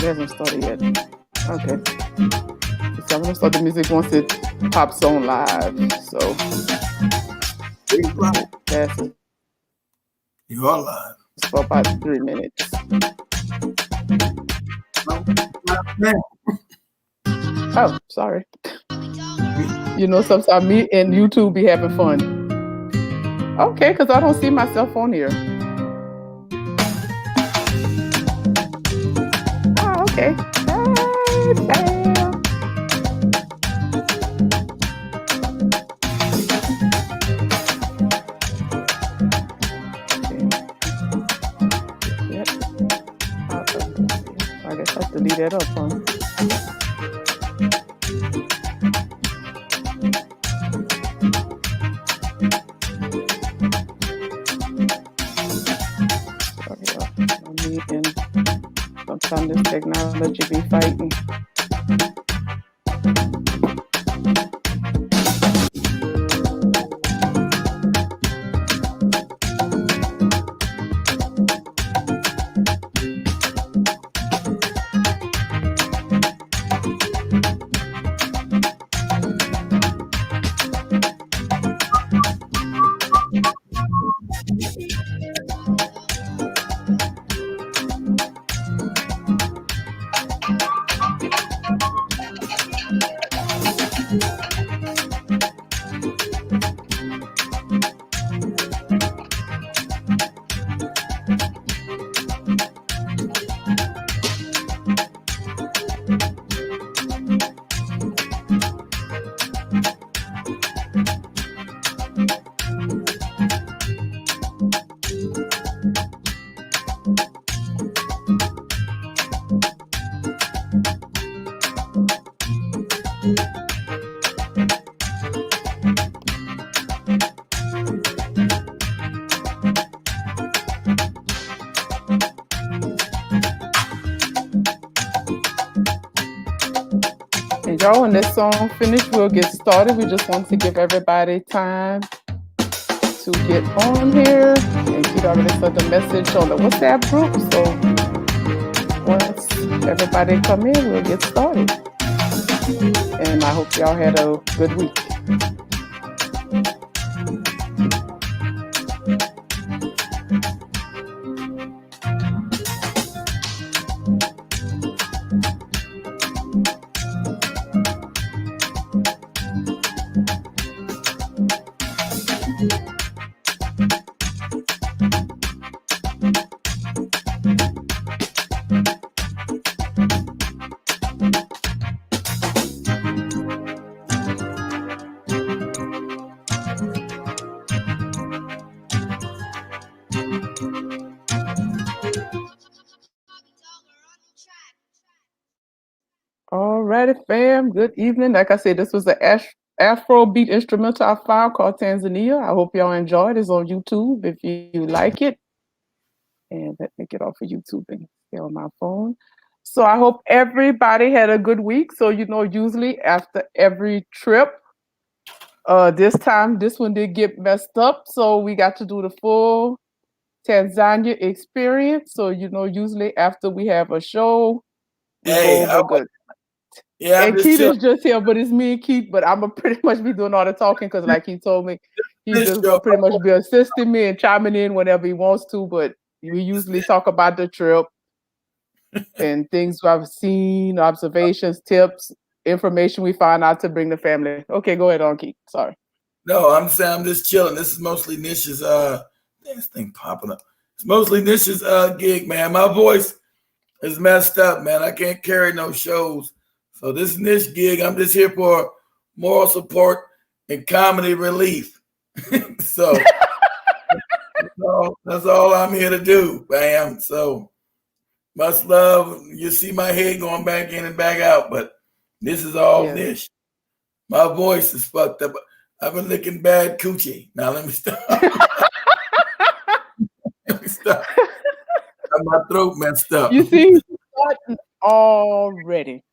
hasn't started yet. Okay. So I'm gonna start the music once it pops on live. So that's it You are live. for about 3 minutes. Oh, sorry. You know, sometimes me and YouTube be having fun. Okay, because I don't see myself on here. Oh, okay. Hey, bam. Yep. I guess I have to leave that up, huh? Me and sometimes this technology be fighting. And y'all, when this song finished, we'll get started. We just want to give everybody time to get on here. And Keith already sent a message on the WhatsApp group. So once everybody come in, we'll get started. And I hope y'all had a good week. Alrighty, fam. Good evening. Like I said, this was the Afrobeat instrumental I found called Tanzania. I hope y'all enjoyed it. It's on YouTube if you like it. And let me get off of YouTube and stay on my phone. So I hope everybody had a good week. So, you know, usually after every trip, this time, this one did get messed up. So we got to do the full Tanzania experience. So, you know, usually after we have a show, we go over good. Yeah, and Keith is just here, but it's me and Keith. But I'm gonna pretty much be doing all the talking because, like he told me, he just pretty much be assisting me and chiming in whenever he wants to. But we usually talk about the trip and things I've seen, observations, tips, information we find out to bring the family. Okay, go ahead, on Keith. Sorry. No, I'm saying I'm just chilling. This is mostly Nish's this thing popping up. It's mostly Nish's gig, man. My voice is messed up, man. I can't carry no shows. So this Nish gig, I'm just here for moral support and comedy relief. so that's all I'm here to do, bam. So much love. You see my head going back in and back out, but this is all Nish. My voice is fucked up. I've been licking bad coochie. Now let me stop. Let me stop. My throat messed up. You see, already.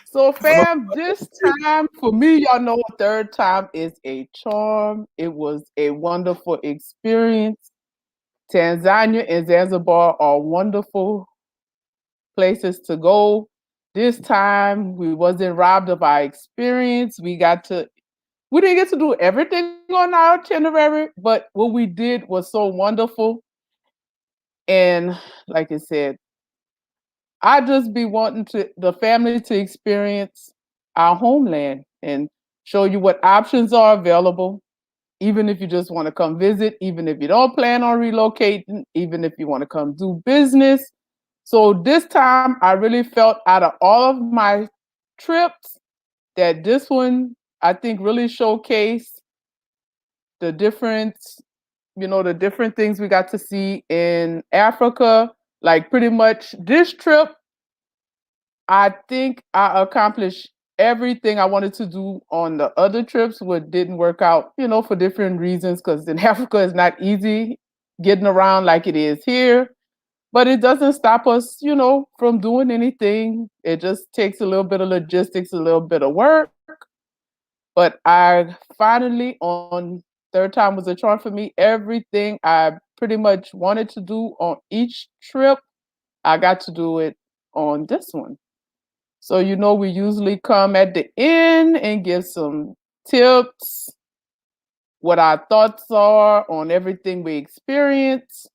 So, fam, this time for me, y'all know, third time is a charm. It was a wonderful experience. Tanzania and Zanzibar are wonderful places to go. This time we wasn't robbed of our experience. We didn't get to do everything on our itinerary, but what we did was so wonderful. And like I said, I just be wanting the family to experience our homeland and show you what options are available, even if you just want to come visit, even if you don't plan on relocating, even if you want to come do business. So this time I really felt out of all of my trips that this one I think really showcased the difference, the different things we got to see in Africa. Like pretty much this trip, I think I accomplished everything I wanted to do on the other trips, what didn't work out, for different reasons, because in Africa it's not easy getting around like it is here. But it doesn't stop us, from doing anything. It just takes a little bit of logistics, a little bit of work. But I finally, on third time was a charm for me, everything I pretty much wanted to do on each trip, I got to do it on this one. So, we usually come at the end and give some tips, what our thoughts are on everything we experience.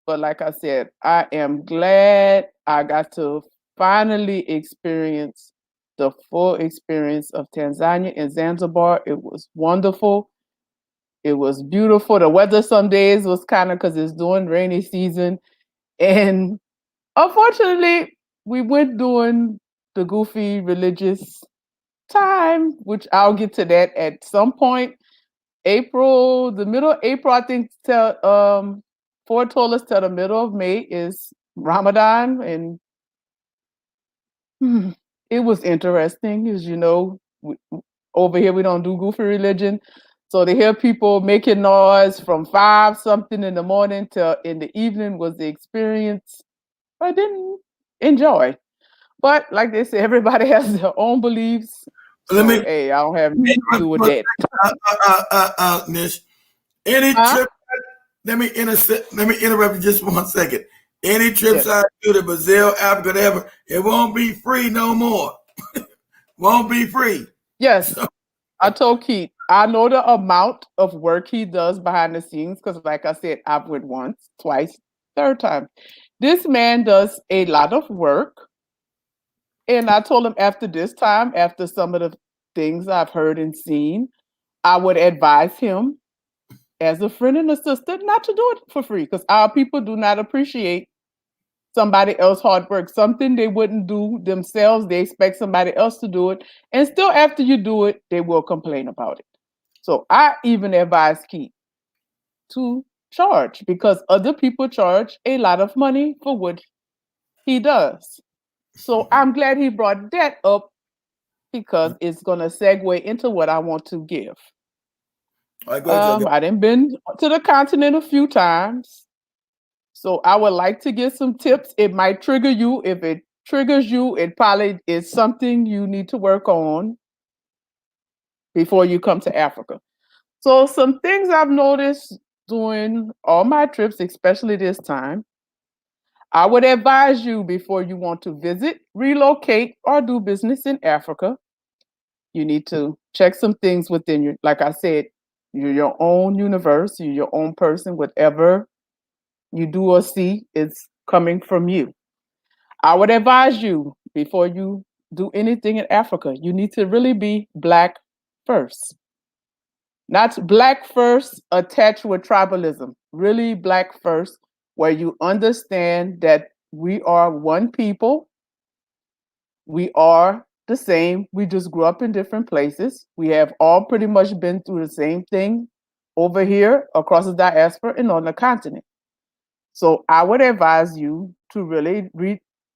But like I said, I am glad I got to finally experience the full experience of Tanzania and Zanzibar. It was wonderful. It was beautiful. The weather some days was kind of because it's during rainy season. And unfortunately, we went during the goofy religious time, which I'll get to that at some point. The middle of April, I think, Ford told us till the middle of May is Ramadan, and it was interesting, as over here we don't do goofy religion, so to hear people making noise from 5 something in the morning till in the evening was the experience I didn't enjoy. But like they say, everybody has their own beliefs. Let me So hey, I don't have anything to do with that. Nish. Any Huh? trip? Let me interrupt you just 1 second. Any trips Yes. I do to Brazil, Africa, ever, it won't be free no more. Won't be free. Yes. I told Keith, I know the amount of work he does behind the scenes because, like I said, I've went once, twice, third time. This man does a lot of work. And I told him after this time, after some of the things I've heard and seen, I would advise him as a friend and a sister not to do it for free because our people do not appreciate somebody else's hard work. Something they wouldn't do themselves, they expect somebody else to do it. And still, after you do it, they will complain about it. So I even advise Keith to charge because other people charge a lot of money for what he does. So I'm glad he brought that up because it's going to segue into what I want to give. All right, go ahead, I done been to the continent a few times. So I would like to get some tips. It might trigger you. If it triggers you, it probably is something you need to work on before you come to Africa. So some things I've noticed doing all my trips, especially this time, I would advise you before you want to visit, relocate, or do business in Africa. You need to check some things within you. Like I said, you're your own universe, you're your own person. Whatever you do or see is coming from you. I would advise you before you do anything in Africa, you need to really be Black first. Not Black first attached with tribalism, really Black first, where you understand that we are one people. We are the same. We just grew up in different places. We have all pretty much been through the same thing over here across the diaspora and on the continent. So I would advise you to really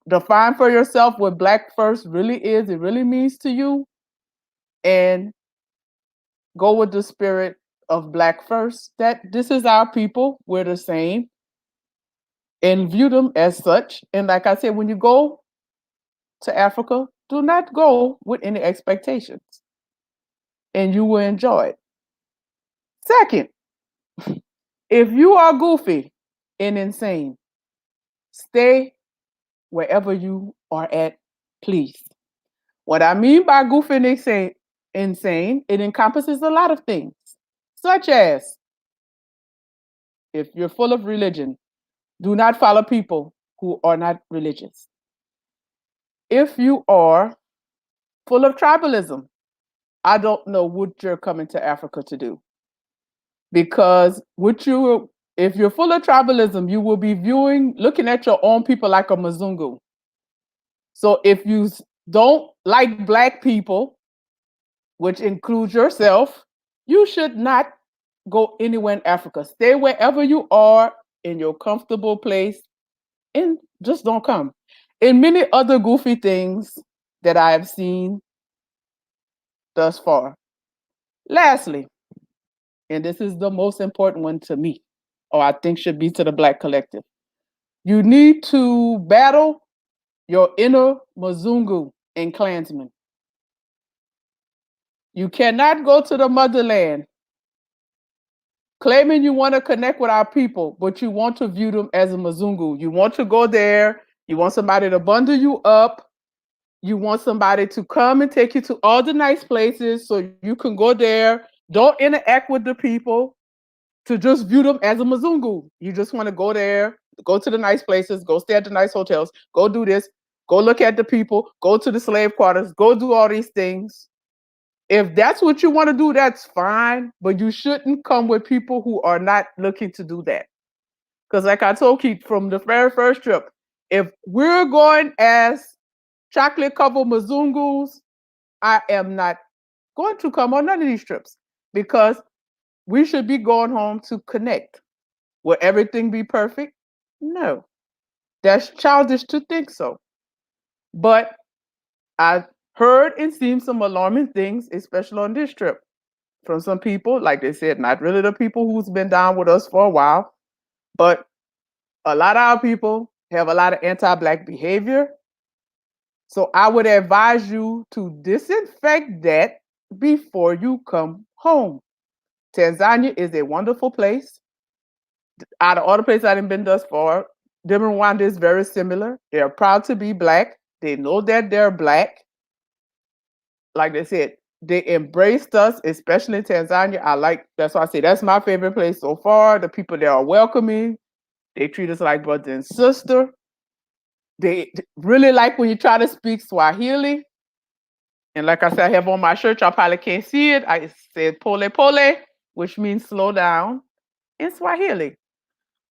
define for yourself what Black first really is, it really means to you, and go with the spirit of Black first, that this is our people, we're the same, and view them as such. And like I said, when you go to Africa, do not go with any expectations, and you will enjoy it. Second, if you are goofy and insane, stay wherever you are at, please. What I mean by goofy and insane, it encompasses a lot of things, such as if you're full of religion, do not follow people who are not religious. If you are full of tribalism, I don't know what you're coming to Africa to do. Because if you're full of tribalism, you will be looking at your own people like a Mzungu. So if you don't like Black people, which includes yourself, you should not go anywhere in Africa. Stay wherever you are in your comfortable place and just don't come. And many other goofy things that I have seen thus far. Lastly, and this is the most important one to me, or I think should be to the Black collective, you need to battle your inner Mzungu and Klansman. You cannot go to the motherland claiming you want to connect with our people, but you want to view them as a Mzungu. You want to go there, you want somebody to bundle you up, you want somebody to come and take you to all the nice places so you can go there, don't interact with the people, to just view them as a Mzungu. You just want to go there, go to the nice places, go stay at the nice hotels, go do this, go look at the people, go to the slave quarters, go do all these things. If that's what you want to do, that's fine, but you shouldn't come with people who are not looking to do that. Because like I told Keith from the very first trip, if we're going as chocolate covered Mzungus, I am not going to come on none of these trips because we should be going home to connect. Will everything be perfect? No. That's childish to think so. But I've heard and seen some alarming things, especially on this trip, from some people, like they said, not really the people who's been down with us for a while, but a lot of our people have a lot of anti-Black behavior. So I would advise you to disinfect that before you come home. Tanzania is a wonderful place. Out of all the places I've been thus far, them and Rwanda is very similar. They're proud to be Black. They know that they're Black. Like they said, they embraced us, especially in Tanzania. That's why I say that's my favorite place so far. The people there are welcoming. They treat us like brother and sister. They really like when you try to speak Swahili. And like I said, I have on my shirt, y'all probably can't see it. I said pole pole, which means slow down in Swahili.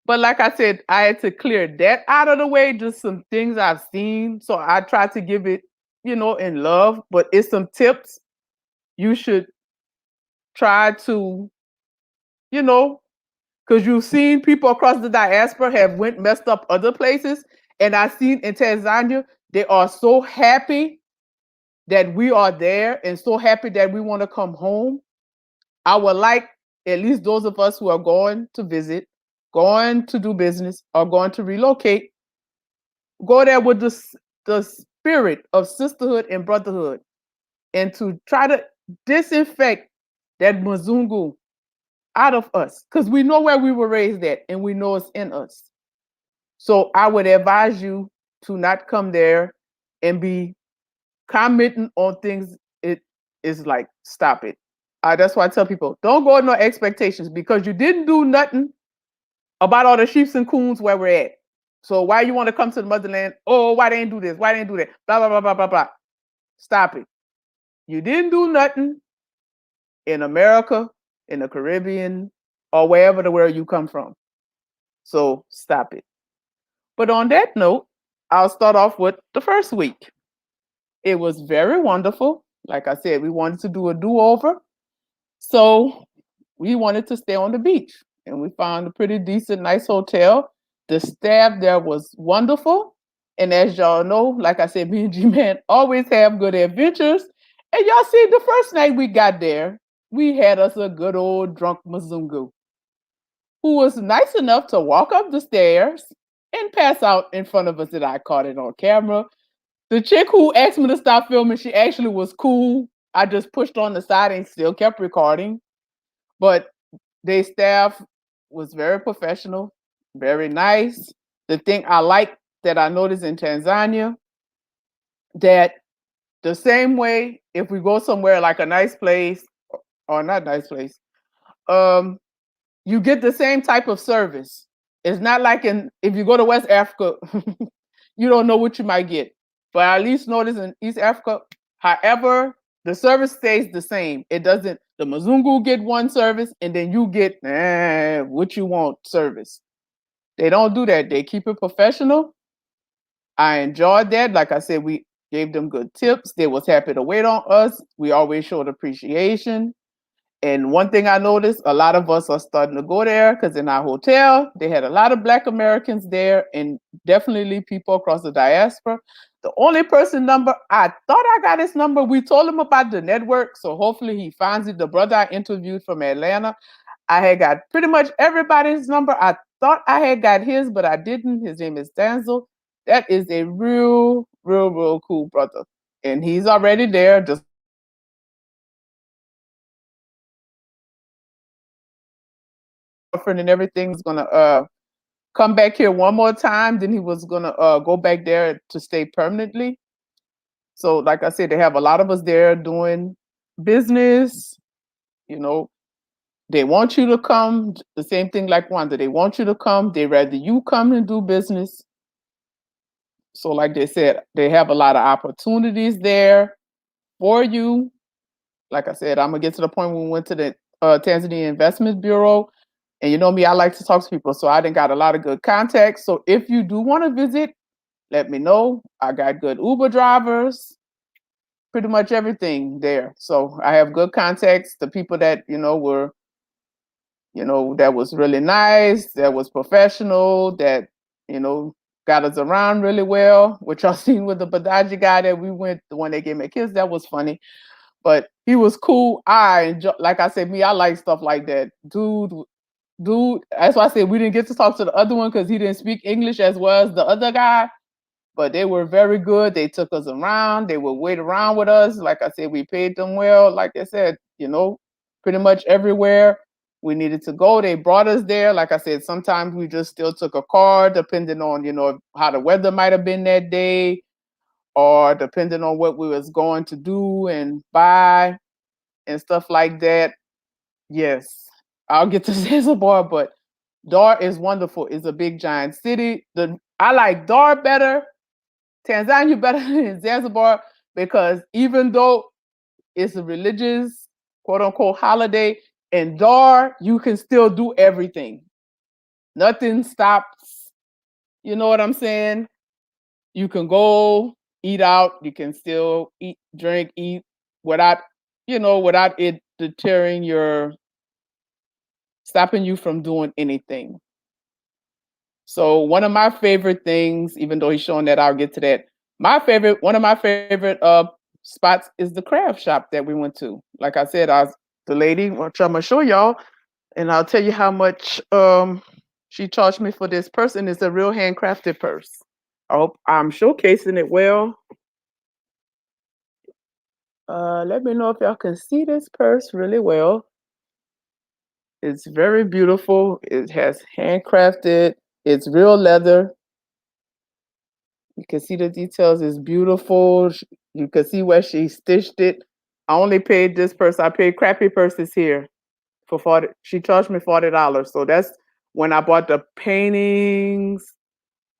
But like I said, I had to clear that out of the way, just some things I've seen. So I try to give it, in love, but it's some tips you should try to, because you've seen people across the diaspora have went messed up other places. And I've seen in Tanzania, they are so happy that we are there and so happy that we want to come home. I would like at least those of us who are going to visit, going to do business, or going to relocate, go there with the spirit of sisterhood and brotherhood, and to try to disinfect that Mzungu out of us, because we know where we were raised at and we know it's in us. So I would advise you to not come there and be commenting on things. It is like, stop it. That's why I tell people, don't go with no expectations, because you didn't do nothing about all the sheeps and coons where we're at. So why you want to come to the motherland? Oh, why they ain't do this? Why they ain't do that? Blah, blah, blah, blah, blah, blah. Stop it. You didn't do nothing in America, in the Caribbean, or wherever the world you come from. So stop it. But on that note, I'll start off with the first week. It was very wonderful. Like I said, we wanted to do a do-over. So we wanted to stay on the beach, and we found a pretty decent, nice hotel. The staff there was wonderful. And as y'all know, like I said, me and G-Man always have good adventures. And y'all see, the first night we got there, we had us a good old drunk Mzungu who was nice enough to walk up the stairs and pass out in front of us, and I caught it on camera. The chick who asked me to stop filming, she actually was cool. I just pushed on the side and still kept recording. But their staff was very professional, very nice. The thing I like that I noticed in Tanzania, that the same way if we go somewhere like a nice place or not nice place, um, you get the same type of service. It's not like if you go to West Africa, you don't know what you might get. But I at least notice in East Africa, however, the service stays the same. It doesn't. The Mzungu get one service, and then you get what you want service. They don't do that. They keep it professional. I enjoyed that. Like I said, we gave them good tips. They was happy to wait on us. We always showed appreciation. And one thing I noticed, a lot of us are starting to go there because in our hotel, they had a lot of Black Americans there and definitely people across the diaspora. The only person number, I thought I got his number. We told him about the network, so hopefully he finds it. The brother I interviewed from Atlanta, I had got pretty much everybody's number. I thought I had got his, but I didn't. His name is Danzel. That is a real cool brother. And he's already there, just and everything. Is gonna come back here one more time. Then he was gonna go back there to stay permanently. So, like I said, they have a lot of us there doing business. You know, they want you to come. The same thing like Wanda. They want you to come. They rather you come and do business. So, like they said, they have a lot of opportunities there for you. Like I said, I'm gonna get to the point when we went to the Tanzania Investment Bureau. And you know me, I like to talk to people. So I done got a lot of good contacts. So if you do want to visit, let me know. I got good Uber drivers, pretty much everything there. So I have good contacts. The people that, were, that was really nice, that was professional, that, got us around really well, which y'all seen with the Badaji guy that we went, the one that gave me kids, that was funny. But he was cool. I enjoy, like I said, I like stuff like that. Dude, that's why I said we didn't get to talk to the other one because he didn't speak English as well as the other guy. But they were very good. They took us around. They would wait around with us. Like I said, we paid them well. Like I said, pretty much everywhere we needed to go, they brought us there. Like I said, sometimes we just still took a car, depending on, how the weather might have been that day, or depending on what we was going to do and buy and stuff like that. Yes, I'll get to Zanzibar, but Dar is wonderful. It's a big giant city. I like Dar better, Tanzania better than Zanzibar, because even though it's a religious quote unquote holiday, in Dar you can still do everything. Nothing stops. You know what I'm saying? You can go eat out. You can still eat, drink, eat without, without it deterring stopping you from doing anything. So one of my favorite things, even though he's showing that, I'll get to that. One of my favorite spots is the craft shop that we went to. Like I said, the lady, which I'm gonna show y'all, and I'll tell you how much she charged me for this purse, and it's a real handcrafted purse. I hope I'm showcasing it well. Let me know if y'all can see this purse really well. It's very beautiful. It has handcrafted. It's real leather. You can see the details. It's beautiful. You can see where she stitched it. I only paid this purse. I paid crappy purses here for 40. She charged me $40. So that's when I bought the paintings.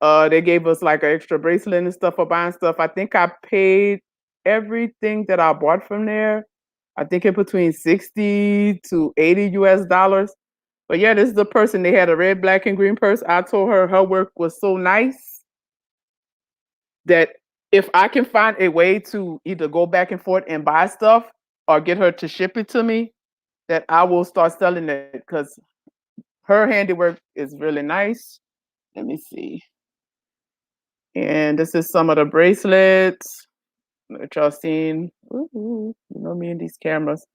They gave us like an extra bracelet and stuff for buying stuff. I think I paid everything that I bought from there. I think in between 60 to 80 US dollars. But yeah, this is the person. They had a red, black, and green purse. I told her work was so nice that if I can find a way to either go back and forth and buy stuff or get her to ship it to me, that I will start selling it because her handiwork is really nice. Let me see. And this is some of the bracelets that y'all seen. Ooh, you know me and these cameras.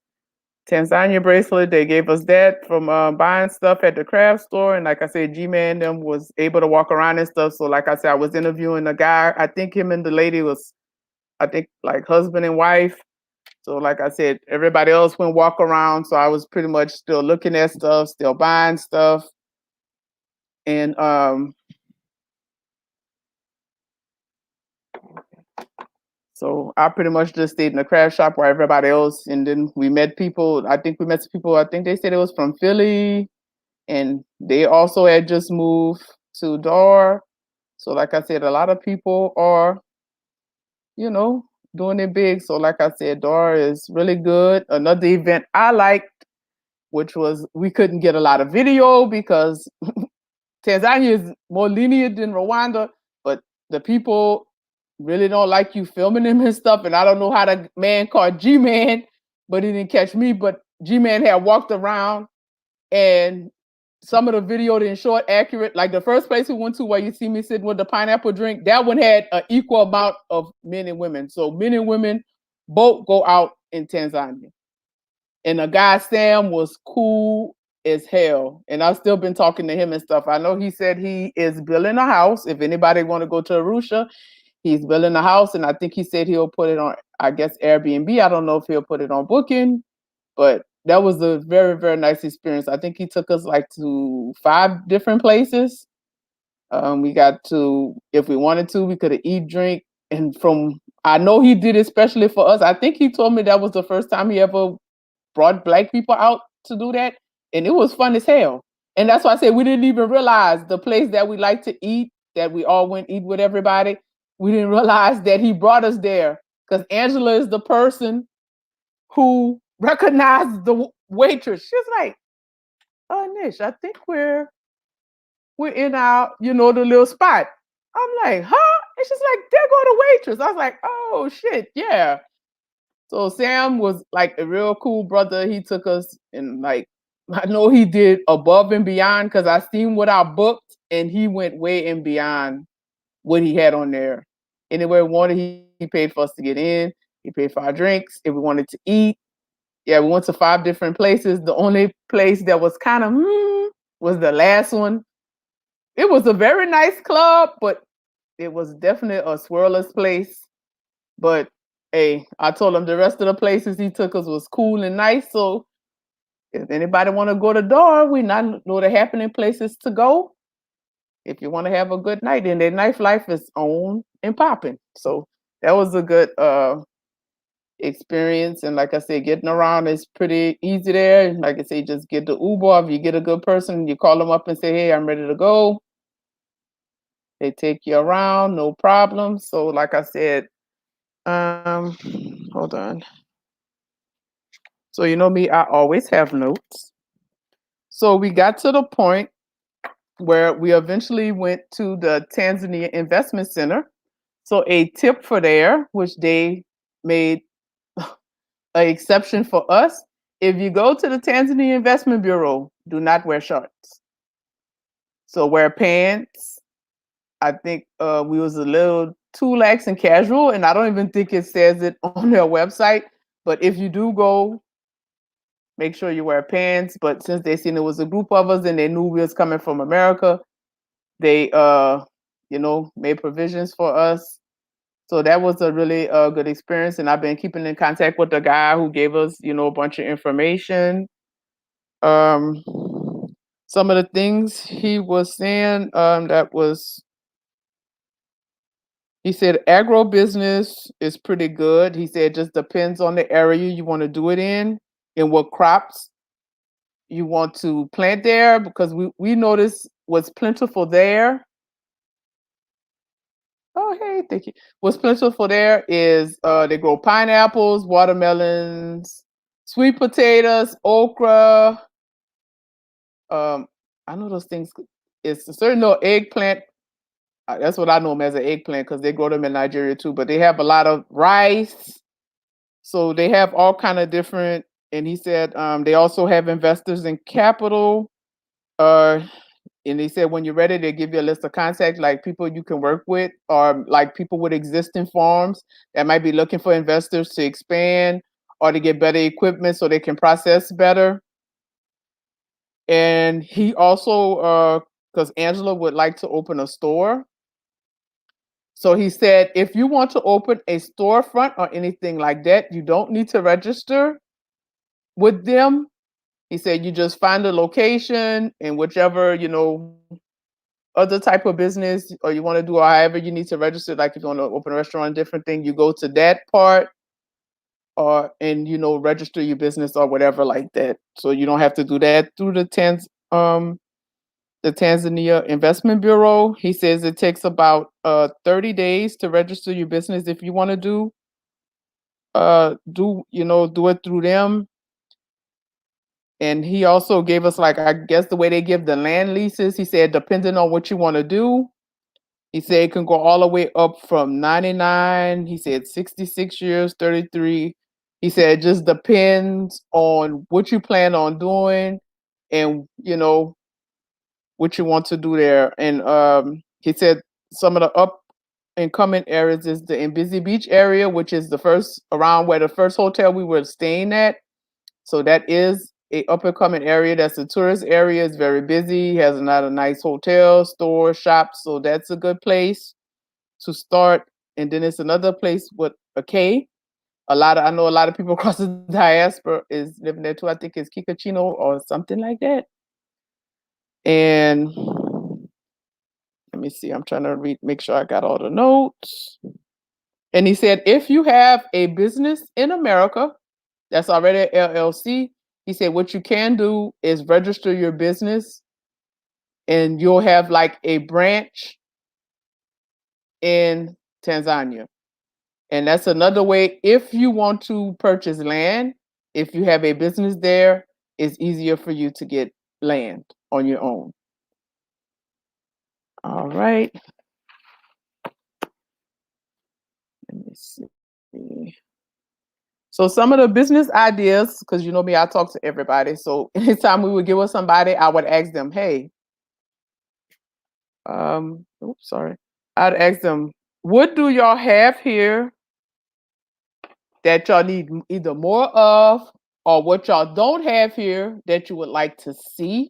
Tanzania bracelet, they gave us that from buying stuff at the craft store. And like I said, G-Man them was able to walk around and stuff. So like I said, I was interviewing a guy. I think him and the lady was, like husband and wife. So like I said, everybody else went walk around. So I was pretty much still looking at stuff, still buying stuff. And So I pretty much just stayed in the craft shop where everybody else, and then we met people. I think we met some people. I think they said it was from Philly, and they also had just moved to Dar. So, like I said, a lot of people are, you know, doing it big. So, like I said, Dar is really good. Another event I liked, which was we couldn't get a lot of video because Tanzania is more lenient than Rwanda, but the people really don't like you filming them and stuff. And I don't know how the man called G Man, but he didn't catch me. But G Man had walked around and some of the video didn't show it accurate. Like the first place we went to where you see me sitting with the pineapple drink, that one had an equal amount of men and women. So men and women both go out in Tanzania. And the guy Sam was cool as hell. And I've still been talking to him and stuff. I know he said he is building a house. If anybody want to go to Arusha, he's building a house. And I think he said he'll put it on, I guess, Airbnb. I don't know if he'll put it on Booking, but that was a very, very nice experience. I think he took us like to 5 different places. We got to, if we wanted to, we could eat, drink. And from, I know he did especially for us. I think he told me that was the first time he ever brought Black people out to do that. And it was fun as hell. And that's why I said we didn't even realize the place that we like to eat, that we all went eat with everybody. We didn't realize that he brought us there because Angela is the person who recognized the waitress. She's like, Nish, I think we're in our, the little spot. I'm like, huh? And she's like, there go the waitress. I was like, oh shit, yeah. So Sam was like a real cool brother. He took us and like, I know he did above and beyond because I seen what I booked and he went way and beyond what he had on there. Anywhere we wanted, he paid for us to get in. He paid for our drinks. If we wanted to eat, yeah, we went to 5 different places. The only place that was kind of was the last one. It was a very nice club, but it was definitely a swirless place. But hey, I told him the rest of the places he took us was cool and nice. So if anybody want to go to Dar, we not know the happening places to go. If you want to have a good night, and their nightlife is on and popping. So that was a good experience. And like I said, getting around is pretty easy there. And like I say, just get the Uber. If you get a good person, you call them up and say, hey, I'm ready to go. They take you around, no problem. So like I said, hold on. So you know me, I always have notes. So we got to the point where we eventually went to the Tanzania Investment Center. So a tip for there, which they made an exception for us. If you go to the Tanzania Investment Bureau, do not wear shorts. So wear pants. I think we was a little too lax and casual, and I don't even think it says it on their website. But if you do go, make sure you wear pants. But since they seen it was a group of us and they knew we was coming from America, they made provisions for us. So that was a really good experience. And I've been keeping in contact with the guy who gave us, a bunch of information. Some of the things he was saying, he said agribusiness is pretty good. He said it just depends on the area you want to do it in and what crops you want to plant there, because we noticed what's plentiful there. Oh, hey, thank you. What's plentiful there is they grow pineapples, watermelons, sweet potatoes, okra. I know those things. It's a certain eggplant. That's what I know them as an eggplant because they grow them in Nigeria too. But they have a lot of rice. So they have all kind of different. And he said they also have investors in capital. And he said when you're ready, they give you a list of contacts, like people you can work with, or like people with existing farms that might be looking for investors to expand or to get better equipment so they can process better. And he also, because Angela would like to open a store. So he said, if you want to open a storefront or anything like that, you don't need to register with them. He said, you just find a location and whichever, other type of business, or you want to do, or however you need to register, like if you want to open a restaurant, different thing, you go to that part, or and register your business or whatever like that. So you don't have to do that through the Tanzania Investment Bureau. He says it takes about 30 days to register your business if you want to do it through them. And he also gave us, like, I guess the way they give the land leases, he said depending on what you want to do, he said it can go all the way up from 99, he said 66 years, 33. He said it just depends on what you plan on doing and what you want to do there. And he said some of the up and coming areas is the Mbezi Beach area, which is the first around where the first hotel we were staying at. So that is a up and coming area. That's a tourist area. It's very busy. Has a lot of nice hotels, stores, shops. So that's a good place to start. And then it's another place with a K. I know a lot of people across the diaspora is living there too. I think it's Kikachino or something like that. And let me see. I'm trying to make sure I got all the notes. And he said, if you have a business in America that's already an LLC, he said what you can do is register your business, and you'll have like a branch in Tanzania. And that's another way. If you want to purchase land, if you have a business there, it's easier for you to get land on your own. All right. Let me see. So some of the business ideas, because you know me, I talk to everybody. So anytime we would get with somebody, I would ask them, hey, I'd ask them, what do y'all have here that y'all need either more of, or what y'all don't have here that you would like to see,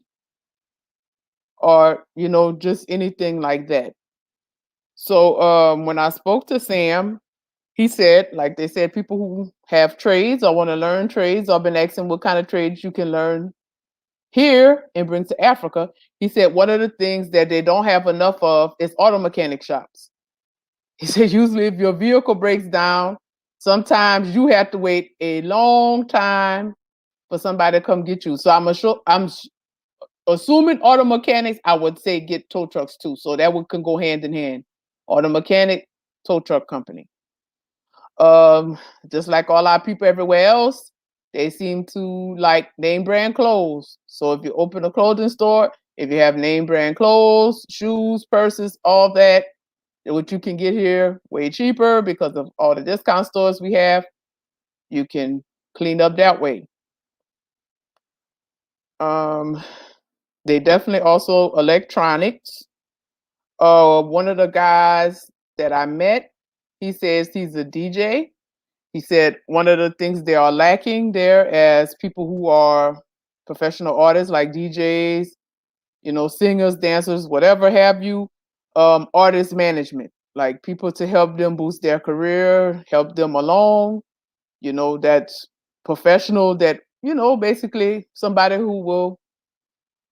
or just anything like that. So when I spoke to Sam, he said, like they said, people who have trades or want to learn trades, or been asking what kind of trades you can learn here and bring to Africa. He said one of the things that they don't have enough of is auto mechanic shops. He said usually if your vehicle breaks down, sometimes you have to wait a long time for somebody to come get you. So I'm assuming auto mechanics, I would say get tow trucks too. So that can go hand in hand. Auto mechanic, tow truck company. Just like all our people everywhere else, they seem to like name brand clothes. So if you open a clothing store, if you have name brand clothes, shoes, purses, all that, what you can get here way cheaper because of all the discount stores we have, you can clean up that way. They definitely also electronics. One of the guys that I met, he says he's a DJ. He said one of the things they are lacking there as people who are professional artists like DJs, singers, dancers, whatever have you, artist management, like people to help them boost their career, help them along, that's professional, that, basically somebody who will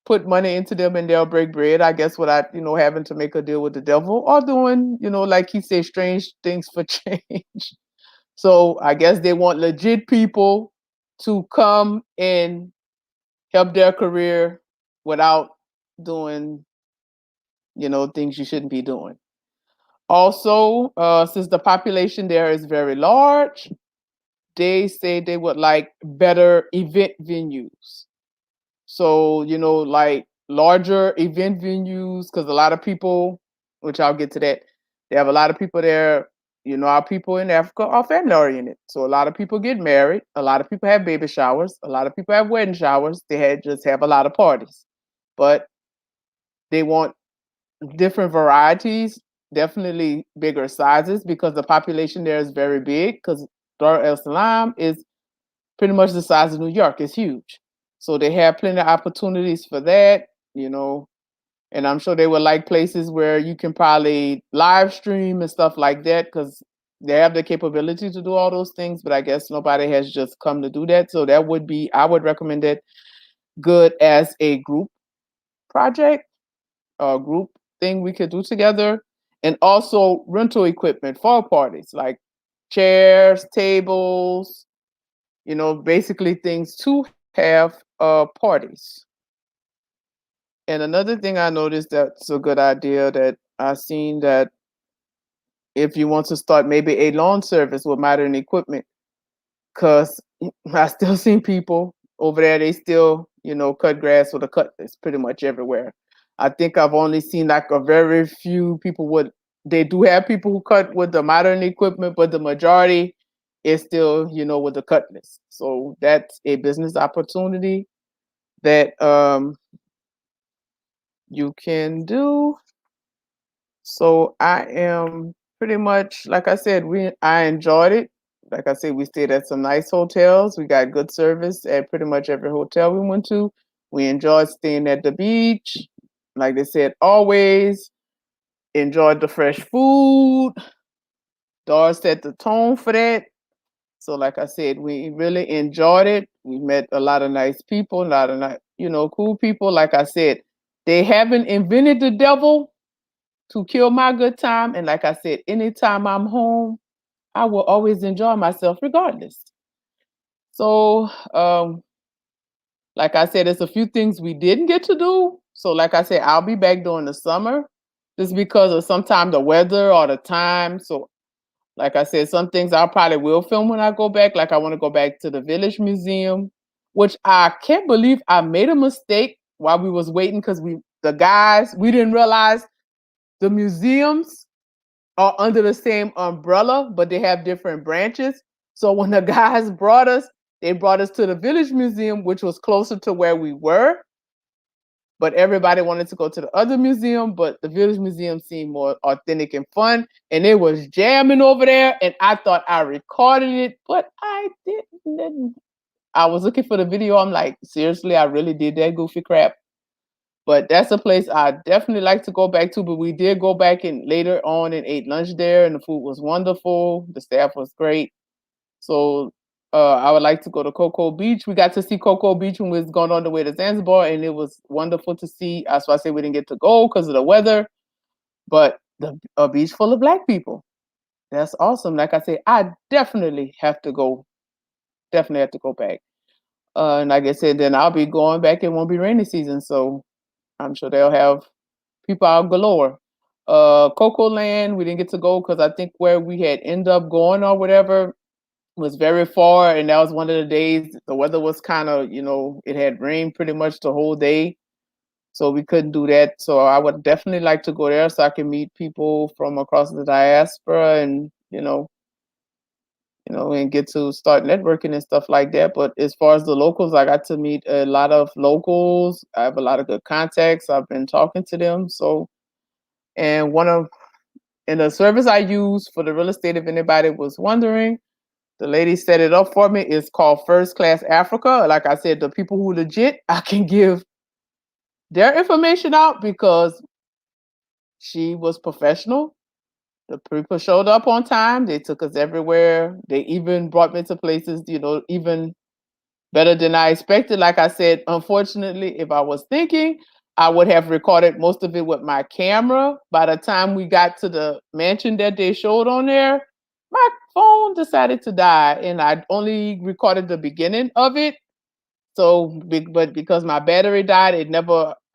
put money into them and they'll break bread, I guess, without, having to make a deal with the devil or doing, like he said, strange things for change. So I guess they want legit people to come and help their career without doing, things you shouldn't be doing. Also, since the population there is very large, they say they would like better event venues. So, like larger event venues, because a lot of people, which I'll get to that, they have a lot of people there. Our people in Africa are family oriented. So a lot of people get married. A lot of people have baby showers. A lot of people have wedding showers. They just have a lot of parties. But they want different varieties, definitely bigger sizes, because the population there is very big, because Dar es Salaam is pretty much the size of New York. It's huge. So they have plenty of opportunities for that, and I'm sure they would like places where you can probably live stream and stuff like that, because they have the capability to do all those things, but I guess nobody has just come to do that. So that would be, I would recommend it good as a group project or group thing we could do together. And also rental equipment for parties, like chairs, tables, basically things to have parties. And another thing I noticed that's a good idea that I seen that if you want to start maybe a lawn service with modern equipment, because I still seen people over there, they still, cut grass with a cutlass pretty much everywhere. I think I've only seen like a very few people they do have people who cut with the modern equipment, but the majority is still, with the cutlass. So that's a business opportunity that you can do. So I am pretty much, like I said, I enjoyed it. Like I said, we stayed at some nice hotels. We got good service at pretty much every hotel we went to. We enjoyed staying at the beach. Like they said, always enjoyed the fresh food. Doris set the tone for that. So like I said, we really enjoyed it. We met a lot of nice people, a lot of cool people. Like I said, they haven't invented the devil to kill my good time. And like I said, anytime I'm home, I will always enjoy myself regardless. So, like I said, there's a few things we didn't get to do. So, like I said, I'll be back during the summer just because of sometimes the weather or the time. So, like I said, some things I probably will film when I go back. Like I want to go back to the Village Museum, which I can't believe I made a mistake while we was waiting because we didn't realize the museums are under the same umbrella, but they have different branches. So when the guys they brought us to the Village Museum, which was closer to where we were. But everybody wanted to go to the other museum, but the Village Museum seemed more authentic and fun. And it was jamming over there. And I thought I recorded it, but I didn't. I was looking for the video. I'm like, seriously, I really did that goofy crap. But that's a place I definitely like to go back to. But we did go back and later on and ate lunch there, and the food was wonderful. The staff was great. So I would like to go to Cocoa Beach. We got to see Cocoa Beach when we was going on the way to Zanzibar, and it was wonderful to see. That's why I say we didn't get to go because of the weather. But a beach full of Black people. That's awesome. Like I say, I definitely have to go. Definitely have to go back. And like I said, then I'll be going back. It won't be rainy season, so I'm sure they'll have people out galore. Coco Land, we didn't get to go because I think where we had ended up going or whatever was very far, and that was one of the days the weather was kind of, it had rained pretty much the whole day, so we couldn't do that. So I would definitely like to go there so I can meet people from across the diaspora and and get to start networking and stuff like that. But as far as the locals, I got to meet a lot of locals. I have a lot of good contacts. I've been talking to them. So, and in the service I use for the real estate, if anybody was wondering, the lady set it up for me. It's called First Class Africa. Like I said, the people who legit, I can give their information out because she was professional. The people showed up on time. They took us everywhere. They even brought me to places, even better than I expected. Like I said, unfortunately, if I was thinking, I would have recorded most of it with my camera. By the time we got to the mansion that they showed on there, my phone decided to die and I only recorded the beginning of it. So, but because my battery died, I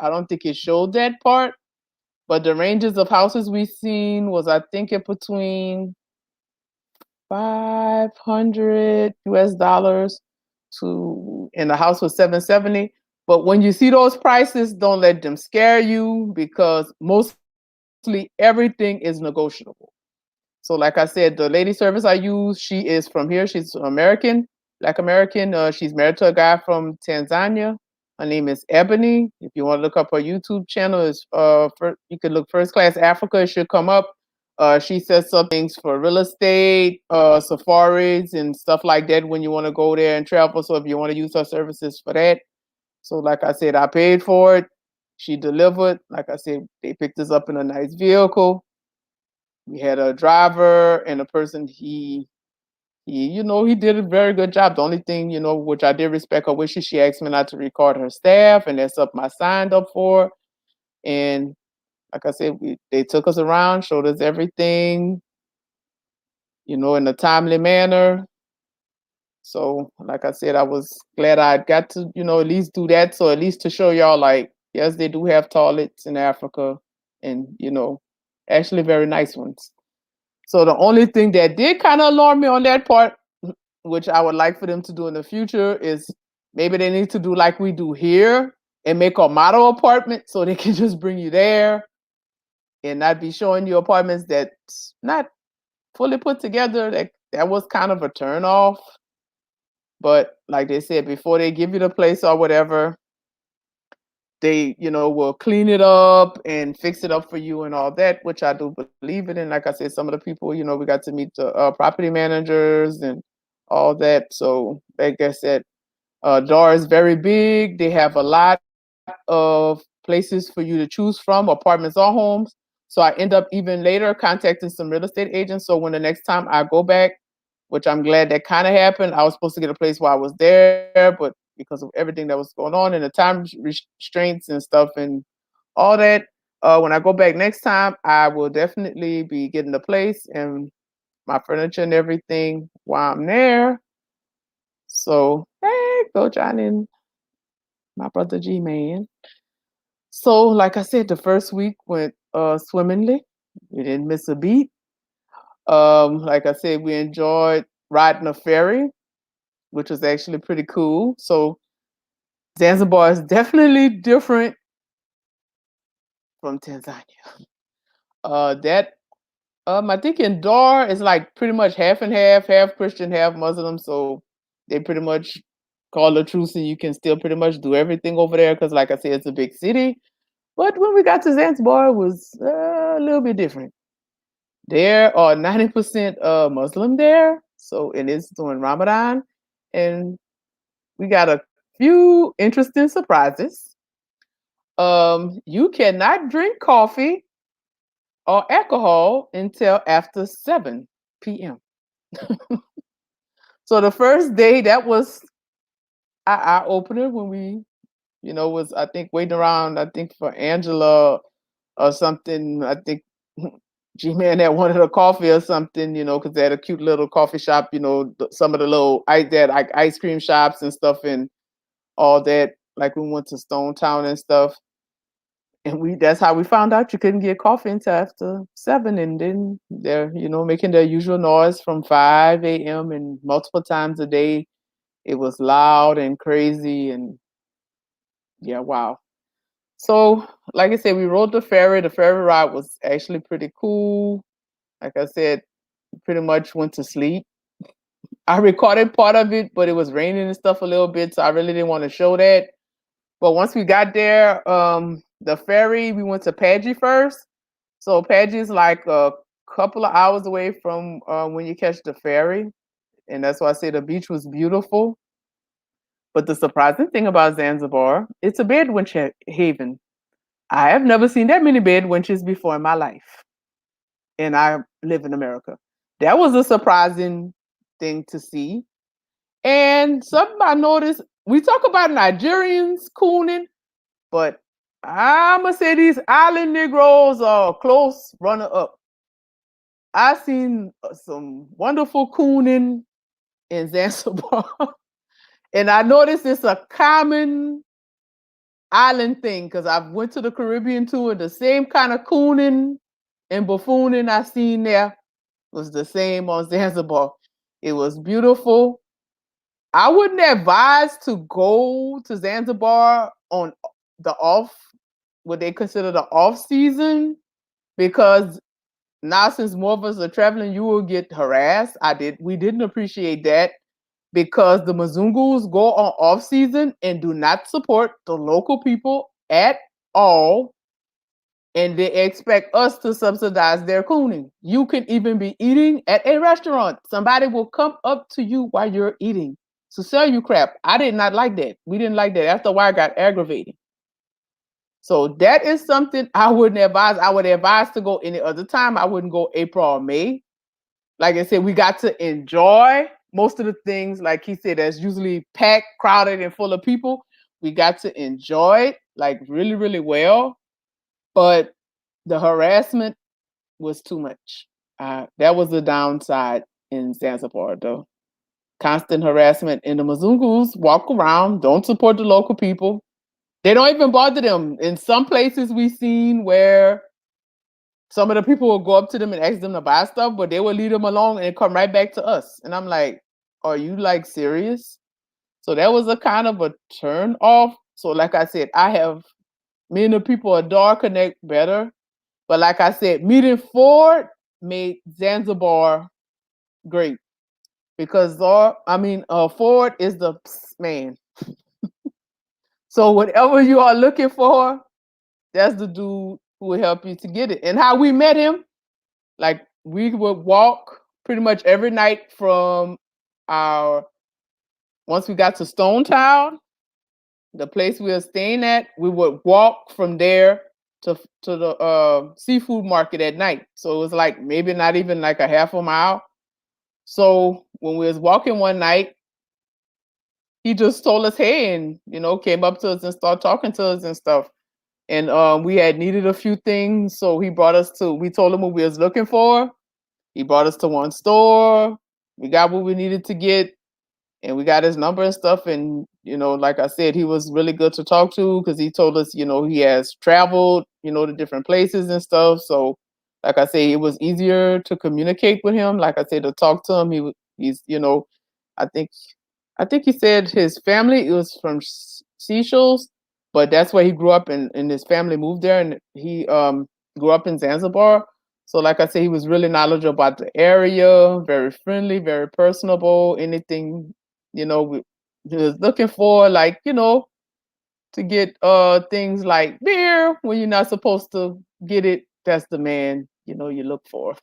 don't think it showed that part. But the ranges of houses we seen was, I think, in between 500 US dollars and the house was 770. But when you see those prices, don't let them scare you because mostly everything is negotiable. So like I said, the lady service I use, she is from here. She's American, Black American. She's married to a guy from Tanzania. Her name is Ebony. If you want to look up her YouTube channel, you can look First Class Africa. It should come up. She says some things for real estate, safaris, and stuff like that when you want to go there and travel. So if you want to use her services for that, so like I said, I paid for it. She delivered. Like I said, they picked us up in a nice vehicle. We had a driver and a person. He did a very good job. The only thing, which I did respect her wishes, she asked me not to record her staff, and that's something I signed up for. And like I said, they took us around, showed us everything, in a timely manner. So, like I said, I was glad I got to, at least do that. So, at least to show y'all, like, yes, they do have toilets in Africa, and, actually very nice ones. So, the only thing that did kind of alarm me on that part, which I would like for them to do in the future, is maybe they need to do like we do here and make a model apartment so they can just bring you there and not be showing you apartments that's not fully put together. That was kind of a turn off. But like they said, before they give you the place or whatever, they, will clean it up and fix it up for you and all that, which I do believe in. And like I said, some of the people, we got to meet the property managers and all that. So like I said, DAR is very big. They have a lot of places for you to choose from, apartments or homes. So I end up even later contacting some real estate agents. So when the next time I go back, which I'm glad that kind of happened, I was supposed to get a place while I was there, but because of everything that was going on and the time restraints and stuff and all that, when I go back next time, I will definitely be getting the place and my furniture and everything while I'm there. So, hey, go Johnny and my brother G-Man. So, like I said, the first week went swimmingly. We didn't miss a beat. Like I said, we enjoyed riding a ferry, which was actually pretty cool. So, Zanzibar is definitely different from Tanzania. That I think in Dar is like pretty much half and half Christian, half Muslim. So they pretty much call the truce, and you can still pretty much do everything over there because, like I said, it's a big city. But when we got to Zanzibar, it was a little bit different. There are 90% Muslim there, so it is during Ramadan, and we got a few interesting surprises. You cannot drink coffee or alcohol until after 7 p.m. So the first day that was our eye opener when we, was I think waiting around, I think for Angela or something. I think G-Man had wanted a coffee or something, because they had a cute little coffee shop, some of the little like ice cream shops and stuff and all that. Like we went to Stone Town and stuff. And that's how we found out you couldn't get coffee until after 7. And then they're, making their usual noise from 5 a.m. and multiple times a day. It was loud and crazy and yeah, wow. So, like I said, we rode the ferry. The ferry ride was actually pretty cool. Like I said, pretty much went to sleep. I recorded part of it, but it was raining and stuff a little bit, so I really didn't want to show that. But once we got there, the ferry, we went to Paji first. So Paji is like a couple of hours away from when you catch the ferry. And that's why I say the beach was beautiful. But the surprising thing about Zanzibar, it's a bed wench haven. I have never seen that many bed wenches before in my life. And I live in America. That was a surprising thing to see. And something I noticed, we talk about Nigerians cooning, but I'ma say these island Negroes are close runner up. I seen some wonderful cooning in Zanzibar, and I noticed it's a common island thing because I've went to the Caribbean too, and the same kind of cooning and buffooning I seen there was the same on Zanzibar. It was beautiful. I wouldn't advise to go to Zanzibar on the what they consider the off season, because now since more of us are traveling, you will get harassed. We didn't appreciate that because the Mzungus go on off season and do not support the local people at all. And they expect us to subsidize their cooning. You can even be eating at a restaurant. Somebody will come up to you while you're eating to sell you crap. I did not like that. We didn't like that. After a while, it got aggravating. So that is something I wouldn't advise. I would advise to go any other time. I wouldn't go April or May. Like I said, we got to enjoy most of the things. Like he said, that's usually packed, crowded, and full of people. We got to enjoy it like really, really well. But The harassment was too much. That was the downside in Zanzibar, though. Constant harassment, and the Mzungus walk around, don't support the local people. They don't even bother them. In some places we've seen where some of the people will go up to them and ask them to buy stuff, but they will leave them alone and come right back to us. And I'm like, are you like serious? So that was a kind of a turn off. So like I said, me and the people at Dar connect better. But like I said, meeting Ford made Zanzibar great because Ford is the man. So whatever you are looking for, that's the dude who will help you to get it. And how we met him, like we would walk pretty much every night from once we got to Stone Town, the place we were staying at, we would walk from there to the seafood market at night. So it was like maybe not even like a half a mile. So when we was walking one night, he just told us, hey, and came up to us and started talking to us and stuff. And we had needed a few things, so we told him what we was looking for. He brought us to one store. We got what we needed to get, and we got his number and stuff. And like I said, he was really good to talk to because he told us, he has traveled, to different places and stuff. So, like I say, it was easier to communicate with him. Like I said, to talk to him, he's, I think he said his family it was from Seychelles, but that's where he grew up, and his family moved there, and he grew up in Zanzibar. So, like I said, he was really knowledgeable about the area, very friendly, very personable. Anything he was looking for, like to get things like beer when you're not supposed to get it. That's the man you look for.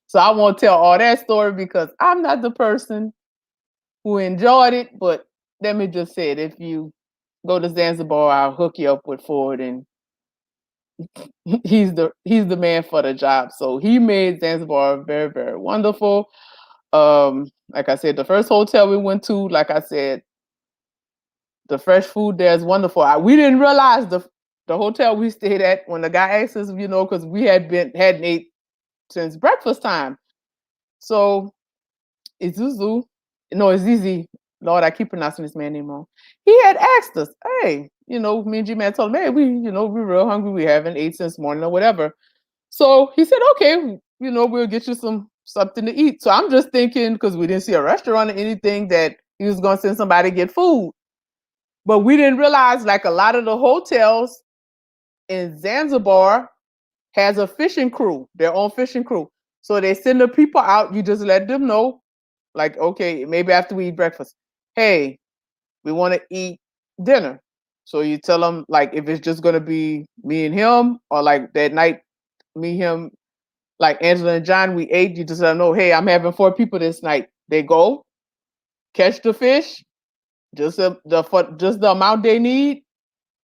So I won't tell all that story because I'm not the person who enjoyed it. But let me just say it: if you go to Zanzibar, I'll hook you up with Ford, and he's the man for the job. So he made Zanzibar very, very wonderful. Like I said, the first hotel we went to, like I said, the fresh food there is wonderful. We didn't realize the hotel we stayed at when the guy asked us, because we hadn't ate since breakfast time. So Izuzu, no, Izizi. Lord, I keep pronouncing this man's name wrong. He had asked us, hey, me and G-Man told him, hey, we're real hungry. We haven't ate since morning or whatever. So he said, okay, we'll get you something to eat. So I'm just thinking, because we didn't see a restaurant or anything, that he was going to send somebody to get food. But we didn't realize, like a lot of the hotels in Zanzibar has a fishing crew, their own fishing crew. So they send the people out. You just let them know, like, okay, maybe after we eat breakfast, hey, we want to eat dinner. So you tell them, like, if it's just going to be me and him, or like that night, me, him, like Angela and John, we ate. You just let them know, hey, I'm having 4 people this night. They go catch the fish, just the amount they need,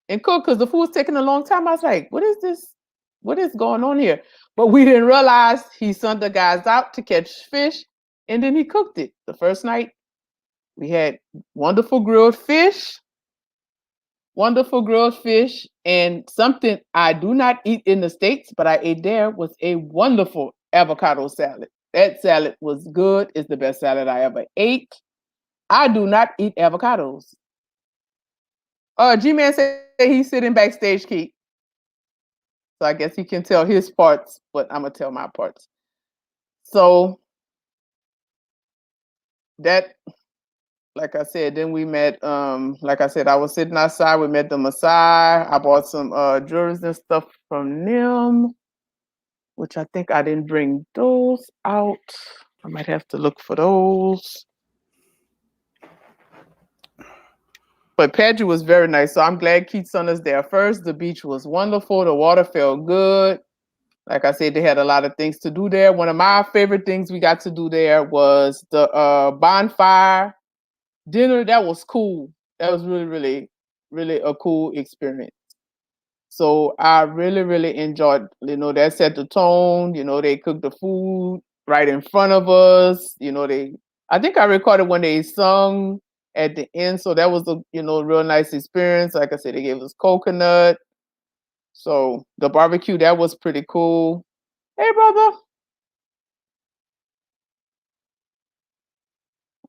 and cook, because the food's taking a long time. I was like, what is this? What is going on here? But we didn't realize he sent the guys out to catch fish, and then he cooked it. The first night, we had wonderful grilled fish, and something I do not eat in the States, but I ate there, was a wonderful avocado salad. That salad was good. It's the best salad I ever ate. I do not eat avocados. G-Man said he's sitting backstage, Keith. So I guess he can tell his parts, but I'm going to tell my parts. So that, like I said, then we met, like I said, I was sitting outside. We met the Maasai. I bought some jewelry and stuff from them, which I think I didn't bring those out. I might have to look for those. But Padgett was very nice. So I'm glad Keith sent us there first. The beach was wonderful. The water felt good. Like I said, they had a lot of things to do there. One of my favorite things we got to do there was the bonfire dinner. That was cool. That was really, really, really a cool experience. So I really, really enjoyed, that set the tone. They cooked the food right in front of us. I think I recorded when they sung at the end. So that was a, real nice experience. Like I said, they gave us coconut. So the barbecue, that was pretty cool. Hey, brother.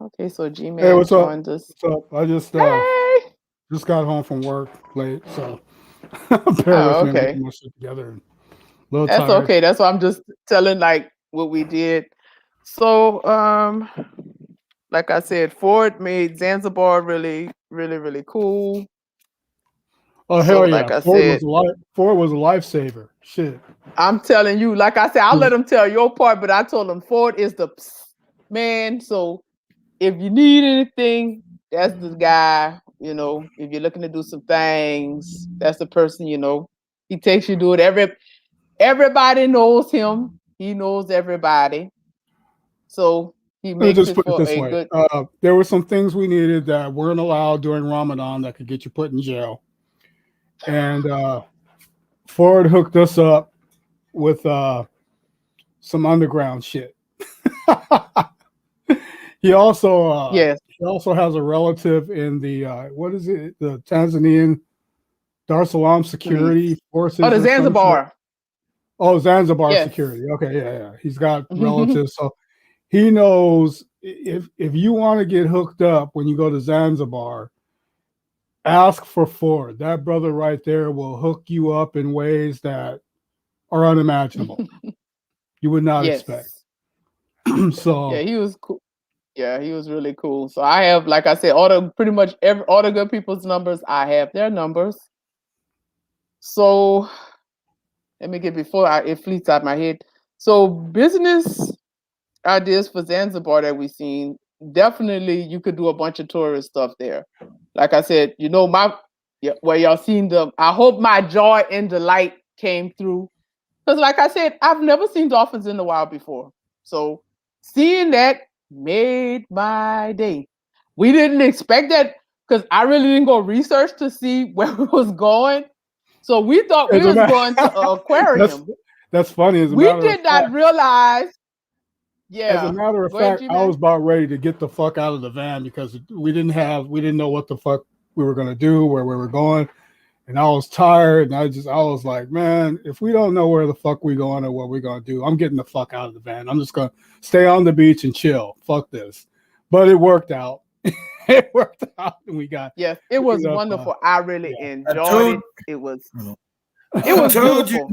Okay, so Hey, G-Man what's up? joined us. What's up? I Hey. just got home from work late, so bear with Oh, me. I'm okay. getting my shit together and a little That's tired. okay. That's why I'm just telling like what we did. So, like I said, Ford made Zanzibar really, really, really cool. Oh So, hell yeah! like I said, Ford was a lifesaver. Shit. I'm telling you, like I said, I'll Yeah. let them tell your part, but I told them Ford is the man. So if you need anything, that's the guy. You know, if you're looking to do some things, that's the person. You know, he takes you to it. Everybody knows him. He knows everybody. So he Let me makes just it put it for this a way: good. there were some things we needed that weren't allowed during Ramadan that could get you put in jail, and Ford hooked us up with some underground shit. Yes. He also has a relative in the what is it? The Tanzanian Dar es Salaam Police. security Oh, forces the or some shit. Zanzibar. Oh, Zanzibar Yes. security. Okay, yeah, yeah. He's got relatives, so he knows if you want to get hooked up when you go to Zanzibar, ask for Ford. That brother right there will hook you up in ways that are unimaginable. You would not expect. Yes. Yeah, So he was cool. Yeah, he was really cool. So I have, like I said, pretty much all the good people's numbers. I have their numbers. So let me get it fleets out my head. So business ideas for Zanzibar that we've seen. Definitely, you could do a bunch of tourist stuff there. Like I said, where y'all seen them. I hope my joy and delight came through. Because, like I said, I've never seen dolphins in the wild before. So seeing that made my day. We didn't expect that because I really didn't go research to see where it was going. So we thought we as a was matter, going to an aquarium. that's funny. We did not realize. As a Yeah. matter of Go ahead, fact, I was G-Man. about ready to get the fuck out of the van because we didn't know what the fuck we were gonna do, where we were going, and I was tired, and I was like, man, if we don't know where the fuck we going or what we're gonna do, I'm getting the fuck out of the van. I'm just gonna stay on the beach and chill. Fuck this. But it worked out. It worked out, and Yes, it we was ended up, wonderful. I really I enjoyed told it. It was I told you beautiful.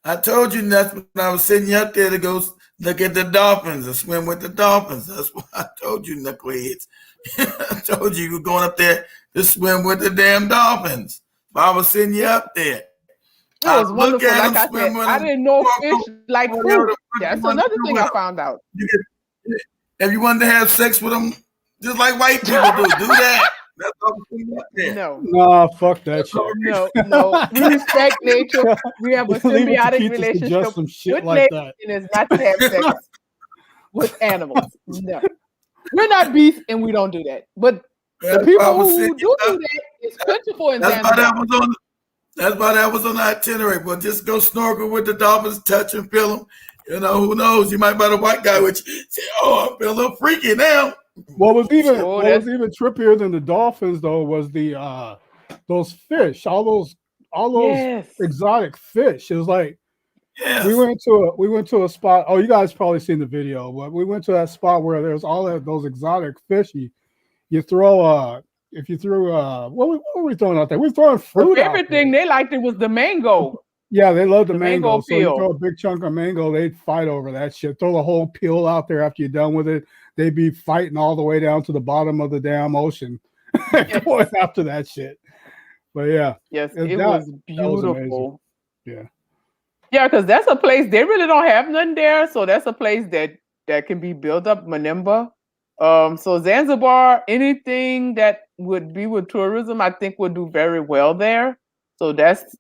I told you that's when I was sitting you up there to go look at the dolphins and swim with the dolphins. That's what I told you, knuckleheads. I told you you were going up there to swim with the damn dolphins. I was sitting you up there. It I was look wonderful. at them, Like I swim said, with I them, didn't know walk fish over, like whatever fruit. the fuck you That's want to another do thing with I them. found out. You get, if you wanted to have sex with them, just like white people do that. That's what I'm sitting up there. No, nah, fuck that shit. no. We respect nature. We have a Leave it to symbiotic Keith to relationship suggest some shit with like nature, that. and it's not to have sex with animals. No, we're not beasts, and we don't do that. But the That's why I people was sitting who do up. that is plentiful in That's why that Zanzibar. was on. That's why that was on the itinerary. But just go snorkel with the dolphins, touch and feel them. You know, who knows? You might find a white guy which say, "Oh, I feel a little freaky now." Shit. Oh, What that's was even trippier than the dolphins though was the those fish, all those yes. exotic fish. It was like Yes. we went to a spot. Oh, you guys probably seen the video, but we went to that spot where there's all of those exotic fish. You throw if you threw what were we throwing out there? We were throwing The fruit out favorite there. thing they liked it was the mango, Yeah, they love the the mango. mango So you peel. throw a big chunk of mango, they'd fight over that shit. Throw the whole peel out there after you're done with it. They'd be fighting all the way down to the bottom of the damn ocean Yes, going after that shit. But yeah, yes, it that was was amazing. beautiful. Yeah. Yeah, because that's a place they really don't have nothing there, so that's a place that can be built up. Manimba, so Zanzibar, anything that would be with tourism, I think would do very well there. So that's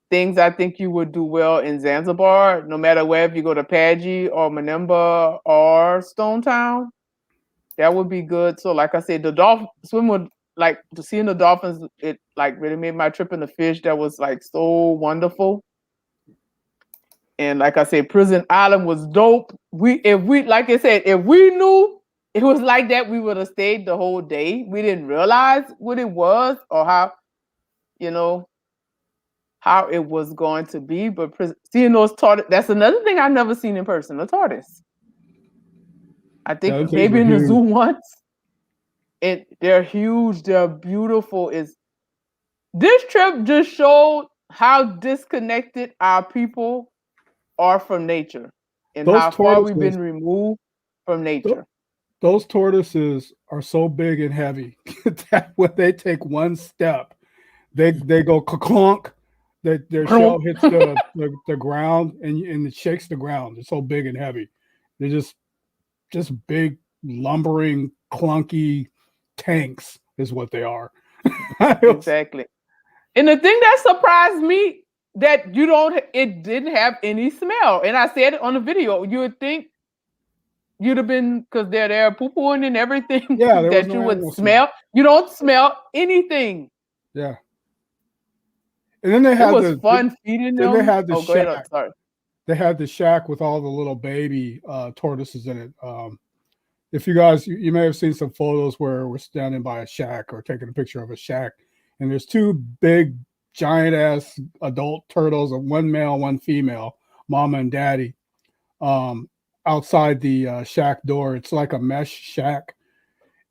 things I think you would do well in Zanzibar, no matter where if you go to Paji or Manimba or Stone Town, that would be good. So like I said, the dolphin swim would like to seeing the dolphins, it like really made my trip in the fish that was like so wonderful. And like I said, Prison Island was dope. Like I said, if we knew it was like that, we would have stayed the whole day. We didn't realize what it was or how how it was going to be, but seeing those tortoise, that's another thing I've never seen in person, a tortoise. I think those things maybe are in the huge. zoo once. They're huge, they're beautiful. This trip just showed how disconnected our people are from nature and Those how far we've tortoises, been removed from nature. those tortoises are so big and heavy that when they take one step, they go clunk. Their shell hits the ground and it shakes the ground. They're so big and heavy. They're just big, lumbering, clunky tanks is what they are. Exactly. And the thing that surprised me that it didn't have any smell. And I said it on the video. You would think you'd have been, because they're there poo-pooing and everything, Yeah, there was that no you would animal smell. You don't smell anything. Yeah. And then they It had was fun feeding then them. they had the Go ahead. shack. Sorry. They had the shack with all the little baby tortoises in it. If you guys, you may have seen some photos where we're standing by a shack or taking a picture of a shack, and there's two big, giant ass adult turtles, one male, one female, mama and daddy, outside the shack door. It's like a mesh shack,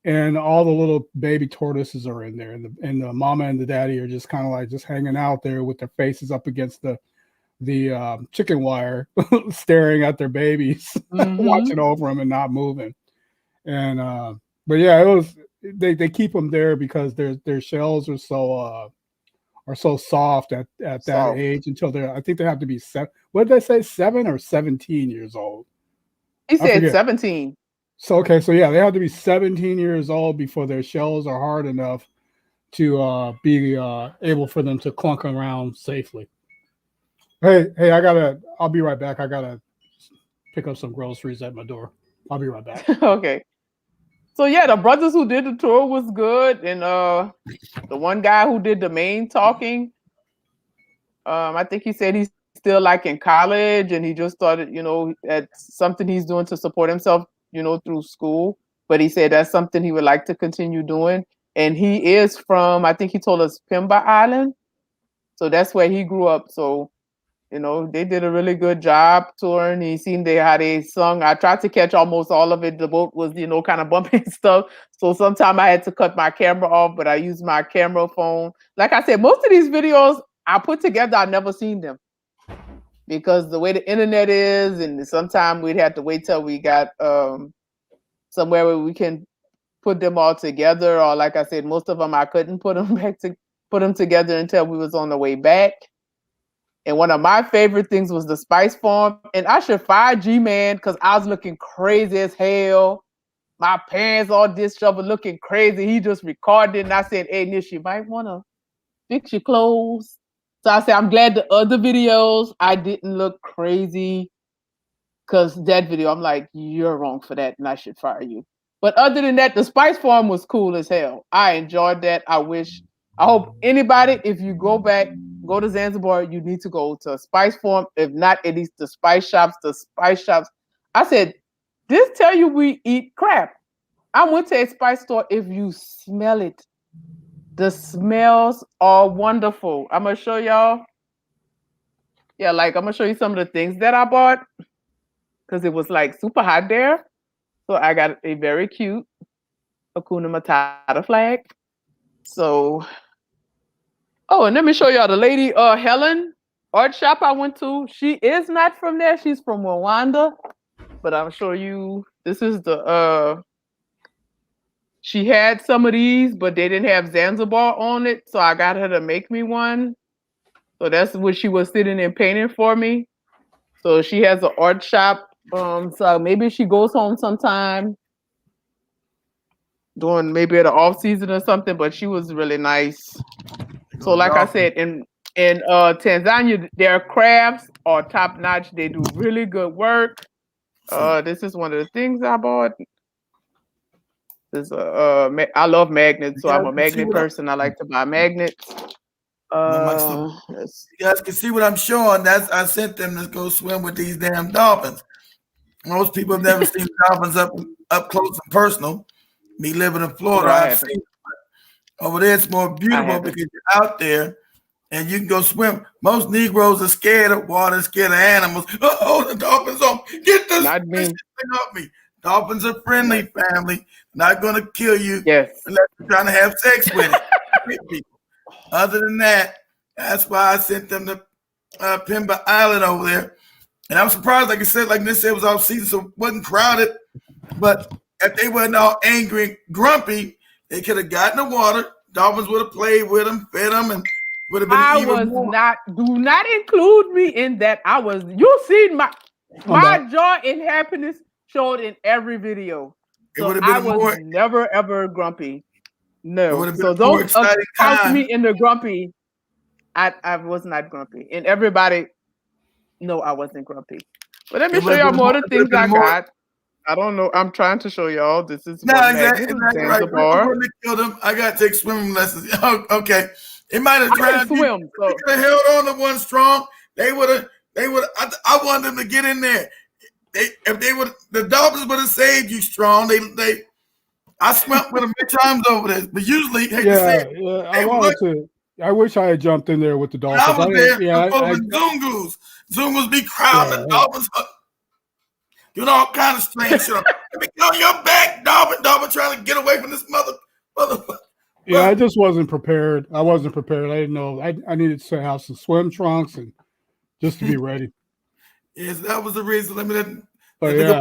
and all the little baby tortoises are in there, and the mama and the daddy are just kind of like just hanging out there with their faces up against the chicken wire, staring at their babies, watching over them and not moving. And but yeah, it was they keep them there because their shells are so soft at that age until I think they have to be what did they say, 7 or 17 years old? He said 17. So okay, so yeah, they have to be 17 years old before their shells are hard enough to be able for them to clunk around safely. Hey, I'll be right back. I gotta pick up some groceries at my door. I'll be right back. Okay. So yeah, the brothers who did the tour was good, and the one guy who did the main talking, I think he said he's still like in college, and he just started, at something he's doing to support himself, through school. But he said that's something he would like to continue doing. And he is from, I think he told us, Pemba Island. So that's where he grew up. So, they did a really good job touring. He seen how they sung. I tried to catch almost all of it. The boat was, kind of bumping stuff. So sometimes I had to cut my camera off, but I used my camera phone. Like I said, most of these videos I put together, I've never seen them, because the way the internet is, and sometimes we'd have to wait till we got somewhere where we can put them all together. Or like I said, most of them I couldn't put them together until we was on the way back. And one of my favorite things was the Spice Farm. And I should fire G-Man because I was looking crazy as hell. My pants all disheveled, looking crazy. He just recorded, and I said, "Hey, Nish, you might want to fix your clothes." So I said, I'm glad the other videos I didn't look crazy, because that video, I'm like, you're wrong for that, and I should fire you. But other than that, the Spice Farm was cool as hell. I enjoyed that. I hope anybody, if you go to Zanzibar, you need to go to a Spice Farm. If not, at least the spice shops. I said, this tell you we eat crap. I went to a spice store. If you smell it, the smells are wonderful. I'm going to show y'all. Yeah, I'm going to show you some of the things that I bought, because it was super hot there. So I got a very cute Hakuna Matata flag. So, and let me show y'all the lady, Helen art shop I went to. She is not from there. She's from Rwanda. But I'm sure this is she had some of these, but they didn't have Zanzibar on it. So I got her to make me one. So that's what she was sitting and painting for me. So she has an art shop. So maybe she goes home sometime during maybe the off season or something, but she was really nice. So like I said, in Tanzania, their crafts are top notch. They do really good work. This is one of the things I bought. I love magnets, so I'm a magnet person. I like to buy magnets. You guys can see what I'm showing. I sent them to go swim with these damn dolphins. Most people have never seen dolphins up close and personal. Me living in Florida, I've seen them. Over there, it's more beautiful because you're out there and you can go swim. Most Negroes are scared of water, scared of animals. Oh, the dolphins on! Get this Not me. thing off me. Dolphins are friendly, family. Not gonna kill you Yes. unless you're trying to have sex with it. Other than that, that's why I sent them to Pemba Island over there. And I'm surprised, like I said, like this said, it was off season, so it wasn't crowded. But if they weren't all angry and grumpy, they could have gotten the water. Dolphins would have played with them, fed them, and would have been I even was more. not. Do not include me in that. I was. You seen my joy and happiness showed in every video. It So would have been I was more. never ever grumpy. It No. would have been So a more don't exciting count time. me in the grumpy. I was not grumpy, and everybody know I wasn't grumpy. But let me It show would've y'all been more more- of the it would've things I been more- got. I don't know. I'm trying to show y'all. This is No, one exactly magnet, right. Zanzibar. When they killed him, I got to take swimming lessons. Okay, it might have I tried can swim. They So could have held on to one strong. They would have. I wanted them to get in there. If they would, the Dolphins would have saved you strong. I swam with them many times over there, but usually, hate to say it, I wanted to. I wish I had jumped in there with the when Dolphins. I was there. Yeah, Zungus. Zungus be crowding. The Dolphins doing all kind of strange shit. Let me get on your back, Dolphin trying to get away from this motherfucker. Yeah, I just wasn't prepared. I wasn't prepared. I didn't know. I needed to have some swim trunks and just to be ready. Yes, that was the reason. But yeah,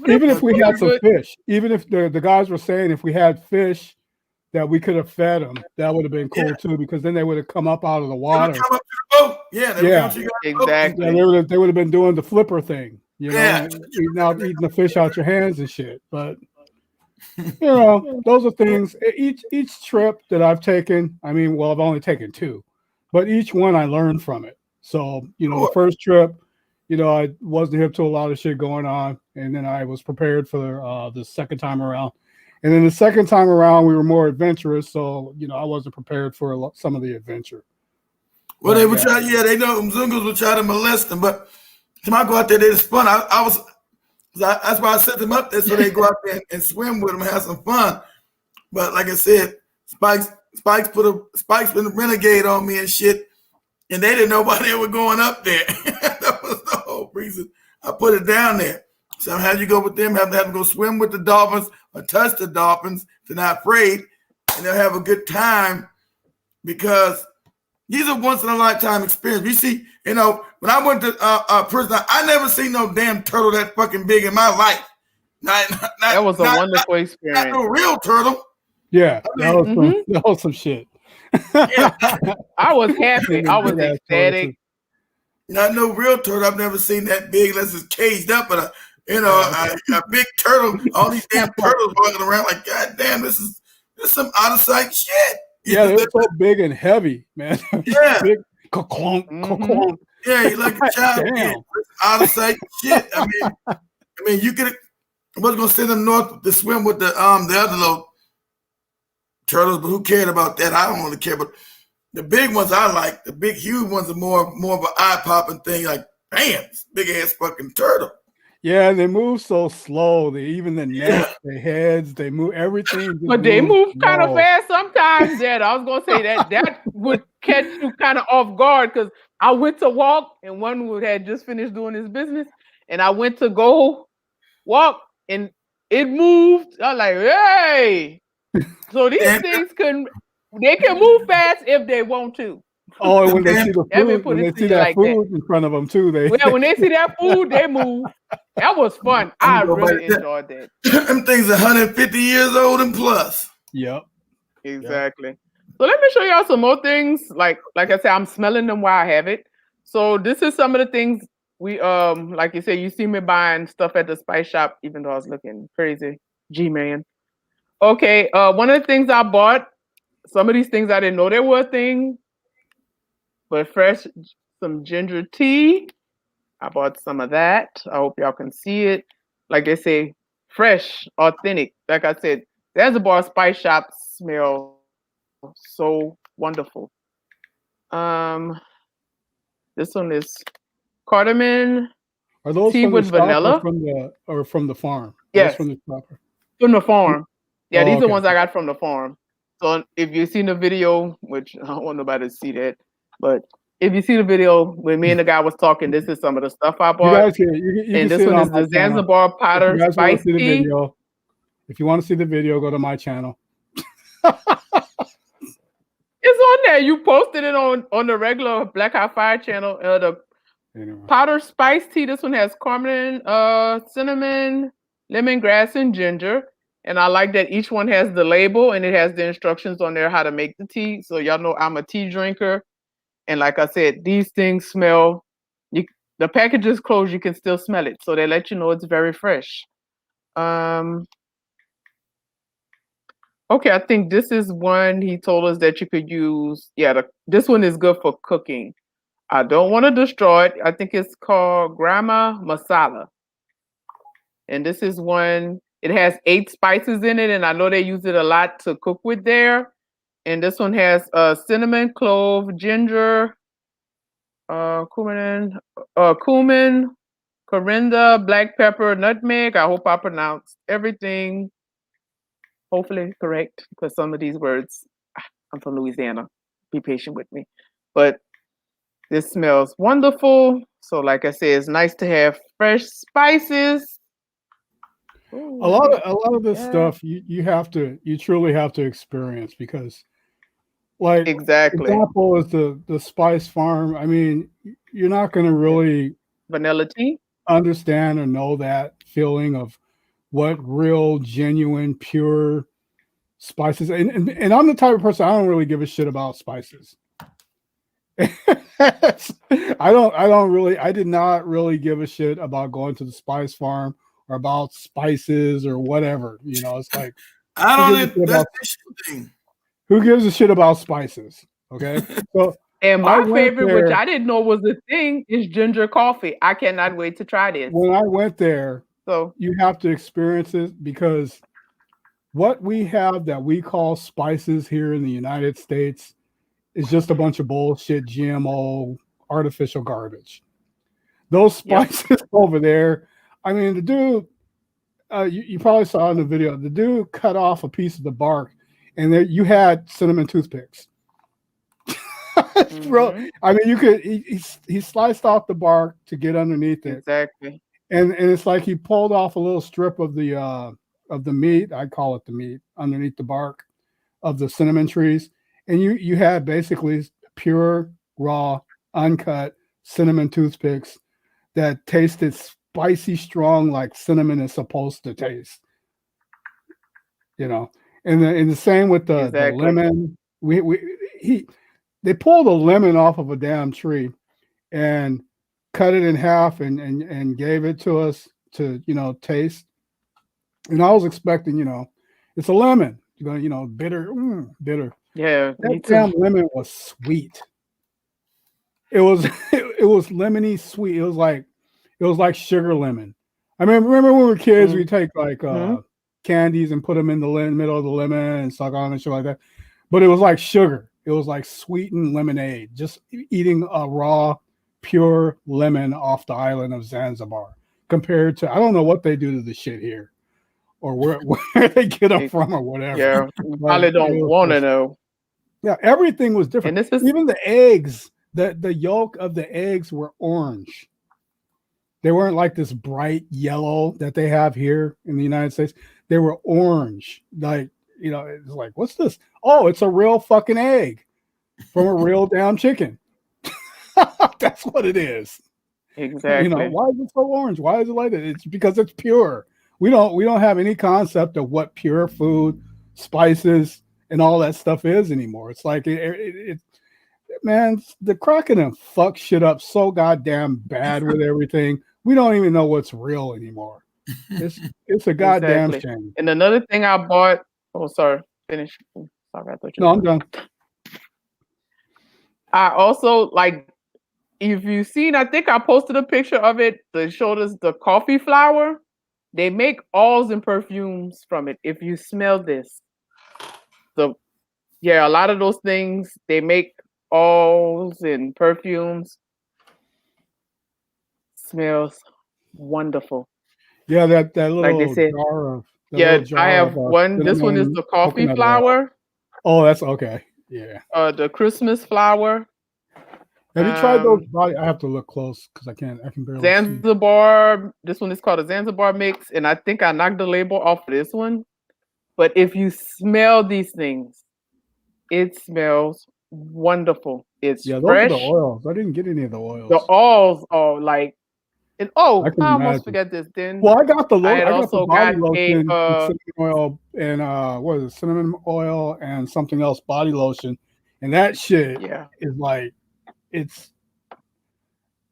even if we had some fish, even if the guys were saying if we had fish that we could have fed them, that would have been cool too, because then they would have come up out of the water. Come up to the boat. Yeah, exactly. Yeah, they would have been doing the flipper thing, you know, eating the fish out your hands and shit. But you know, those are things. Each trip that I've taken, I mean, well, I've only taken 2, but each one I learned from it. So you know, the first trip, you know, I wasn't hip to a lot of shit going on, and then I was prepared for the second time around. And then the second time around, we were more adventurous, so you know, I wasn't prepared for some of the adventure. Well, they would try. Yeah, they know Zungus would try to molest them, but when I go out there, it's fun. That's why I set them up there so they go out there and swim with them and have some fun. But like I said, Spike's been a renegade on me and shit, and they didn't know why they were going up there. That was the whole reason I put it down there. So how you go with them, have to go swim with the Dolphins or touch the Dolphins. They're not afraid, and they'll have a good time because these are once in a lifetime experience. You see, you know, when I went to prison, I never seen no damn turtle that fucking big in my life. That was a wonderful experience. Not no real turtle. Yeah, that was some shit. I was happy. I was ecstatic. Not no real turtle. I've never seen that big unless it's caged up, but a big turtle. All these damn turtles walking around like, God damn, this is some out of sight shit. Yeah, they're so big and heavy, man. Yeah. Big, clonk, clonk. Yeah, you like a child. Out of sight shit. I mean, you could. I was gonna send them north to swim with the other little turtles, but who cared about that? I don't really care. But the big ones I like. The big, huge ones are more of an eye popping thing. Like, damn, this big ass fucking turtle. Yeah, they move so slow. Even the neck, the heads, they move everything. But they move kind of fast sometimes. Dad, I was gonna say that would catch you kind of off guard because I went to walk and one had just finished doing his business, and I went to go walk and it moved. I was like, hey. So these things can move fast if they want to. Oh, and when they see the food, when they see that food in front of them too, when they see that food, they move. That was fun. I really enjoyed that. Them things 150 years old and plus. Yep. Exactly. Yep. So let me show y'all some more things. Like I said, I'm smelling them while I have it. So this is some of the things we like you said, you see me buying stuff at the spice shop, even though I was looking crazy. G-man. Okay, one of the things I bought, some of these things I didn't know they were a thing, but fresh, some ginger tea. I bought some of that. I hope y'all can see it. Like they say, fresh, authentic. Like I said, Zanzibar spice shop smell so wonderful. This one is cardamom. Are those tea with vanilla from the farm? Yes, from the shopper. From the farm. Yeah, these are ones I got from the farm. So if you've seen the video, which I don't want nobody to see that, but if you see the video when me and the guy was talking, this is some of the stuff I You bought. guys can you can And see this it one on is my the channel. Zanzibar If you Powder guys want to Spice see the Tea. video, if you want to see the video, go to my channel. It's on there. You posted it on the regular Black Hot Fire channel. The Anyway. powder spice tea. This one has cardamom, cinnamon, lemongrass, and ginger. And I like that each one has the label and it has the instructions on there how to make the tea. So y'all know I'm a tea drinker. And like I said, these things smell. The package is closed. You can still smell it. So they let you know it's very fresh. Okay, I think this is one he told us that you could use. Yeah, this one is good for cooking. I don't want to destroy it. I think it's called Grandma Masala. And this is one, it has 8 spices in it, and I know they use it a lot to cook with there. And this one has cinnamon, clove, ginger, cumin, coriander, black pepper, nutmeg. I hope I pronounced everything hopefully correct, because some of these words, I'm from Louisiana. Be patient with me. But this smells wonderful. So like I said, it's nice to have fresh spices. Ooh, A lot of this yeah. stuff you truly have to experience, because like Exactly. example is the Spice Farm. I mean, you're not going to really Vanilla tea. understand or know that feeling of what real, genuine, pure spices. And I'm the type of person, I don't really give a shit about spices. I did not really give a shit about going to the Spice Farm or about spices or whatever. You know, it's like, I don't. That's the thing. who gives a shit about spices? Okay. So And my favorite, there, which I didn't know was a thing, is ginger coffee. I cannot wait to try this. When I went there, so you have to experience it, because what we have that we call spices here in the United States is just a bunch of bullshit, GMO, artificial garbage. Those spices over there, I mean, the dude, you probably saw in the video, the dude cut off a piece of the bark, and there you had cinnamon toothpicks. Bro, I mean, you could he sliced off the bark to get underneath it. Exactly. And it's like he pulled off a little strip of the meat, I call it the meat, underneath the bark of the cinnamon trees. And you had basically pure, raw, uncut cinnamon toothpicks that tasted spicy strong, like cinnamon is supposed to taste. You know, and the same with the lemon. They pulled a lemon off of a damn tree and cut it in half and gave it to us to, taste. And I was expecting, it's a lemon, bitter, bitter. Yeah, that damn lemon was sweet. It was it was lemony sweet. It was like sugar lemon. I remember when we were kids, we take like candies and put them in the middle of the lemon and suck on and shit like that. But it was like sugar. It was like sweetened lemonade. Just eating a raw, pure lemon off the island of Zanzibar. Compared to, I don't know what they do to the shit here, or where they get them from, or whatever. Yeah, probably don't want to know. Yeah, everything was different. And this is even the eggs. The yolk of the eggs were orange. They weren't like this bright yellow that they have here in the United States. They were orange. Like, it's like, what's this? Oh, it's a real fucking egg from a real damn chicken. That's what it is. Exactly. Why is it so orange? Why is it like that? It's because it's pure. We don't have any concept of what pure food, spices, and all that stuff is anymore. It's like man, the Kraken fuck shit up so goddamn bad with everything. We don't even know what's real anymore. It's a goddamn shame. And another thing I bought. Oh, sorry. Finish. Sorry, I thought you. No, I'm done. I also like. If you've seen, I think I posted a picture of it that showed us the coffee flower. They make oils and perfumes from it. If you smell this, a lot of those things they make oils and perfumes. Smells wonderful. Yeah, that little like they said, jar of. I have one. This one is the coffee flower. Oh, that's okay. Yeah. The Christmas flower. Have you tried those body? I have to look close because I can barely see. Zanzibar. This one is called a Zanzibar mix, and I think I knocked the label off of this one. But if you smell these things, it smells wonderful. It's Yeah, those fresh. are the oils. I didn't get any of the oils. The oils are like, and I I can almost imagine. forget this. Then Well, I got the I had I got the also body got lotion with a cinnamon oil and what is it? Cinnamon oil and something else body lotion, and that shit yeah. is like it's.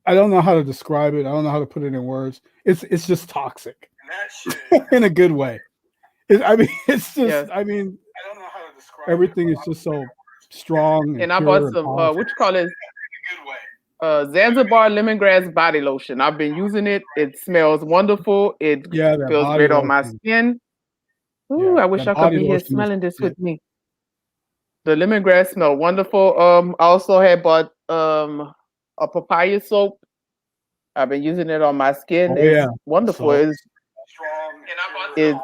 I don't know how to describe it. I don't know how to put it in words. It's just toxic in a good way. I mean, it's just. Yes. I mean, I don't know how to describe everything. Is just so strong And I bought some what you call it? Zanzibar lemongrass body lotion. I've been using it. It smells wonderful. It feels great on my skin. Ooh, I wish I could be here smelling this with me. The lemongrass smell wonderful. I also had bought a papaya soap. I've been using it on my skin. It's wonderful. So, it's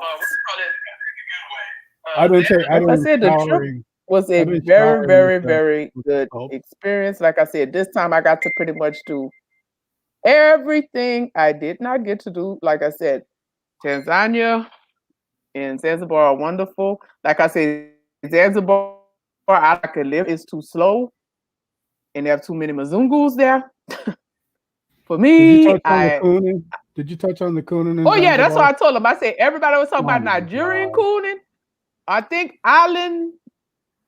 I didn't say. Like I said, the trip was a very, very, very good experience. Like I said, this time I got to pretty much do everything I did not get to do. Like I said, Tanzania and Zanzibar are wonderful. Like I said, Zanzibar, I could live, is too slow, and they have too many Mzungus there. For me, did you touch on the Coonan? Oh yeah, that's what I told them. I said everybody was talking about Nigerian Coonan. I think island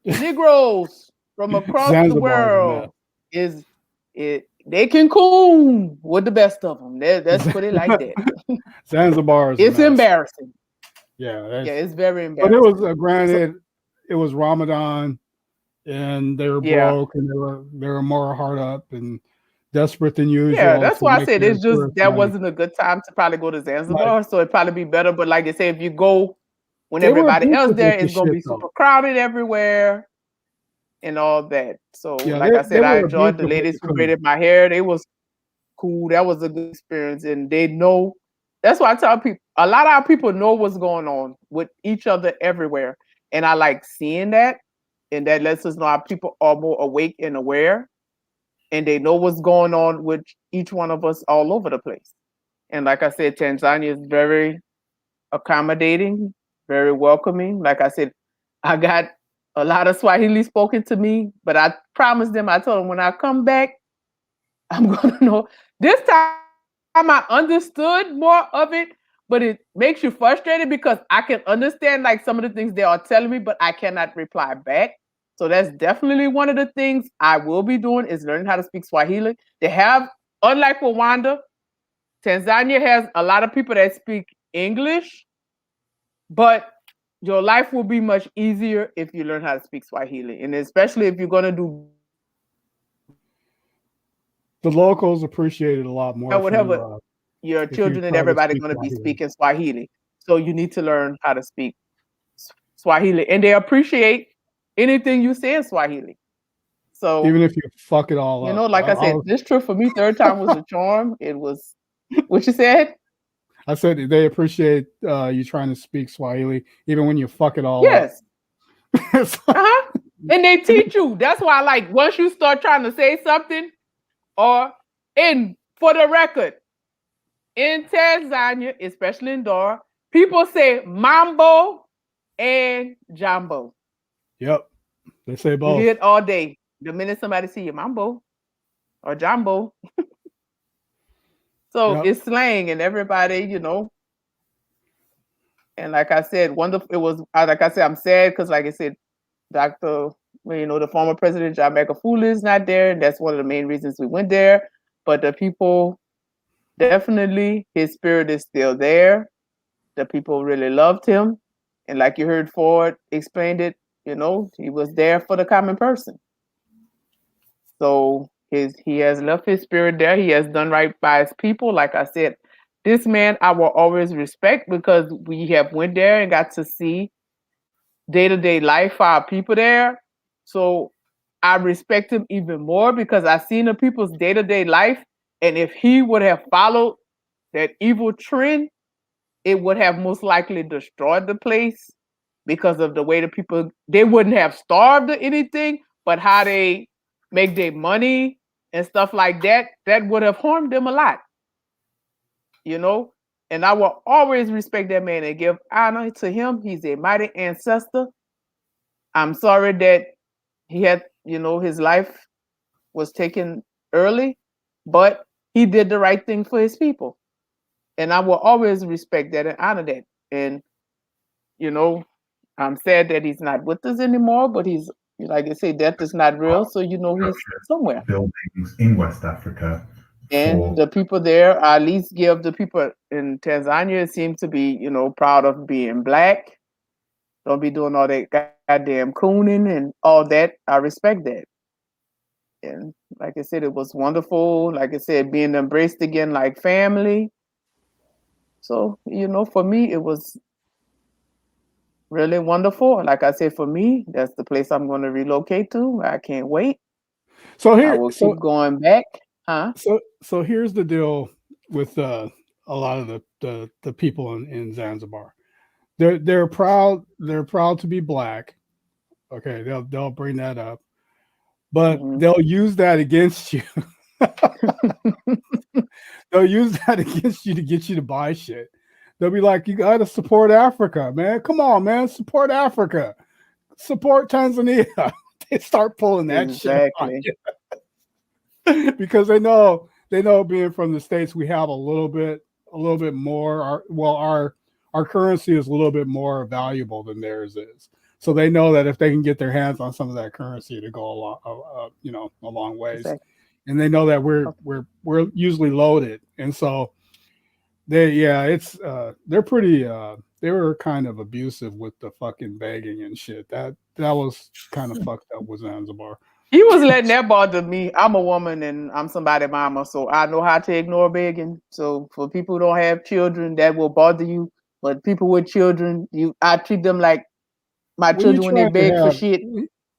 Negroes from across the world they can coon with the best of them. Let's put it like that. Zanzibar it's embarrassing. Yeah, it's very embarrassing. But it was granted, it was Ramadan, and they were broke, and they were more hard up and desperate than usual. Yeah, that's why I said it's just that wasn't a good time to probably go to Zanzibar. So it'd probably be better. But like I said, if you go when everybody else there, it's gonna be super crowded everywhere and all that. So like I said, I enjoyed the ladies who braided my hair. They was cool. That was a good experience. And they know that's why I tell people a lot of our people know what's going on with each other everywhere. And I like seeing that. And that lets us know our people are more awake and aware. And they know what's going on with each one of us all over the place. And like I said, Tanzania is very accommodating, very welcoming. Like I said, I got a lot of Swahili spoken to me, but I promised them, I told them when I come back, I'm going to know. This time I understood more of it, but it makes you frustrated because I can understand like some of the things they are telling me, but I cannot reply back. So that's definitely one of the things I will be doing is learning how to speak Swahili. They have, unlike Rwanda, Tanzania has a lot of people that speak English, but your life will be much easier if you learn how to speak Swahili. And especially if you're going to do... The locals appreciate it a lot more. Whatever, your children and everybody going to be speaking Swahili. So you need to learn how to speak Swahili. And they appreciate anything you say in Swahili. So even if you fuck it all up. You know, like I said, this trip for me, third time was a charm. It was what you said? I said they appreciate you trying to speak Swahili, even when you fuck it all up. Yes. And they teach you. That's why, like, once you start trying to say something, for the record, in Tanzania, especially in Dar, people say mambo and jambo. Yep. They say both. You hear it all day. The minute somebody see you, mambo or jambo. So it's slang and everybody, you know. And like I said, wonderful. It was, like I said, I'm sad because, like I said, the former president, John Magufuli is not there. And that's one of the main reasons we went there. But the people, definitely, his spirit is still there. The people really loved him. And like you heard Ford explained it, you know, he was there for the common person. So he has left his spirit there. He has done right by his people. Like I said, this man I will always respect because we have went there and got to see day-to-day life for our people there. So I respect him even more because I've seen the people's day-to-day life. And if he would have followed that evil trend, it would have most likely destroyed the place. because of the way the people, they wouldn't have starved or anything, but how they make their money and stuff like that, that would have harmed them a lot, you know? And I will always respect that man and give honor to him. He's a mighty ancestor. I'm sorry that he had, you know, his life was taken early, but he did the right thing for his people. And I will always respect that and honor that. And, you know, I'm sad that he's not with us anymore, but he's, like I say, death is not real. So, you know, he's somewhere. Buildings in West Africa. And the people there, at least give the people in Tanzania seem to be, you know, proud of being black. Don't be doing all that goddamn cooning and all that. I respect that. And like I said, it was wonderful. Like I said, being embraced again like family. So, you know, for me, it was really wonderful. Like I said, for me, that's the place I'm going to relocate to. I can't wait. So I will keep going back. Huh? So here's the deal with a lot of the people in Zanzibar. They're proud to be black. Okay, they'll bring that up, but they'll use that against you. They'll use that against you to get you to buy shit. They'll be like, you got to support Africa, man. Come on, man, support Africa, support Tanzania. They start pulling that shit on you. Because they know being from the States, we have a little bit more. Our currency is a little bit more valuable than theirs is. So they know that if they can get their hands on some of that currency, to go a long ways. Exactly. And they know that we're usually loaded, and so they're pretty. They were kind of abusive with the fucking begging and shit. That was kind of fucked up with Zanzibar. He was letting that bother me. I'm a woman and I'm somebody's mama, so I know how to ignore begging. So for people who don't have children, that will bother you. But people with children, I treat them like my children when they beg for shit.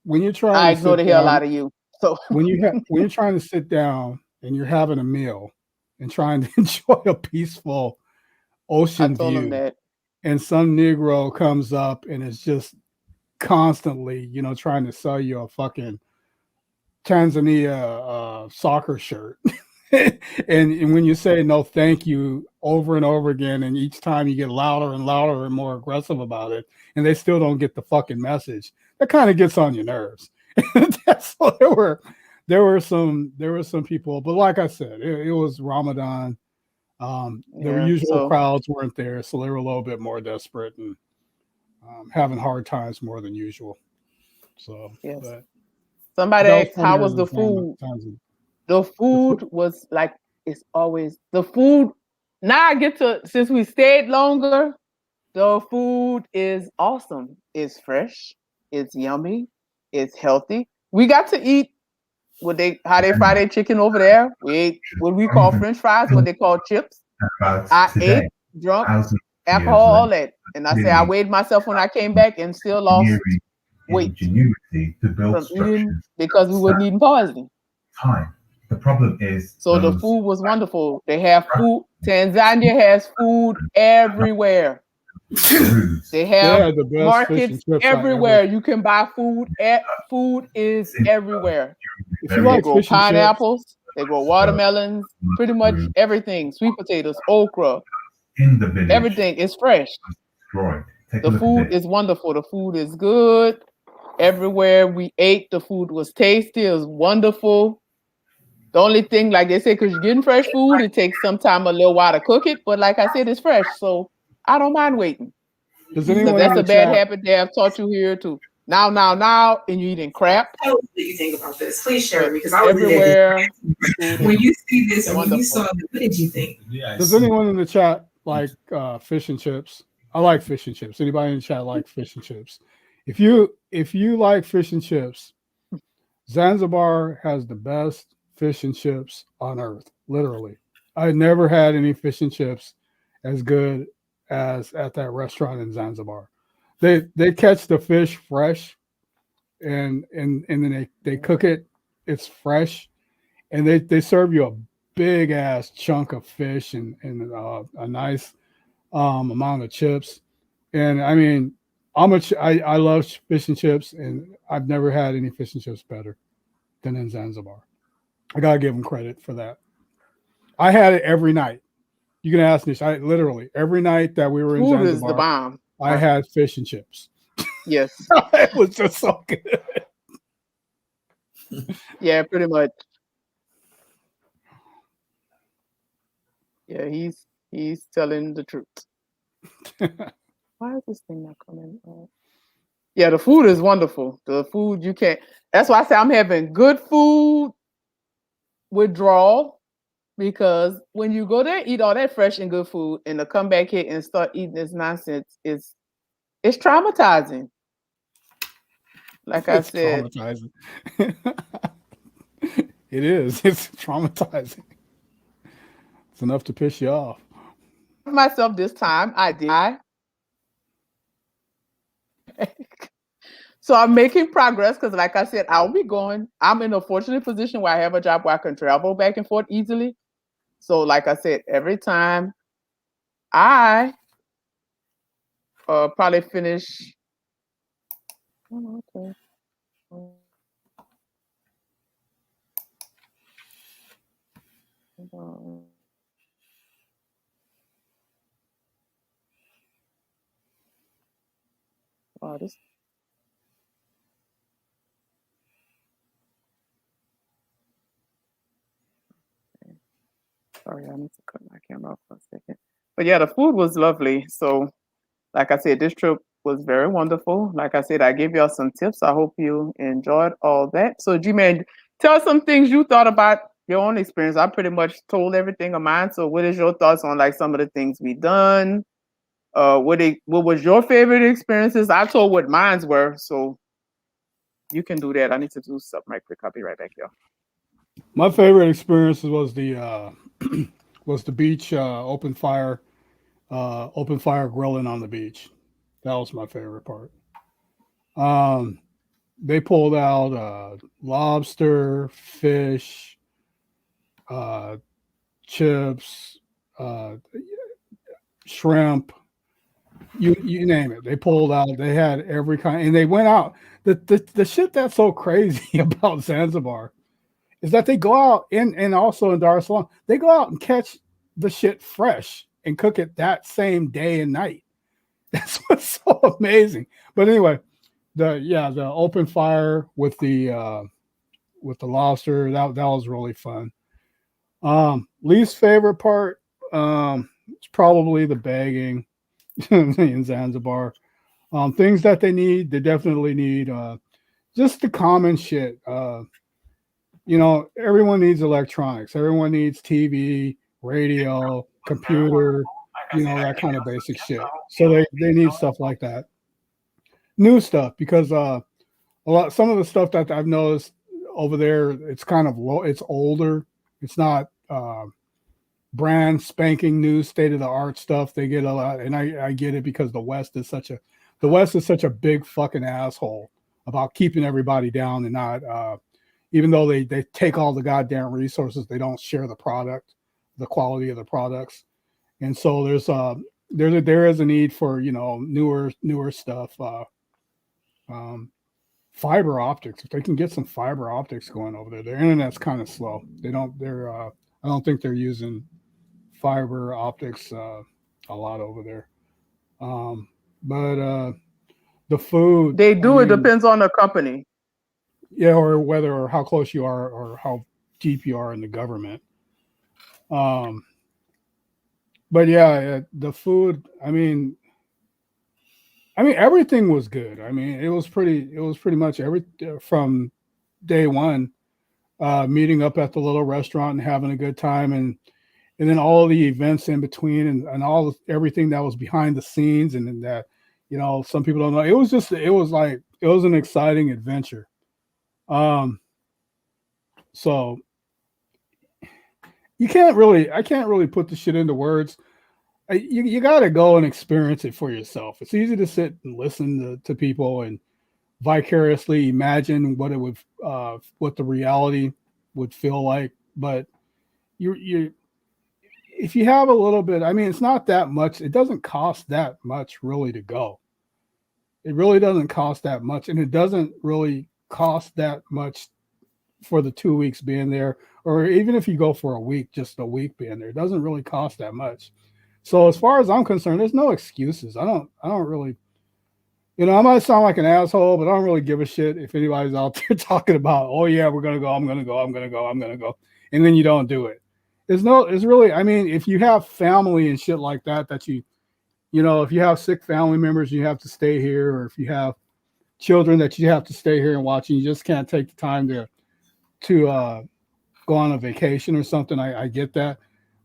When you're trying, I ignore the hell out of you. So when you're trying to sit down and you're having a meal and trying to enjoy a peaceful ocean view, and some Negro comes up and is just constantly, trying to sell you a fucking Tanzania soccer shirt, and when you say no thank you over and over again, and each time you get louder and louder and more aggressive about it, and they still don't get the fucking message, that kind of gets on your nerves. So there were some people, but like I said, it was Ramadan. The usual crowds weren't there, so they were a little bit more desperate and having hard times more than usual. So yes. Somebody asked, how was the food? The food was like, it's always the food. Now I get to, since we stayed longer, the food is awesome. It's fresh. It's yummy. It's healthy. We got to eat how they fry their chicken over there. We ate what we call French fries, what they call chips. I ate, drunk, alcohol, all that. And I say I weighed myself when I came back and still lost weight from eating because we weren't eating poisoning. The problem is, so the food was wonderful. They have food. Tanzania has food everywhere. They have the markets everywhere. You can buy food. Food is everywhere. If you like grow pineapples, they grow watermelons, pretty much everything. Sweet potatoes, okra, everything is fresh. The food is wonderful. The food is good. Everywhere we ate, the food was tasty. It was wonderful. The only thing, like they say, because you're getting fresh food, it takes some time, a little while to cook it. But like I said, it's fresh, so I don't mind waiting. Does anyone that's a bad habit they have taught you here too. Now, and you're eating crap. What do you think about this? Please share it, because I everywhere. When you see this, and when you saw it, what did you think? Does anyone in the chat like fish and chips? I like fish and chips. Anybody in the chat like fish and chips? If you like fish and chips, Zanzibar has the best fish and chips on earth. Literally, I never had any fish and chips as good as at that restaurant in Zanzibar. They catch the fish fresh, and then they cook it. It's fresh, and they serve you a big ass chunk of fish and a nice amount of chips. And I mean, I love fish and chips, and I've never had any fish and chips better than in Zanzibar. I gotta give them credit for that. I had it every night. You can ask me. I literally every night that we were in Food is the Zanzibar, bomb. I had fish and chips. Yes. It was just so good. Yeah, pretty much. Yeah, he's telling the truth. Why is this thing not coming up? Yeah, the food is wonderful. The food you can't. That's why I say I'm having good food withdrawal, because when you go there, eat all that fresh and good food, and to come back here and start eating this nonsense it's traumatizing. Like I It's said, traumatizing. It is. It's traumatizing. It's enough to piss you off. myself this time I did. So I'm making progress because, like I said, I'll be going. I'm in a fortunate position where I have a job where I can travel back and forth easily. So, like I said, every time I probably finish. Oh, okay. Wow, this. Sorry, I need to cut my camera off for a second. But yeah, the food was lovely. So, like I said, this trip was very wonderful. Like I said, I gave y'all some tips. I hope you enjoyed all that. So, G-Man, tell us some things you thought about your own experience. I pretty much told everything of mine. So, what is your thoughts on like some of the things we done? What was your favorite experiences? I told what mines were. So, you can do that. I need to do something right quick. I'll be right back, y'all. My favorite experience was the was the beach open fire grilling on the beach. That was my favorite part. They pulled out lobster, fish, chips, shrimp, you name it. They pulled out. They had every kind, and they went out. The shit that's so crazy about Zanzibar is that they go out and also in Dar es Salaam, they go out and catch the shit fresh and cook it that same day and night. That's what's so amazing. But anyway, the open fire with the lobster, that was really fun. Least favorite part, it's probably the bagging in Zanzibar. Things that they definitely need just the common shit. Everyone needs electronics. Everyone needs TV, radio, computer, that kind of basic shit. So they need stuff like that. New stuff, because some of the stuff that I've noticed over there, it's kind of low, it's older. It's not brand spanking new state of the art stuff. They get a lot, and I get it, because the West is such a big fucking asshole about keeping everybody down, and not even though they take all the goddamn resources, they don't share the product, the quality of the products. And so there is a need for newer stuff. Fiber optics, if they can get some fiber optics going over there. Their internet's kind of slow. I don't think they're using fiber optics a lot over there. But the food, They do. It depends on the company. Yeah, or how close you are, or how deep you are in the government. But yeah, the food. I mean, everything was good. I mean, it was pretty much from day one. Meeting up at the little restaurant and having a good time, and then all the events in between, and everything that was behind the scenes, and that some people don't know. It was an exciting adventure. So I can't really put the shit into words. You got to go and experience it for yourself. It's easy to sit and listen to people and vicariously imagine what the reality would feel like. But if you have a little bit, it's not that much. It doesn't cost that much really to go. It really doesn't cost that much, and it doesn't really cost that much for the 2 weeks being there, or even if you go for a week, just a week being there, it doesn't really cost that much. So as far as I'm concerned, there's no excuses. I don't really, I might sound like an asshole, but I don't really give a shit if anybody's out there talking about, oh yeah, we're gonna go, I'm gonna go, and then you don't do it. It's really, I mean, if you have family and shit like that, if you have sick family members, you have to stay here, or if you have children that you have to stay here and watch, and you just can't take the time to go on a vacation or something. I get that,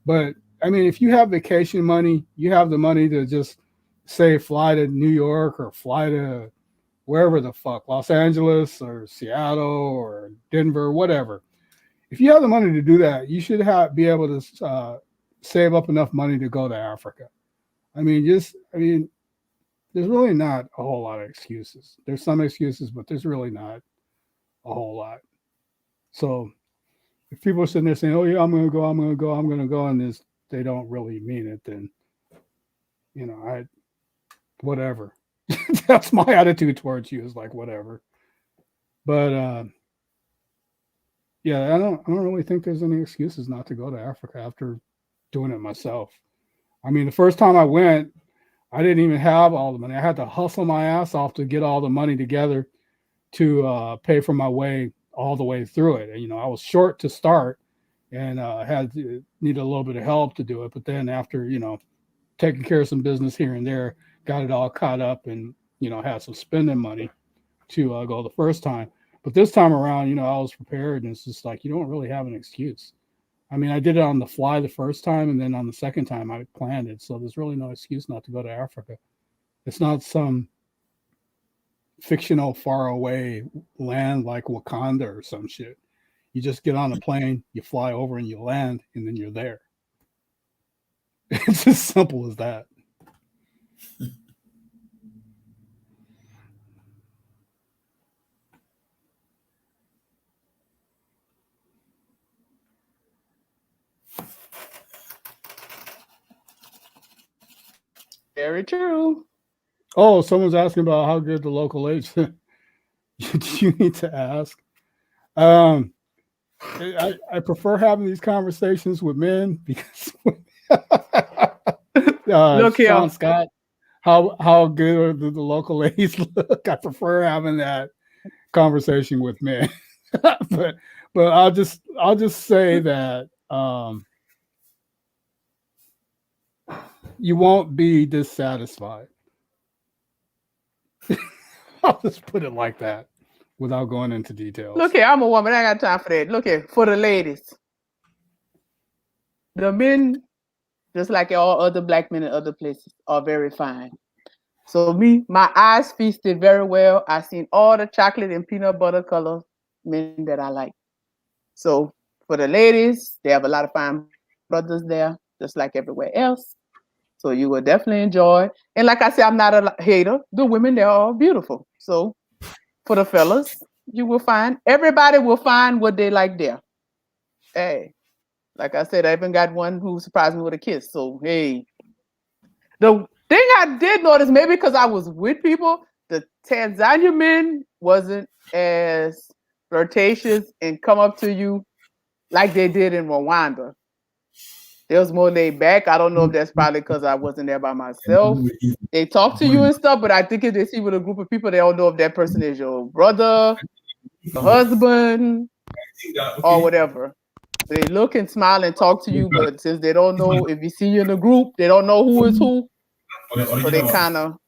but I mean, if you have vacation money, you have the money to just say fly to New York or fly to wherever the fuck, Los Angeles or Seattle or Denver, whatever. If you have the money to do that, you should be able to save up enough money to go to Africa. I mean, there's really not a whole lot of excuses. There's some excuses, but there's really not a whole lot. So if people are sitting there saying, oh yeah, I'm going to go, and they don't really mean it, then, whatever. That's my attitude towards you, is like, whatever. But, yeah, I don't really think there's any excuses not to go to Africa after doing it myself. I mean, the first time I went, I didn't even have all the money. I had to hustle my ass off to get all the money together to pay for my way all the way through it. And, I was short to start and needed a little bit of help to do it. But then after, taking care of some business here and there, got it all caught up and, had some spending money to go the first time. But this time around, I was prepared, and it's just like, you don't really have an excuse. I mean, I did it on the fly the first time, and then on the second time I planned it. So there's really no excuse not to go to Africa. It's not some fictional faraway land like Wakanda or some shit. You just get on a plane, you fly over and you land, and then you're there. It's as simple as that. Very true. Oh, someone's asking about how good the local age. You need to ask. I prefer having these conversations with men because Look here, Sean Scott, how good the local ladies look. I prefer having that conversation with men. but I'll just say that you won't be dissatisfied. I'll just put it like that without going into details. Look here, I'm a woman. I ain't got time for that. Look here, for the ladies. The men, just like all other black men in other places, are very fine. So my eyes feasted very well. I seen all the chocolate and peanut butter color men that I like. So for the ladies, they have a lot of fine brothers there, just like everywhere else. So you will definitely enjoy. And like I said, I'm not a hater. The women, they're all beautiful. So for the fellas, everybody will find what they like there. Hey, like I said, I even got one who surprised me with a kiss. So, hey. The thing I did notice, maybe because I was with people, the Tanzania men wasn't as flirtatious and come up to you like they did in Rwanda. They was more laid back. I don't know if that's probably because I wasn't there by myself. They talk to you and stuff, but I think if they see with a group of people, they don't know if that person is your brother, your husband, or whatever. They look and smile and talk to you, but since they don't know, if you see you in a group, they don't know who is who. So they kind of,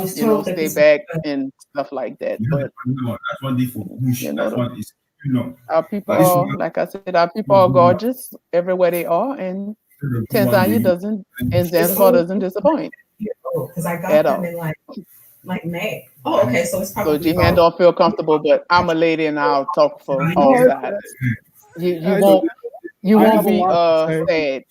stay back and stuff like that. But our people are, like I said, our people are gorgeous everywhere they are, and Tanzania doesn't, and Zanzibar doesn't disappoint. Because I got them in like May. Oh, okay, so it's probably. So Jihan don't feel comfortable, but I'm a lady and I'll talk for all sides. You won't be sad.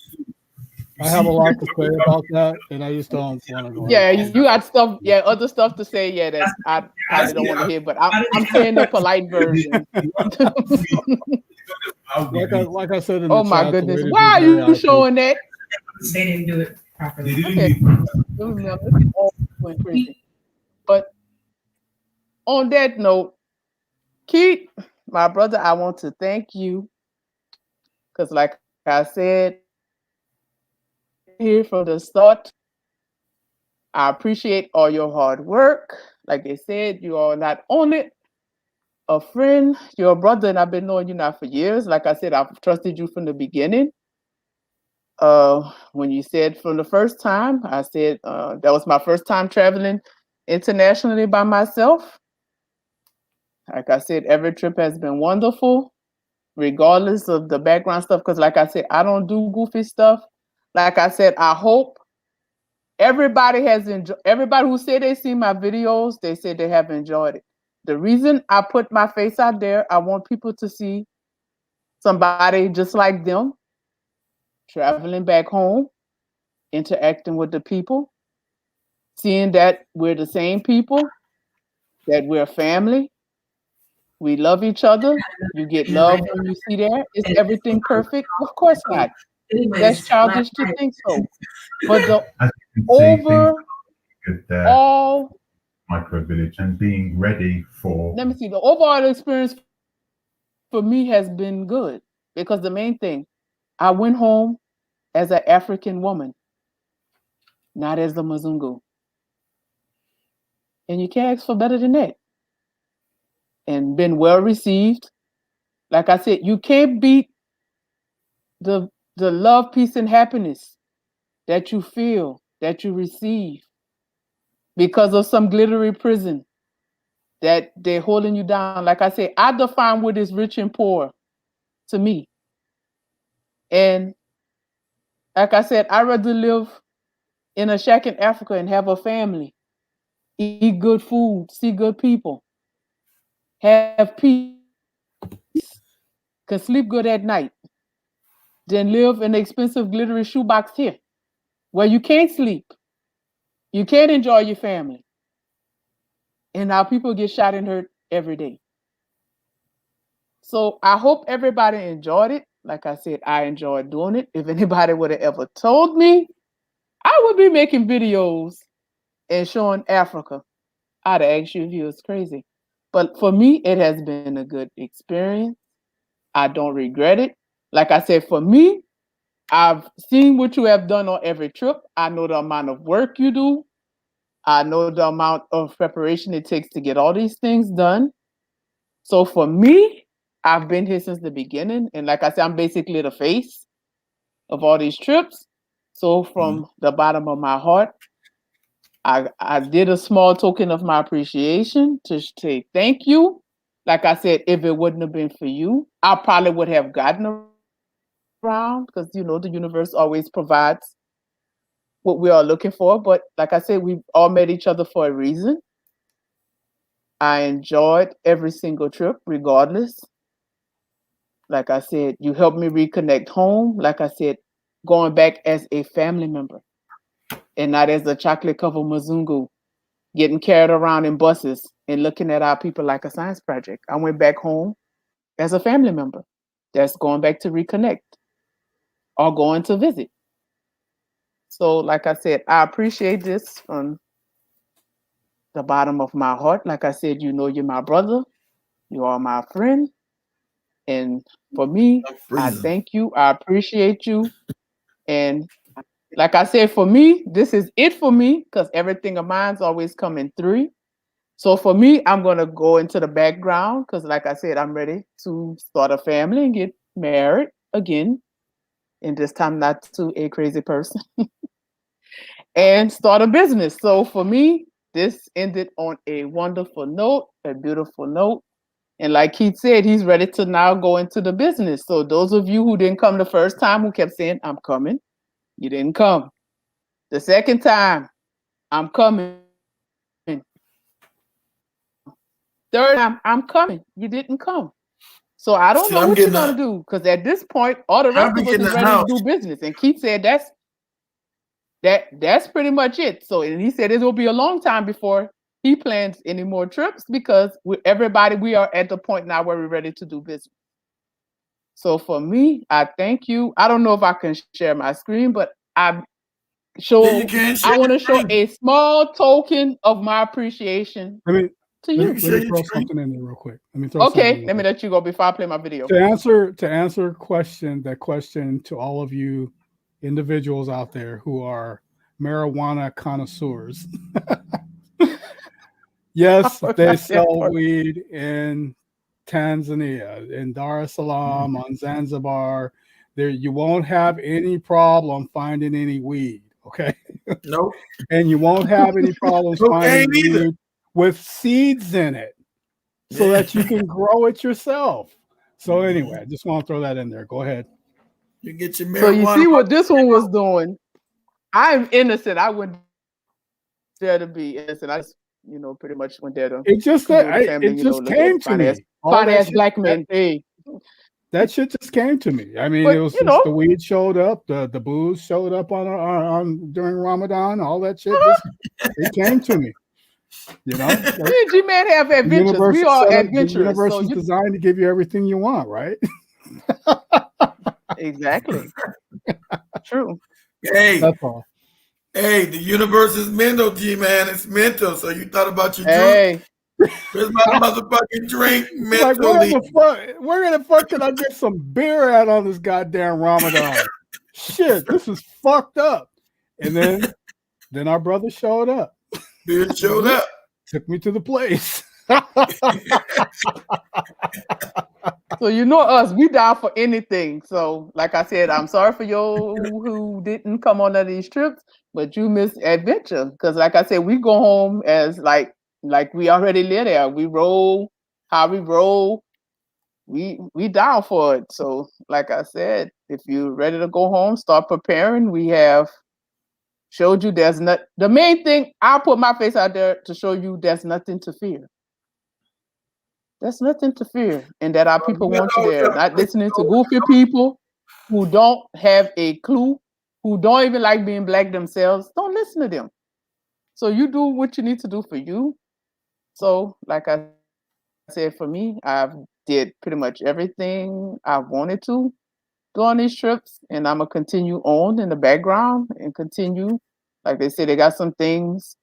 I have a lot to say about that, and I just don't want to go. Yeah, you got stuff. Yeah, other stuff to say. Yeah, that I probably don't want to hear, but I'm saying the polite version. like I said in oh the my chat, goodness, why are you showing that? They didn't do it properly. Okay. But on that note, Keith, my brother, I want to thank you because, like I said, here from the start, I appreciate all your hard work. Like I said, you are not only a friend, you're a brother, and I've been knowing you now for years. Like I said, I've trusted you from the beginning. When you said from the first time, I said that was my first time traveling internationally by myself. Like I said, every trip has been wonderful, regardless of the background stuff. Because, like I said, I don't do goofy stuff. Like I said, I hope everybody has enjoyed. Everybody who said they seen my videos, they said they have enjoyed it. The reason I put my face out there, I want people to see somebody just like them, traveling back home, interacting with the people, seeing that we're the same people, that we're family, we love each other. You get love when you see that. Is everything perfect? Of course not. That's childish to think so. But the As you can see, things are overall, good there, micro village, and being ready for. let me see, the overall experience for me has been good because the main thing, I went home as an African woman, not as a Mzungu. And you can't ask for better than that. And been well received. Like I said, you can't beat the love, peace, and happiness that you feel, that you receive because of some glittery prison that they're holding you down. Like I said, I define what is rich and poor to me. And like I said, I'd rather live in a shack in Africa and have a family, eat good food, see good people, have peace, can sleep good at night, than live in an expensive glittery shoebox here where you can't sleep, you can't enjoy your family. And our people get shot and hurt every day. So I hope everybody enjoyed it. Like I said, I enjoyed doing it. If anybody would have ever told me I would be making videos and showing Africa, I'd have asked you if you was crazy. But for me, it has been a good experience. I don't regret it. Like I said, for me, I've seen what you have done on every trip. I know the amount of work you do. I know the amount of preparation it takes to get all these things done. So for me, I've been here since the beginning. And like I said, I'm basically the face of all these trips. So from the bottom of my heart, I did a small token of my appreciation to say thank you. Like I said, if it wouldn't have been for you, I probably would have gotten around because, you know, the universe always provides what we are looking for. But like I said, we all met each other for a reason. I enjoyed every single trip, regardless. Like I said, you helped me reconnect home. Like I said, going back as a family member and not as a chocolate covered Mzungu, getting carried around in buses and looking at our people like a science project. I went back home as a family member that's going back to reconnect or going to visit. So, like I said, I appreciate this from the bottom of my heart. Like I said, you know, you're my brother, you are my friend. And for me, I thank you. I appreciate you. And like I said, for me, this is it for me because everything of mine's always come in 3. So for me, I'm going to go into the background because like I said, I'm ready to start a family and get married again. And this time not to a crazy person and start a business. So for me, this ended on a wonderful note, a beautiful note. And like Keith said, he's ready to now go into the business. So those of you who didn't come the first time, who kept saying, I'm coming, you didn't come. The second time, I'm coming. Third time, I'm coming, you didn't come. So I don't know what you're going to do because at this point, all the rest of us is ready to do business. And Keith said that's pretty much it. So, and he said it will be a long time before he plans any more trips because we are at the point now where we're ready to do business. So for me, I thank you. I don't know if I can share my screen, but show. Yeah, you can share I want to your show screen. a small token of my appreciation Let me to you. let me share your throw screen. something in there real quick. Let me throw something Okay, in let me there. let you go before I play my video. To answer that question to all of you individuals out there who are marijuana connoisseurs. Yes, I they forgot that sell part. weed in Tanzania, in Dar es Salaam, on Zanzibar. There, you won't have any problem finding any weed, okay? Nope. And you won't have any problems Cocaine finding either. weed with seeds in it, so that you can grow it yourself. So anyway, I just want to throw that in there. Go ahead. You get your marijuana. So you see what this one was doing. I'm innocent. I wouldn't dare to be innocent. I just, pretty much went there to It just promote the family, it just look came at to fine ass, me. All that shit, black men. Hey, that shit just came to me. I mean, but it was just the weed showed up, the booze showed up on during Ramadan, all that shit just it came to me. You know, me and G-Man have adventures. We are the adventurous. universe So is designed to give you everything you want, right? exactly. True. Hey, That's all. hey, the universe is mental, G-Man. It's mental. So you thought about your drink. Hey, Where's my motherfucking drink Like, mentally? where in the fuck can I get some beer at on this goddamn Ramadan? Shit, this is fucked up. And then our brother showed up. Beer showed up. Took me to the place. so you know us, we down for anything. So like I said, I'm sorry for you who didn't come on none of these trips, but you missed adventure. Because like I said, we go home as like we already live there. We roll how we roll. We down for it. So like I said, if you're ready to go home, start preparing. We have showed you there's not the main thing. I'll put my face out there to show you there's nothing to fear. There's nothing to fear, and that our people want you there. Not listening to goofy people who don't have a clue, who don't even like being black themselves. Don't listen to them. So you do what you need to do for you. So like I said, for me, I've did pretty much everything I wanted to do on these trips, and I'm gonna continue on in the background and continue. Like they say, they got some things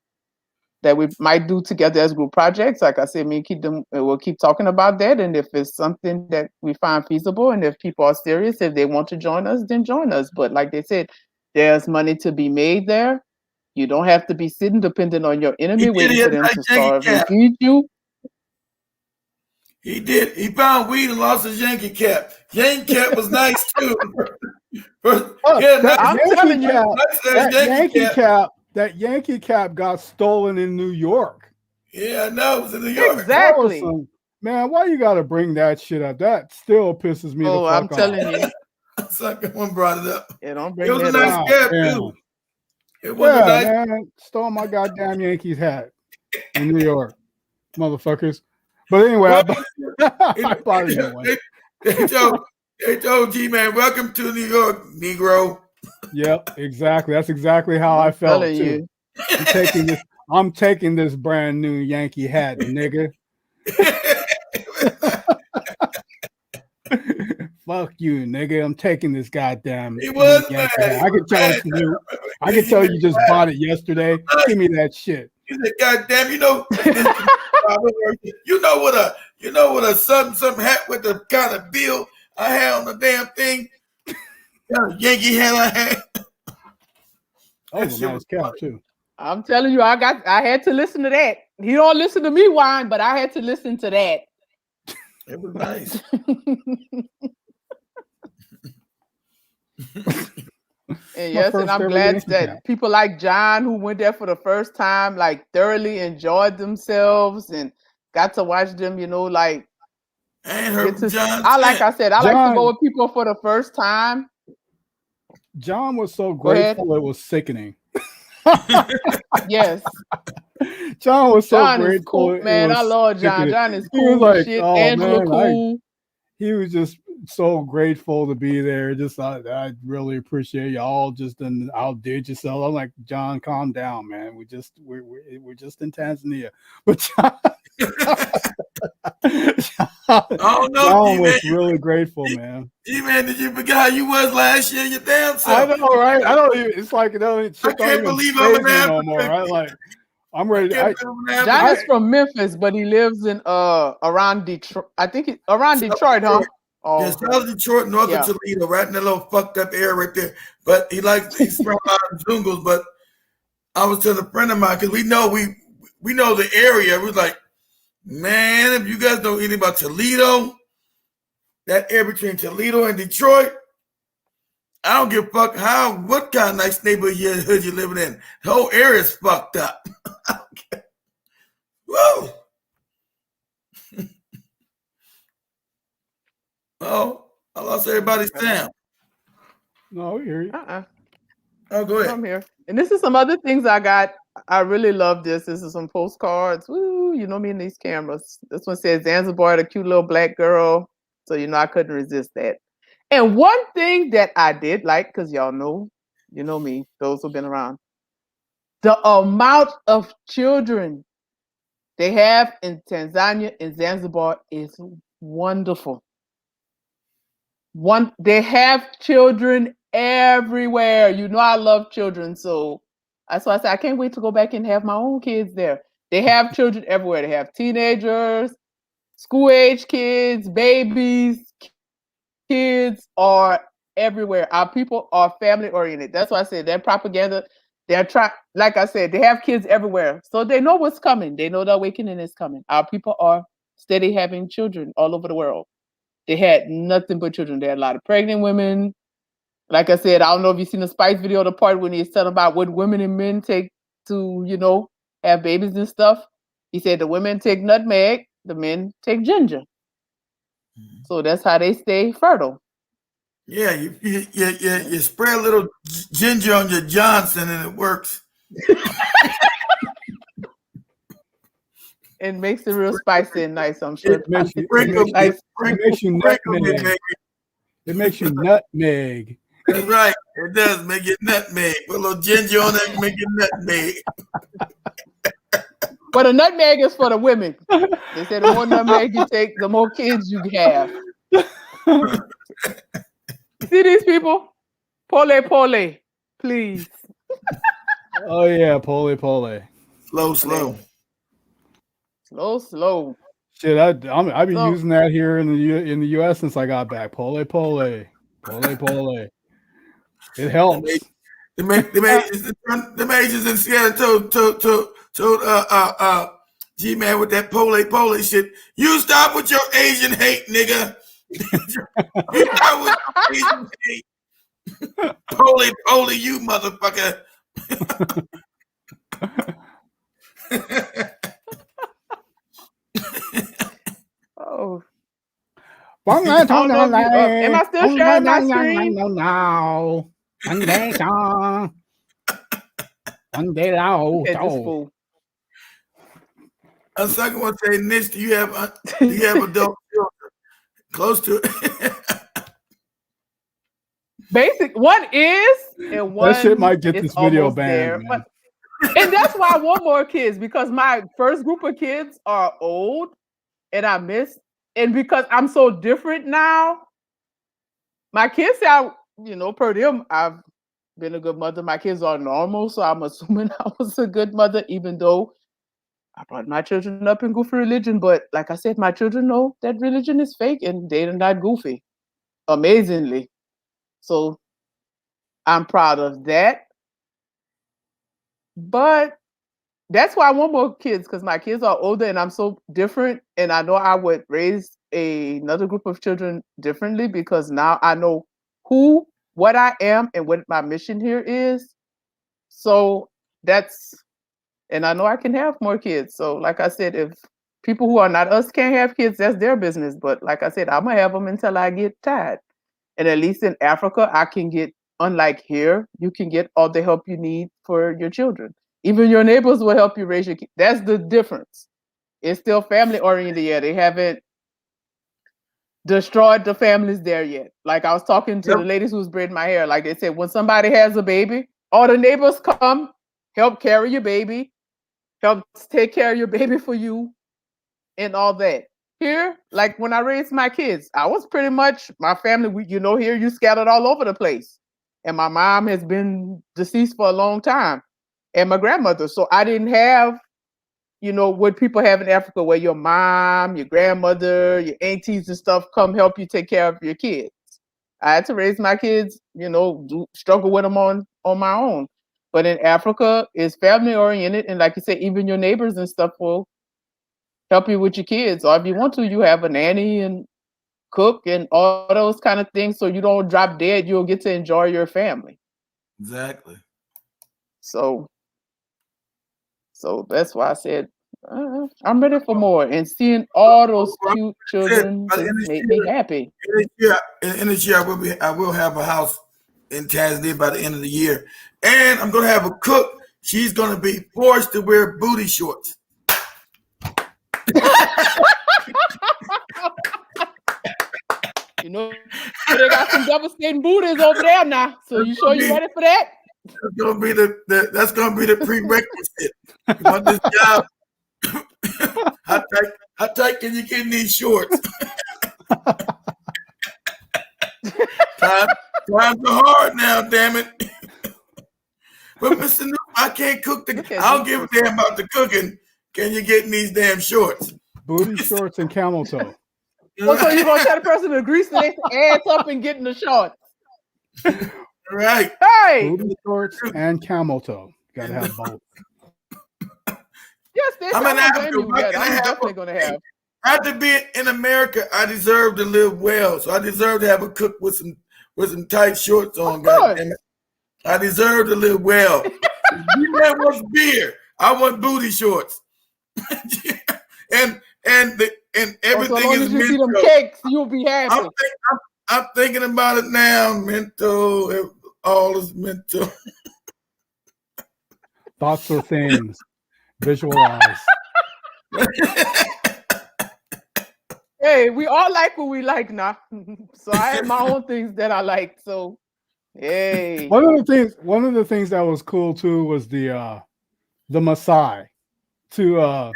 that we might do together as group projects. Like I said, me and keep them, we'll keep talking about that. And if it's something that we find feasible, and if people are serious, if they want to join us, then join us. But like they said, there's money to be made there. You don't have to be sitting dependent on your enemy, waiting for them to starve and feed you. He did. He found weed and lost his Yankee cap. Yankee cap was nice too. I'm telling you, that Yankee cap got stolen in New York. Yeah, I know. It was in New York. Exactly. Man, why you got to bring that shit up? That still pisses me the fuck off. I'm telling you. Someone brought it up. Yeah, don't bring it was that a nice up. cap too. It was a nice. Man, stole my goddamn Yankees hat in New York, motherfuckers. But anyway, I bought it anyway. They told G-Man, welcome to New York, Negro. Yep, exactly. That's exactly how I felt too. I'm taking this brand new Yankee hat, nigga. Fuck you, nigga. I'm taking this goddamn Yankee hat. I can tell you just bought it yesterday. Give me that shit. He said, "God damn, you know what a something hat with the kind of bill I had on the damn thing, Yankee hat I had." Oh, a nice cap too. I'm telling you, I had to listen to that. He don't listen to me whine, but I had to listen to that. It was nice. And yes, and I'm glad that people like John, who went there for the first time, like thoroughly enjoyed themselves and got to watch them, like. Like I said, I like to go with people for the first time. John was so grateful it was sickening. Yes. John was so John grateful. Is cool, man. I love John. John is cool. He was like, shit. oh, Angela man, cool. He was just so grateful to be there. Just I really appreciate y'all. Just outdid yourself. I'm like, John, calm down, man. We're just in Tanzania. But don't know, John G-Man. was really grateful, man. G-Man, did you forget how you was last year? Your damn I self. know, right? I don't even. It's like shit don't can't even believe I'm faze an me no African. more. Right? Like I'm ready. John is from Memphis, but he lives in around Detroit. I think around South Detroit, huh? Detroit. Oh, Yeah, South Detroit, north Yeah. of Toledo, right in that little fucked up area right there. But he's from a lot of jungles. But I was telling a friend of mine because we know the area. We was like, man, if you guys know anything about Toledo, that area between Toledo and Detroit, I don't give a fuck what kind of nice neighborhood you're living in. The whole area is fucked up. I don't care. Whoa. Oh, I lost everybody's sound. No, we hear you. Oh, go ahead. I'm here. And this is some other things I got. I really love this. This is some postcards. Woo, you know me in these cameras. This one says Zanzibar, the cute little black girl. So I couldn't resist that. And one thing that I did like, because y'all know, you know me, those who've been around, the amount of children they have in Tanzania and Zanzibar is wonderful. They have children everywhere. You know I love children, so that's why I said I can't wait to go back and have my own kids there. They have children everywhere. They have teenagers, school-age kids, babies. Kids are everywhere. Our people are family-oriented. That's why I said that propaganda. They're like I said, they have kids everywhere, so they know what's coming. They know the awakening is coming. Our people are steady having children all over the world. They had nothing but children. They had a lot of pregnant women. Like I said, I don't know if you've seen the Spice video, the part when he's telling about what women and men take to, have babies and stuff. He said the women take nutmeg, the men take ginger. So that's how they stay fertile. Yeah, you spray a little ginger on your Johnson and it works. It makes it real spicy and nice, I'm sure. It makes you nutmeg. It makes you nutmeg. That's right. It does make you nutmeg. Put a little ginger on it and make you nutmeg. But a nutmeg is for the women. They say the more nutmeg you take, the more kids you have. See these people? Pole, please. Oh yeah, pole. Slow. Slow. Shit, I've been using that here in the U.S. since I got back. Pole. It helps. The majors in Seattle told G-Man with that pole shit. You stop with your Asian hate, nigga. You stop with your Asian hate. Pole, you motherfucker. Oh. Am I still sharing my screen? No. A second one say, Nish, do you have adult children close to it? Basic one is, and one that shit might get this video banned. And that's why I want more kids, because my first group of kids are old and I miss, and because I'm so different now, my kids say, per them, I've been a good mother. My kids are normal, so I'm assuming I was a good mother, even though I brought my children up in goofy religion. But like I said, my children know that religion is fake and they're not goofy, amazingly. So I'm proud of that. But that's why I want more kids, because my kids are older and I'm so different. And I know I would raise another group of children differently, because now I know what I am and what my mission here is. So and I know I can have more kids. So like I said, if people who are not us can't have kids, that's their business. But like I said, I'm going to have them until I get tired. And at least in Africa, I can get, unlike here, you can get all the help you need for your children. Even your neighbors will help you raise your kids. That's the difference. It's still family oriented. Yeah, they haven't destroyed the families there yet. Like I was talking to the ladies who was braiding my hair. Like they said, when somebody has a baby, all the neighbors come, help carry your baby, help take care of your baby for you, and all that. here, like when I raised my kids, I was pretty much my family. Here you scattered all over the place, and my mom has been deceased for a long time, and my grandmother. So I didn't have, what people have in Africa, where your mom, your grandmother, your aunties and stuff come help you take care of your kids. I had to raise my kids, struggle with them on my own. But in Africa, it's family oriented, and like you say, even your neighbors and stuff will help you with your kids. Or if you want to, you have a nanny and cook and all those kind of things, so you don't drop dead. You'll get to enjoy your family. Exactly. So that's why I said I'm ready for more, and seeing all those cute children just make me happy. In this year, I will have a house in Tanzania by the end of the year, and I'm going to have a cook. She's going to be forced to wear booty shorts. They got some devastating booties over there now. So you sure you ready for that? That's gonna be the prerequisite. You want this job? How tight can you get in these shorts? Times are hard now, damn it. But Mr. New, I can't cook I don't give a damn about the cooking. Can you get in these damn shorts? Booty shorts and camel toe. Oh, so you're gonna tell the person to grease their ass up and get in the shorts. Right. Hey, booty shorts and camel toe. Gotta have both. Yes, I'm in Africa. I'm definitely gonna have. After being in America, I deserve to live well. So I deserve to have a cook with some tight shorts on. Goddamn it. I deserve to live well. That was beer. I want booty shorts. and everything so long is as you mental. see them cakes, you'll be happy. I'm thinking about it now. Mental. All is mental. Thoughts or things. Visualize. Hey, we all like what we like now. So I have my own things that I like. So hey. One of the things that was cool too was the Maasai. To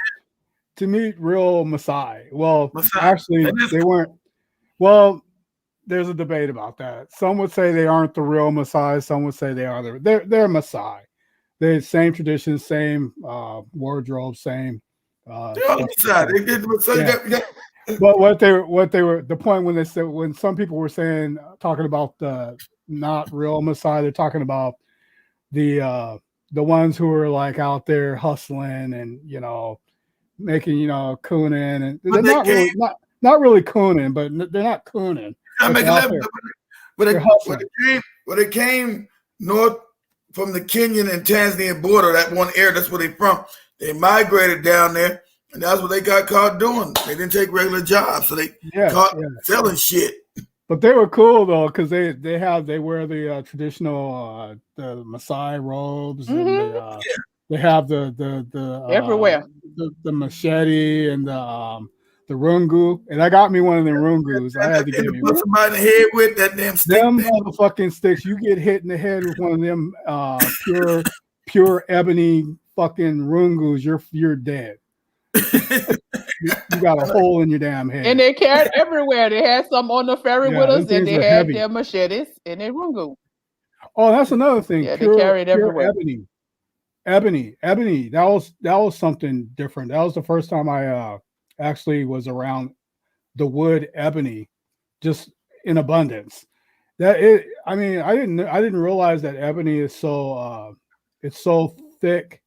meet real Maasai. Well, actually they weren't. Well, there's a debate about that. Some would say they aren't the real Maasai. Some would say they are. They're Maasai. They same traditions, same wardrobe, same. They did. But what they were the point when some people were saying talking about the not real Maasai, they're talking about the ones who are like out there hustling and making cooning, and they're not really cooning, but they're not cooning. When it came north from the Kenyan and Tanzanian border, that one area, that's where they from. They migrated down there, and that's what they got caught doing. They didn't take regular jobs, so they caught selling shit. But they were cool though, because they wear the traditional the Maasai robes, and they have the everywhere the machete and the rungu, and I got me one of the rungus. I had to get me put somebody in the head with that damn stick. Them motherfucking sticks. You get hit in the head with one of them pure ebony fucking rungus, you're dead. You got a hole in your damn head. And they carried everywhere. They had some on the ferry with us, and they had their machetes and their rungu. Oh, that's another thing. Yeah, they carried everywhere. Ebony. That was something different. That was the first time I actually was around the wood ebony, just in abundance. I didn't realize that ebony is so it's so thick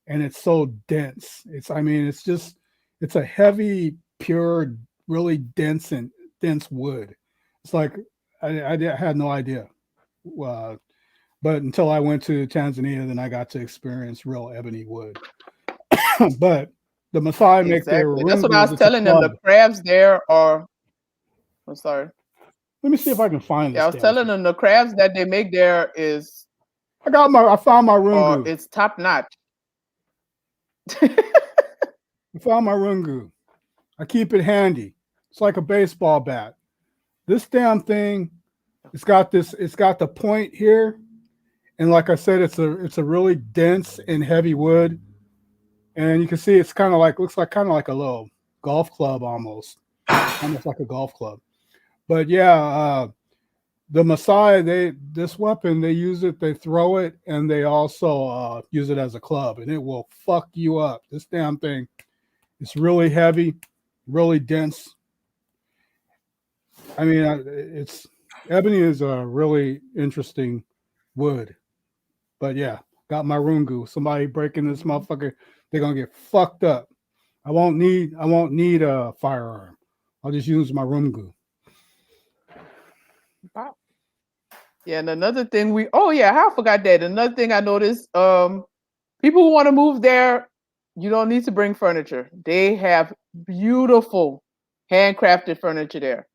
and it's so dense. It's a heavy, pure, really dense wood. It's like I had no idea. But until I went to Tanzania, then I got to experience real ebony wood. But the Maasai make their rungus. That's what I was telling them. The crabs there are. I'm sorry. Let me see if I can find this. I was telling them the crabs that they make there is. I found my rungu. It's top notch. I found my rungu. I keep it handy. It's like a baseball bat. This damn thing, it's got the point here, and like I said, it's a really dense and heavy wood, and you can see it's looks like a little golf club almost like a golf club. But yeah, the Maasai, this weapon, they use it, they throw it, and they also use it as a club, and it will fuck you up. This damn thing, it's really heavy, really dense. I mean, ebony is a really interesting wood. But yeah, got my rungu. Somebody breaking this motherfucker, they're gonna get fucked up. I won't need a firearm. I'll just use my rungu. Wow. Yeah, and another thing I forgot that. Another thing I noticed, people who want to move there, you don't need to bring furniture. They have beautiful handcrafted furniture there.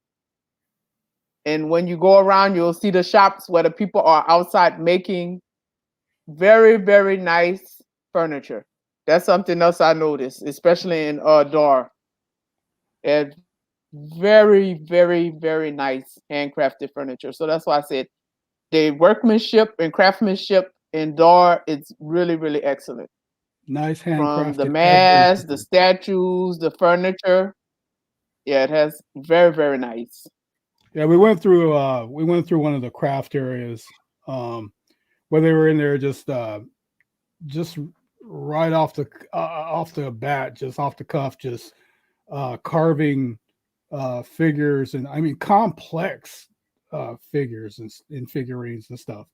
And when you go around, you'll see the shops where the people are outside making very, very nice furniture. That's something else I noticed, especially in Dar. And very, very, very nice handcrafted furniture. So that's why I said the workmanship and craftsmanship in Dar is really, really excellent. Nice handcrafted. From the masks, the statues, the furniture. Yeah, it has very, very nice. Yeah, we went through one of the craft areas where they were in there just right off the bat, just off the cuff, just carving figures, and I mean complex figures and figurines and stuff.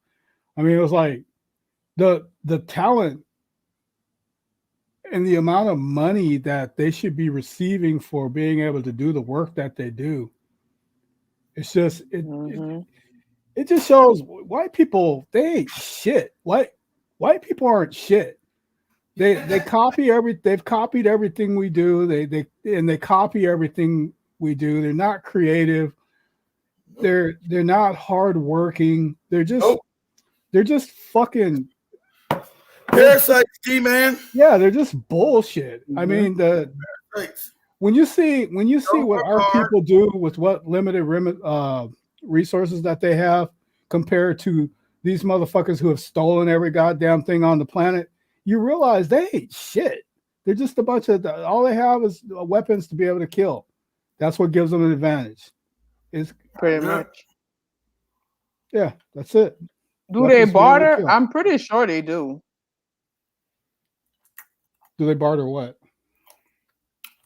I mean, it was like the talent and the amount of money that they should be receiving for being able to do the work that they do. It's just it just shows white people, they ain't shit. White people aren't shit. They copy they've copied everything we do. They copy everything we do. They're not creative. They're not hardworking. They're just fucking parasites, G-man. Yeah, they're just bullshit. I mean, when you see what our people do with what limited resources that they have compared to these motherfuckers who have stolen every goddamn thing on the planet, you realize they ain't shit. They're just a bunch of all they have is weapons to be able to kill. That's what gives them an advantage. Is pretty much. Yeah, that's it. Do they barter? I'm pretty sure they do. Do they barter what?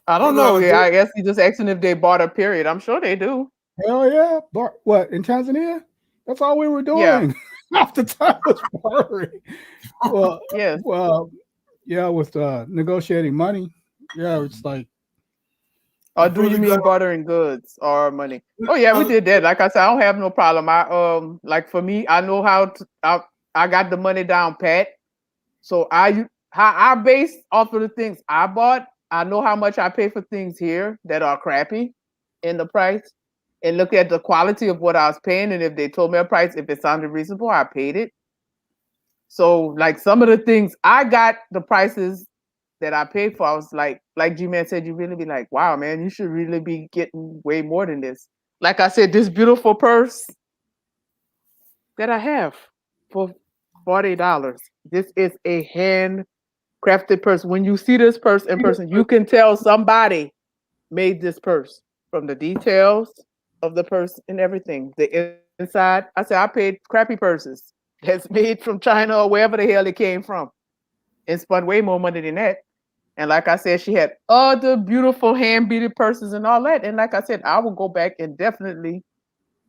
I don't know. Yeah, I guess he's just asking if they barter, period. I'm sure they do. Hell yeah. What, in Tanzania? That's all we were doing. Yeah. Half the time was bartering. Well, yes. Well, yeah, with negotiating money. Yeah, it's like. Or do you mean bartering goods or money? Oh yeah, we did that. Like I said, I don't have no problem. I like for me, I know how to. I got the money down pat. So how I base off of the things I bought. I know how much I pay for things here that are crappy in the price, and look at the quality of what I was paying. And if they told me a price, if it sounded reasonable, I paid it. So like some of the things I got the prices that I paid for, I was like G-Man said, you really be like, wow, man, you should really be getting way more than this. Like I said, this beautiful purse that I have for $40. This is a handcrafted purse. When you see this purse in person, you can tell somebody made this purse from the details of the purse and everything. The inside, I said, I paid crappy purses that's made from China or wherever the hell it came from and spent way more money than that. And like I said, she had other beautiful hand-beaded purses and all that. And like I said, I will go back and definitely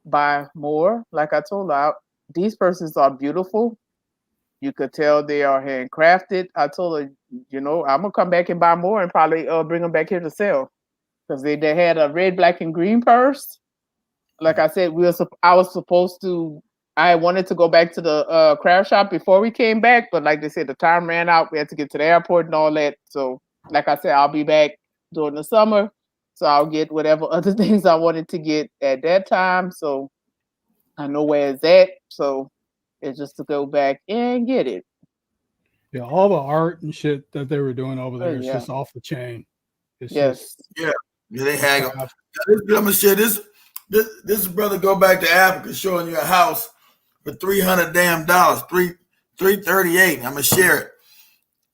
buy more. Like I told her, these purses are beautiful. You could tell they are handcrafted. I told her, I'm going to come back and buy more and probably bring them back here to sell. Because they had a red, black, and green purse. Like I said, I wanted to go back to the craft shop before we came back, but like they said, the time ran out. We had to get to the airport and all that. So, like I said, I'll be back during the summer. So I'll get whatever other things I wanted to get at that time. So I know where it's at. So it's just to go back and get it. Yeah, all the art and shit that they were doing over there is just off the chain. It's yeah, they hang on. I'm gonna share this. This brother go back to Africa showing you a house for $300 damn $338. I'm gonna share it,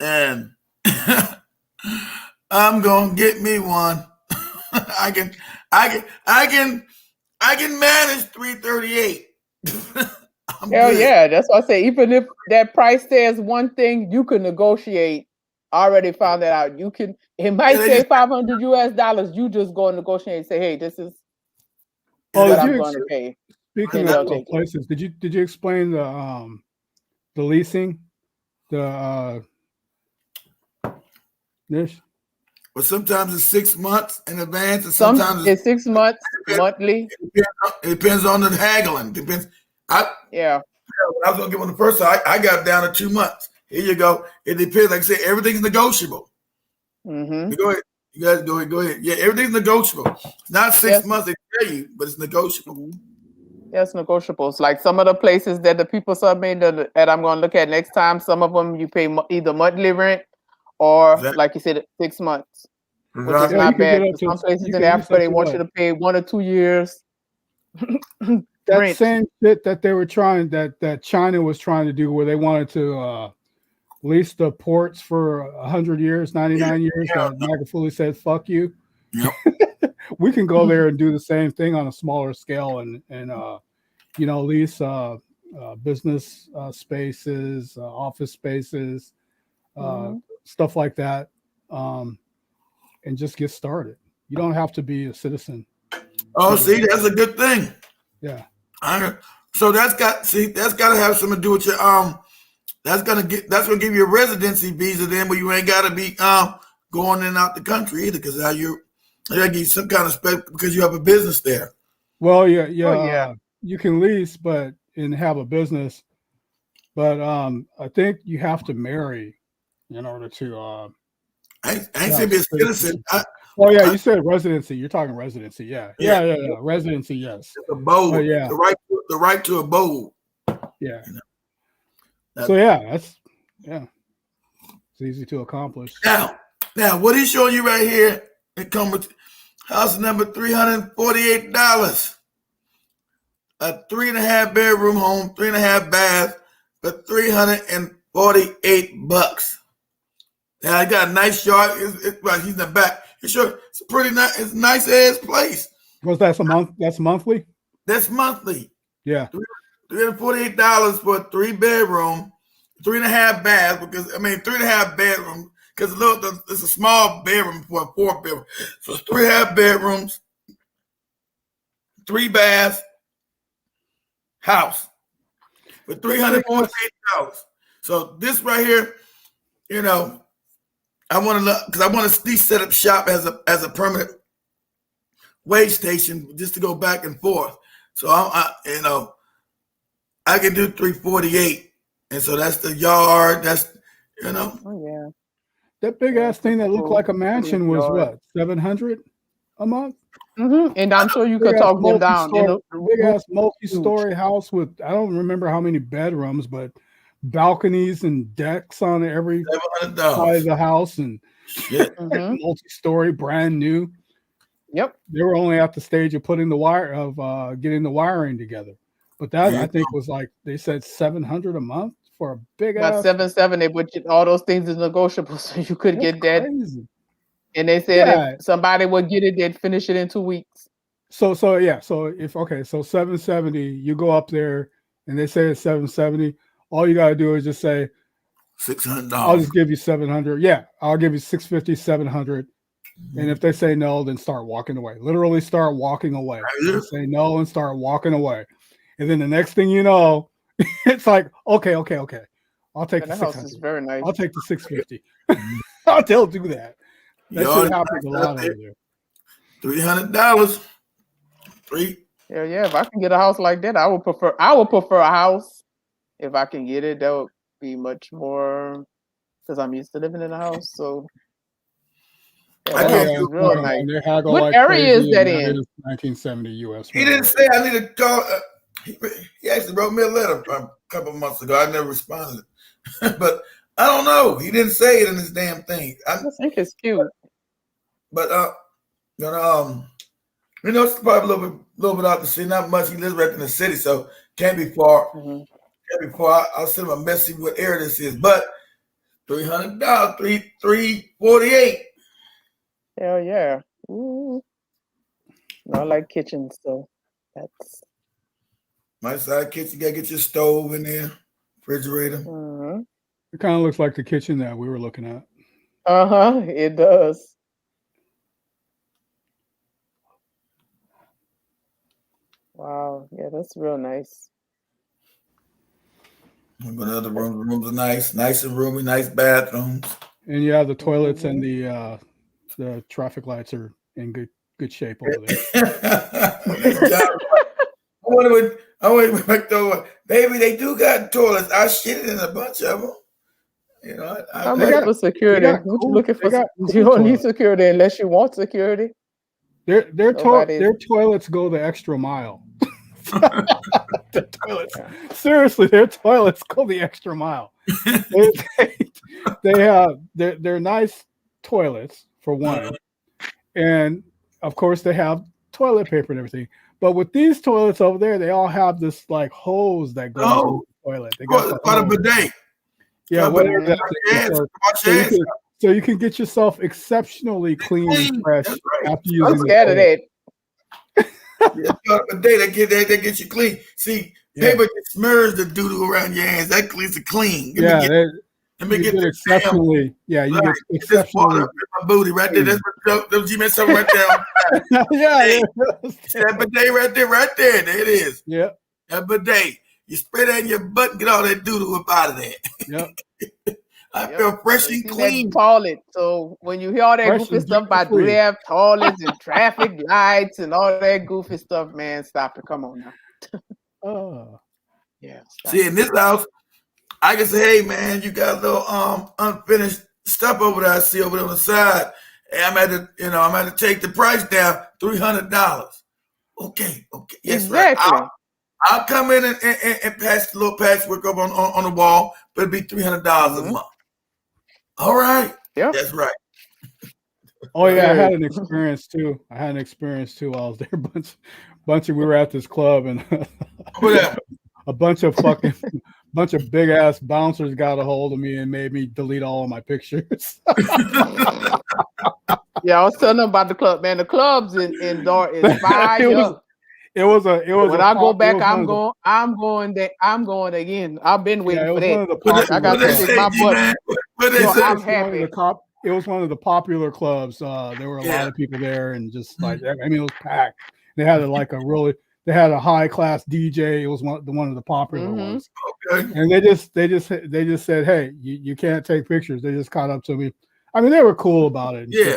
and I'm gonna get me one I can manage 338. Hell yeah, that's why I say even if that price says one thing, you can negotiate. I already found that out. You can. It might say $500 US. You just go and negotiate and say, "Hey, this is what I'm going to pay." Speaking of places, did you explain the leasing, Nish? Well, sometimes it's 6 months in advance, and Some sometimes it's 6 months monthly. It depends on the haggling. Depends. Yeah. When I was gonna get one the first time, I got down to 2 months. Here you go. It depends. Like I said, everything's negotiable. Mm-hmm. Go ahead. You guys go ahead. Go ahead. Yeah, everything's negotiable. It's not 6 months they tell you, but it's negotiable. Yes, negotiables. Like some of the places that the people submit that I'm going to look at next time. Some of them you pay either monthly rent or, like you said, 6 months, which is not bad. Some places in Africa they want you to pay 1 or 2 years. That same shit that they were trying, that China was trying to do, where they wanted to lease the ports for 100 years, 99 years. That Magufuli said, "Fuck you." Yep. We can go there and do the same thing on a smaller scale, and lease business spaces, office spaces, stuff like that, and just get started. You don't have to be a citizen. Oh, see, that's a good thing. Yeah. So that's got to have something to do with your that's gonna give you a residency visa then, where you ain't gotta be going in and out the country either, because now you gotta give you some kind of spec because you have a business there. Well, yeah. You can lease and have a business, but I think you have to marry in order to I ain't saying be a citizen. You said residency. You're talking residency. Yeah. Residency, yes. Abode. The right to abode. Yeah. So it's easy to accomplish. Now, what he's showing you right here, it comes with house number $348. A 3.5 bedroom home, 3.5 bath, for $348. Now I got a nice yard. He's in the back. It's a pretty nice, it's a nice ass place. Was that a month? That's monthly. That's monthly. Yeah. $348 for a 3-bedroom, 3.5 bath. Because 3.5 bedroom. Because it's a small bedroom for a 4-bedroom. So it's 3.5 bedrooms, 3 baths, house for $348. So this right here, I want to because I want to set up shop as a permanent wage station just to go back and forth. So I can do 348, and so that's the yard. That's Oh yeah. That big ass thing that looked like a mansion was what, 700 a month? Mm-hmm. And I'm sure you could talk them down. Big ass multi-story house with, I don't remember how many bedrooms, but balconies and decks on every side of the house, and multi-story, brand new. Yep. They were only at the stage of putting getting the wiring together. But that I think was like, they said $700 a month for a big ass. About 770, but all those things is negotiable, so you could get that. Crazy. And they said if somebody would get it, they'd finish it in 2 weeks. So 770, you go up there and they say it's 770. All you gotta do is just say $600. I'll just give you 700. Yeah, I'll give you 650, 700. And if they say no, then start walking away. Literally start walking away. Say no and start walking away. And then the next thing you know, it's like, okay. I'll take the 600. House is very nice. I'll take the 650. They'll do that. That shit happens a lot over there. $300. Yeah. If I can get a house like that, I would prefer a house. If I can get it, that would be much more, because I'm used to living in a house. So real nice. What area is that in? 1970 U.S. He didn't say I need to call. He actually wrote me a letter a couple months ago. I never responded, but I don't know. He didn't say it in his damn thing. I think it's cute, but it's probably a little bit out the city. Not much. He lives right in the city, so can't be far. Mm-hmm. I'll send him a message what area this is, but $300, $348. Hell yeah. Ooh. I like kitchens, so that's My side kitchen, you gotta get your stove in there, refrigerator. It kind of looks like the kitchen that we were looking at. It does. Wow, yeah, that's real nice. But the other rooms, rooms are nice and roomy, nice bathrooms. And yeah, the toilets and the traffic lights are in good shape over there. I went back though. Baby, they do got toilets. I shitted in a bunch of them. You know, I'm looking for security. What you looking for? You don't need security unless you want security. Their toilets go the extra mile. The toilets, seriously, their toilets go the extra mile. They're nice toilets for one, and of course they have toilet paper and everything. But with these toilets over there, they all have this like hose that goes in the toilet. They got a bidet. Yeah, whatever that is. So you can get yourself exceptionally clean and fresh after using. I'm scared of that. They get you clean. See, paper smurs the doo-doo around your hands. That cleans it clean. Let me get exceptionally. Yeah, you get exceptionally. My booty right there. That's what G-Man something right there. That bidet right there. There it is. Yeah. That bidet. You spray that in your butt and get all that doo-doo up out of there. Yep. I feel fresh and clean. Toilet. So when you hear all that goofy stuff about do they have toilets and traffic lights and all that goofy stuff, man, stop it. Come on now. Yeah. See, in this house, I can say, hey man, you got a little unfinished stuff over there. I see over there on the side. Hey, I'm at to take the price down, $300. Okay. Yes, exactly. Right. I'll come in and patch the little patchwork up on the wall, but it'll be $300 a month. All right. Yeah, that's right. Oh yeah, I had an experience too. I was there. We were at this club and a bunch of big ass bouncers got a hold of me and made me delete all of my pictures. Yeah, I was telling them about the club, man. The clubs in Dart is fire. It was when I go back, I'm going again. I've been waiting for that. I got to take my butt. I'm happy. It was one of the popular clubs. There were a lot of people there, and just like it was packed. They had they had a high class DJ. It was one of the popular ones. Okay. And they just said, "Hey, you can't take pictures." They just caught up to me. I mean, they were cool about it. Yeah.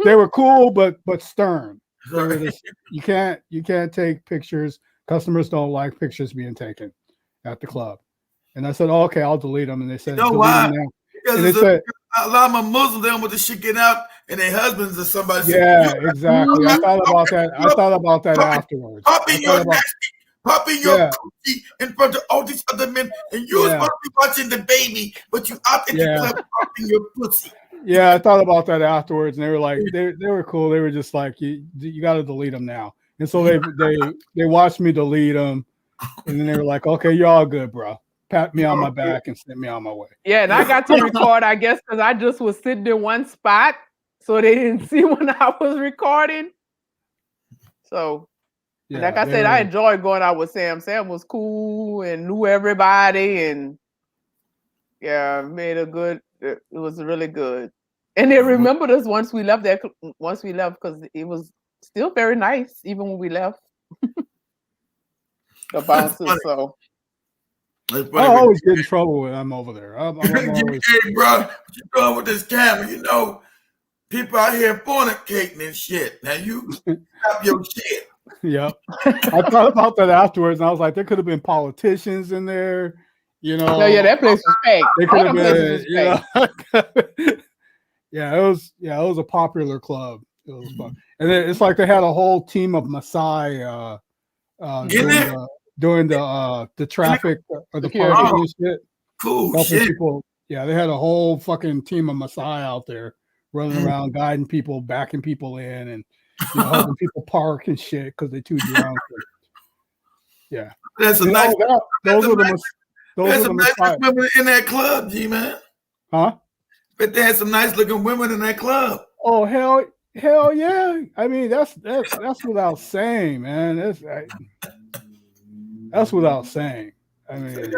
They were cool, but stern. You can't take pictures. Customers don't like pictures being taken at the club. And I said, okay, I'll delete them. And they said, you know why? Because a lot of my Muslims, they don't want the shit getting out, and their husbands or somebody. Yeah, exactly. I thought about that afterwards. Popping your coochie in front of all these other men, and you're supposed to be watching the baby, but you out in the club popping your pussy. Yeah, I thought about that afterwards, and they were like, they were cool. They were just like, you got to delete them now. And so they watched me delete them, and then they were like, okay, you're all good, bro. Pat me on my back and send me on my way. Yeah, and I got to record, I guess, because I just was sitting in one spot, so they didn't see when I was recording. So, like I said, I enjoyed going out with Sam. Sam was cool and knew everybody, and it was really good. And they remembered us once we left because it was still very nice even when we left. The bouncers. So I always get in trouble when I'm over there. I'm always... Hey, bro, what you doing with this camera? You know, people out here fornicating and shit. Now you stop your shit. Yep. I thought about that afterwards, and I was like, there could have been politicians in there. You know, that place was packed. They could have been, it was a popular club. It was fun, and it's like they had a whole team of Maasai during the traffic or the parking and shit. Cool shit. People, they had a whole fucking team of Maasai out there running around, guiding people, backing people in, and helping people park and shit because they're too drunk. That's a nice. Those are the nice women in that club, G-Man. Huh? But they had some nice looking women in that club. Oh, hell Hell yeah! I mean, that's without saying, man. That's without saying. I mean,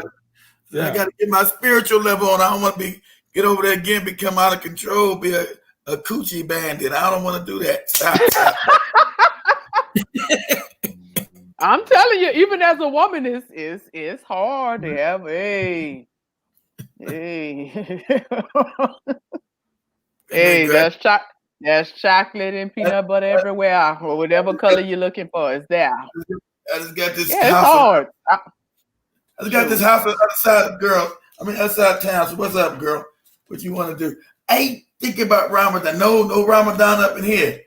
I got to get my spiritual level on. I don't want to get over there again, become out of control, be a coochie bandit. I don't want to do that. Stop. I'm telling you, even as a woman, it's hard to have. Hey. Hey, that's chocolate and peanut butter everywhere, or whatever color you're looking for is there. I just got this. Yeah, it's hard. I just got this house on the other side, other side of town. So what's up, girl? What you want to do? I ain't thinking about Ramadan. No Ramadan up in here.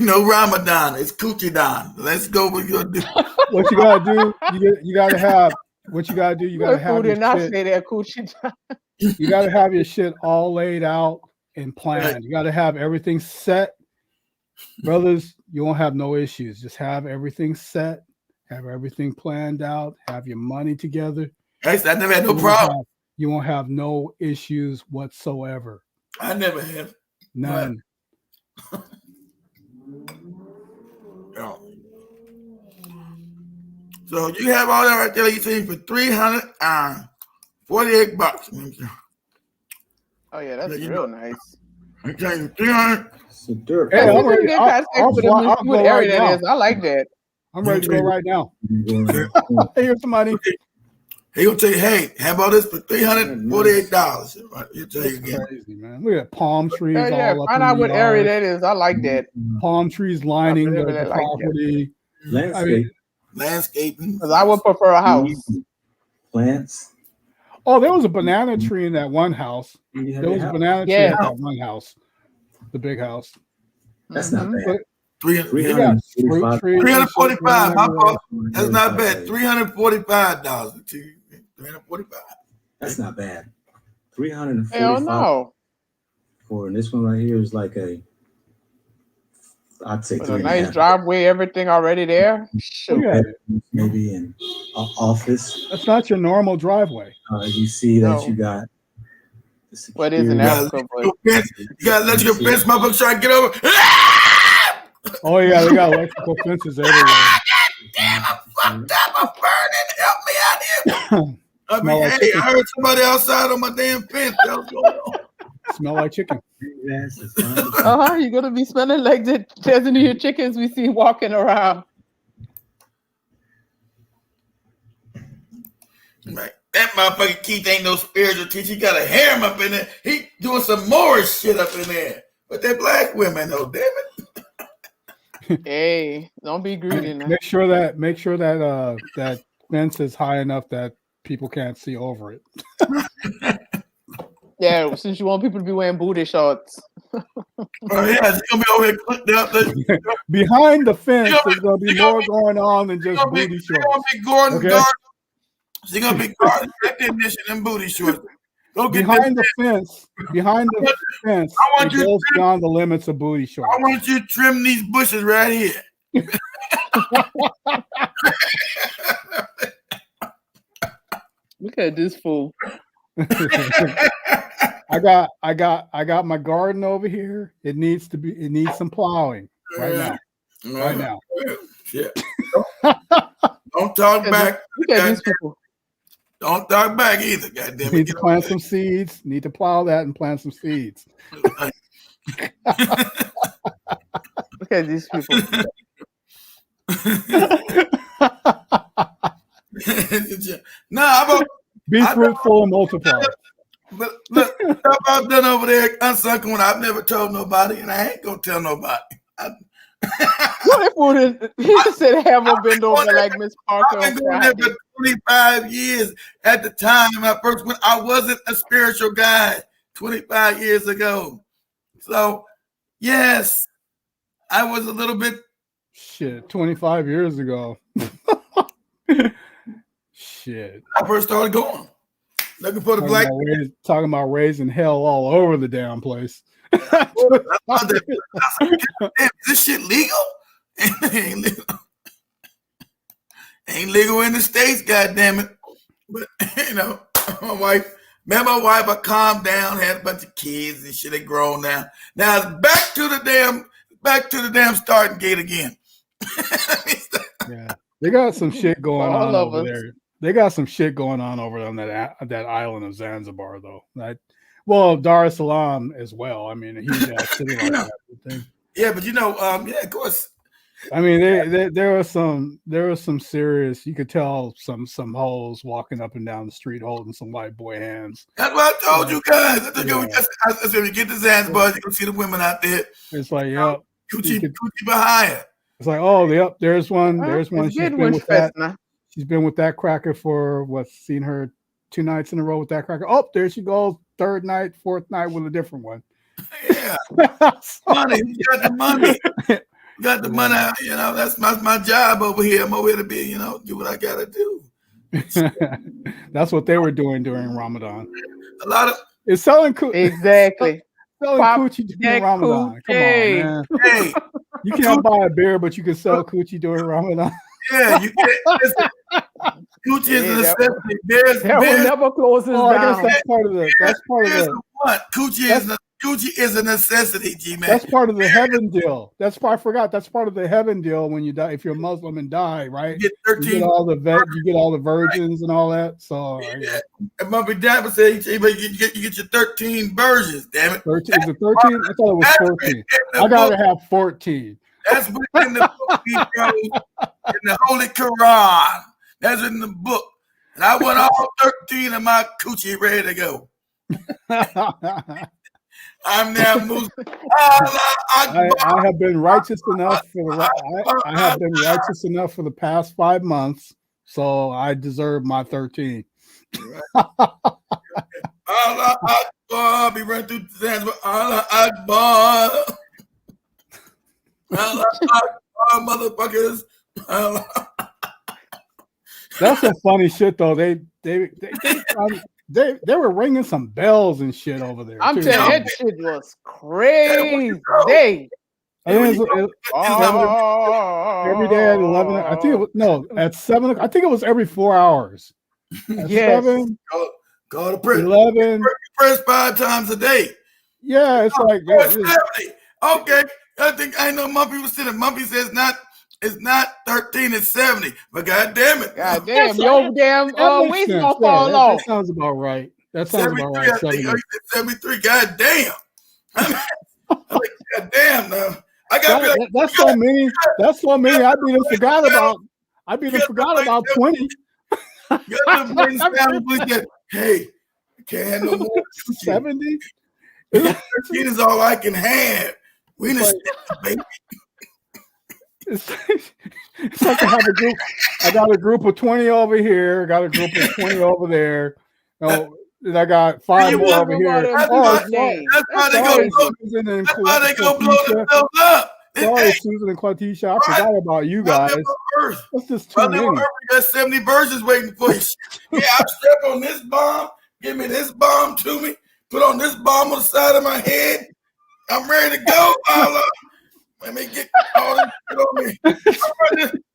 No Ramadan. It's Coochie Don. Let's go. What you gonna do? What you gotta do? You gotta have. What you gotta do? You gotta have your shit. Say that Coochie Don. You gotta have your shit all laid out and planned. Right. You gotta have everything set, brothers. You won't have no issues. Just have everything set. Have everything planned out. Have your money together. I never had no problem. You won't have no issues whatsoever. I never have. None. So you have all that right there. You see for $348. Oh yeah, that's real nice. I'm telling you, 300. Hey, I'm ready. I like that. I'm ready to go right now. Here's some money. He gonna tell you, hey, how about this for $348? He'll tell you again. Crazy, man. Look at palm trees. Yeah, find out what area that is. I like that. Palm trees lining the property. Landscaping. Because I would prefer a house. Plants. Oh, there was a banana tree in that one house. There was a banana tree in that one house. The big house. That's not bad. 345. My fault. That's not bad. $345. $345. That's not bad. $345. Hell no. For this one right here is like I'd say a nice driveway, everything already there. Yeah. Maybe an office. That's not your normal driveway. You see that you got. What is an Africa? You gotta let your fence, motherfucker, try to get over. Oh yeah, they got electrical fences everywhere. Damn, I'm fucked up. I'm burning. Help me out here. I heard somebody outside on my damn fence. That was going on. Smell like chicken. You're gonna be smelling like the Tanzania chickens we see walking around. Right. That motherfucker Keith ain't no spiritual teacher. You gotta hear him up in there. He doing some more shit up in there. But they're black women, though, damn it. Hey, don't be greedy now. Make sure that that fence is high enough that people can't see over it. Yeah, since you want people to be wearing booty shorts. Oh yeah, it's gonna be over here clicked up. Behind the fence, there's gonna be more going on than just booty shorts. She's gonna be Gordon recognition and booty shorts. Behind the fence, it goes beyond the limits of booty shorts. I want you to trim these bushes right here. Look at this fool. I got my garden over here. It needs some plowing right now. Yeah. Don't talk back. Look at these people. Don't talk back either. Goddamn it. Need to plant some seeds. Need to plow that and plant some seeds. Look at these people. Be fruitful and multiply. But look, stuff I've done over there, unsunken one, I've never told nobody, and I ain't gonna tell nobody. He said, "Haven't been over like Miss Parker." I've been going there for 25 years. At the time when I first went, I wasn't a spiritual guy 25 years ago. So, yes, I was a little bit. Shit, 25 years ago. Shit. I first started going. Looking for the black. Talking about raising hell all over the damn place. This shit legal? Ain't legal. Ain't legal in the States, goddamn it. But my Man, my wife, I calmed down, had a bunch of kids and shit. They grown now. Now it's back to the damn starting gate again. Yeah, they got some shit going All on of over us. there. They got some shit going on over on that island of Zanzibar, though. Well, Dar es Salaam as well. I mean, a huge ass city like that. Thing. Yeah, but yeah, of course. I mean, there was some serious. You could tell some hoes walking up and down the street holding some white boy hands. That's what I told you guys. I said, when you get to Zanzibar, you can see the women out there. It's like, yep, coochie behind. It's like, oh, yep, there's one. There's one. She's been with that. Now. She's been with that cracker for seen her 2 nights in a row with that cracker. Oh, there she goes. 3rd night, 4th night with a different one. Yeah, money. You got the money. You got the money. That's my job over here. I'm over here to be, do what I gotta do. That's what they were doing during Ramadan. A lot of it's selling coochie. Exactly. Selling coochie during Ramadan. Come on, man. Hey, you can't buy a beer, but you can sell coochie during Ramadan. Yeah, you can't. Coochie is a necessity. That will never closes down. I guess that's part of the. What? Coochie is a necessity, G-man. That's part of the heaven deal. I forgot. That's part of the heaven deal when you die. If you're a Muslim and die, right? You get 13. You get all the virgins and all that. So yeah. And my dad would say, you get your 13 virgins. Damn it. 13? Is it 13? I thought it was 14. I gotta have 14. That's within the book, in the Holy Quran. That's in the book. And I want all 13 of my coochie ready to go. I'm now Muslim. I have been righteous enough I have been righteous enough for the past 5 months, so I deserve my 13. Allah Akbar, be running through the hands with Allah Akbar. Allah Akbar, motherfuckers. Allah. That's some funny shit though. They were ringing some bells and shit over there. I'm telling you, that shit was crazy. Every day at 11. I think it was at 7. I think it was every 4 hours. At yes. 7, go to prison. 11. Press 5 times a day. Yeah, it's like 70. Okay, I think I know Mumpy was sitting. Mumpy says it's not 13, it's 70. But goddamn it. Goddamn, your damn waist gonna fall off. That sounds about right. That sounds about right. 73. Goddamn. I'm like, goddamn now. That's so many. That's so many. I be done forgot about 20. Hey, I can't have no more. 70. 13 is all I can have. We need baby. It's like I have a group. I got a group of 20 over here. I got a group of 20 over there. And I got 5 more over here. That's why they go blow themselves up. Sorry, Susan and Quatisha. I forgot about you guys. That's just too many. You got 70 versions waiting for you. Yeah, I strap on this bomb. Give me this bomb to me. Put on this bomb on the side of my head. I'm ready to go. Let me get all this shit on me.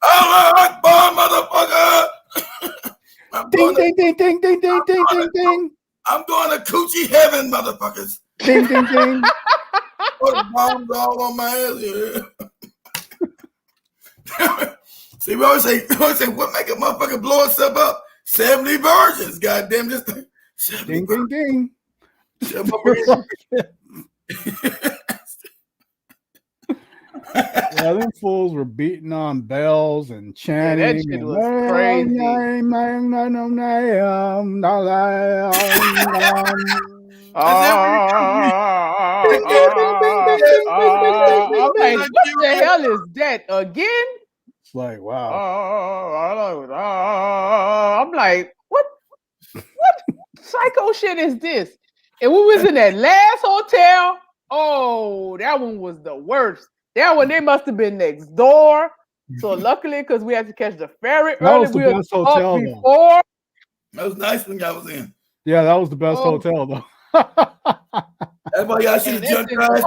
Allah Akbar, motherfucker. Ding, ding, ding, ding, ding, ding, ding, ding, ding. I'm going to coochie heaven, motherfuckers. Ding, ding, ding. Put bombs all on my ass. See, we always say, what make a motherfucker blow itself up? 70 virgins, goddamn. Just ding, ding, ding. Yeah, them fools were beating on bells and chanting. Yeah, that shit was crazy. I'm like, what the hell is that again? It's like, wow. I'm like, what psycho shit is this? And we was in that last hotel. Oh, that one was the worst. That one, they must have been next door. So luckily, because we had to catch the ferry early, was the best hotel before. That was nice when y'all was in. Yeah, that was the best hotel though. That's why y'all should have jumped right.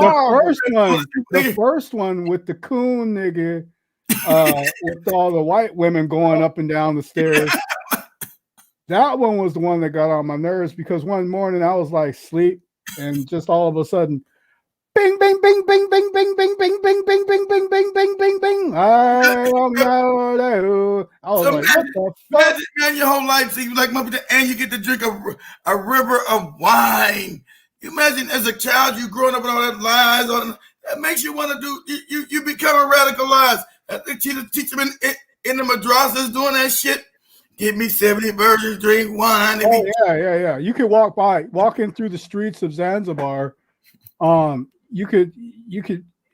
The first one with the coon nigga, with all the white women going up and down the stairs. That one was the one that got on my nerves because one morning I was like sleep and just all of a sudden, bing, bing, bing, bing, bing, bing, bing, bing, bing, bing, bing, bing, bing, bing, bing, bing. I don't know. I was like, what the fuck? Imagine, man, your whole life, so you like Muppet, and you get to drink a river of wine. You imagine as a child, you growing up with all that lies on that makes you want to do. You become a radicalized. They teach them in the madrasas doing that shit. Give me 70 virgins, drink wine. Oh, yeah. You could walking through the streets of Zanzibar. You could.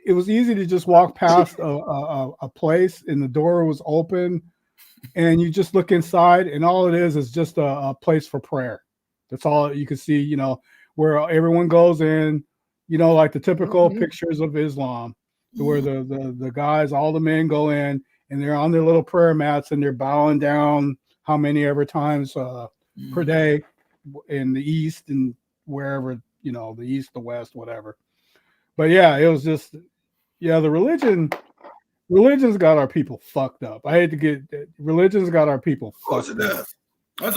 It was easy to just walk past a place, and the door was open, and you just look inside, and all it is just a place for prayer. That's all you can see. You know, where everyone goes in. You know, like the typical pictures of Islam, where the guys, all the men go in, and they're on their little prayer mats, and they're bowing down how many ever times per day in the East and wherever, you know, the East, the West, whatever. But yeah, it was just, the religion's got our people fucked up. I hate to get, religion's got our people fucked up. That's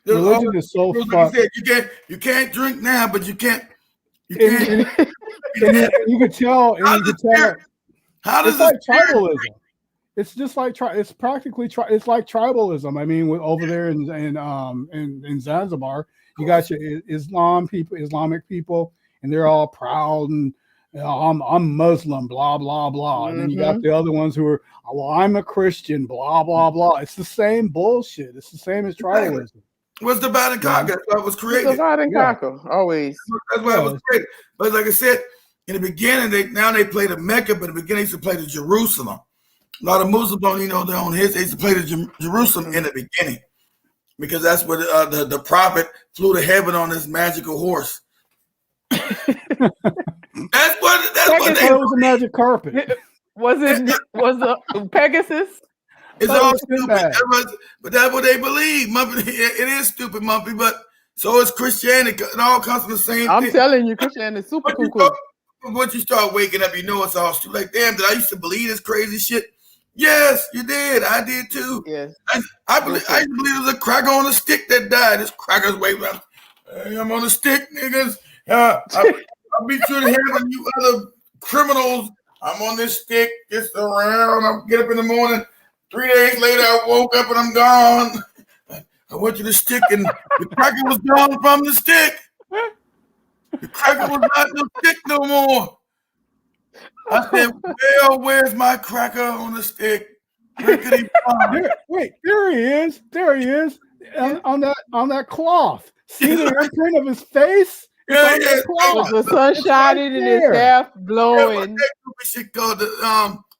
religion is so fucked. You can't drink now, but you can't. You could tell. How does it's like tribalism? It's just like it's practically it's like tribalism. I mean, over there in Zanzibar, you got your Islamic people, and they're all proud and I'm Muslim, blah blah blah, and then you got the other ones who are, well, I'm a Christian, blah blah blah. It's the same bullshit. It's the same as tribalism. What's divide and conquer? That's why it was created. Divide and conquer, always. That's why it was created. But like I said, in the beginning, they play the Mecca, but in the beginning they used to play the Jerusalem. A lot of Muslims don't even know their own history. They used to play the Jerusalem in the beginning because that's where the prophet flew to heaven on this magical horse. That's what they was a magic carpet. Was it Pegasus? It's all stupid. But that's what they believe. Muppy, it is stupid, Muppy, but so is Christianity. It all comes from the same thing. I'm telling you, Christianity is super cool. Once you start waking up, you know it's all stupid. Like, damn, did I used to believe this crazy shit? Yes, you did. I did too. Yes. I used to believe there was a cracker on a stick that died. This cracker's waving around. Hey, I'm on a stick, niggas. I'll beat you to heaven, you other criminals. I'm on this stick. It's around. I get up in the morning. 3 days later, I woke up and I'm gone. I went to the stick and the cracker was gone from the stick. The cracker was not no stick no more. I said, well, where's my cracker on the stick? Wait, there he is. There he is. On that cloth. See the imprint of his face? Yeah. The sun shining and his hair blowing. That shit called the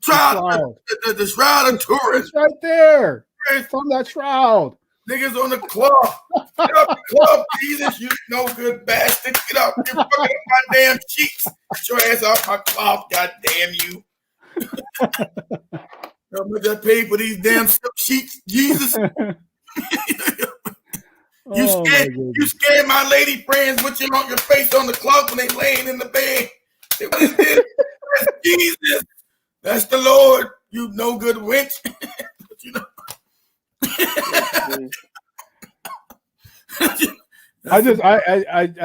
Shroud of Turin. It's right there. From that shroud. Niggas on the cloth. Get off the cloth, Jesus, you no good bastard. Get off. You're fucking up my damn cheeks. Get your ass off my cloth, goddamn you. How much I paid for these damn silk sheets, Jesus? You scared my lady friends with you on your face on the cloth when they laying in the bed. Say, what is this? That's Jesus. That's the Lord. You no good wench. You know. I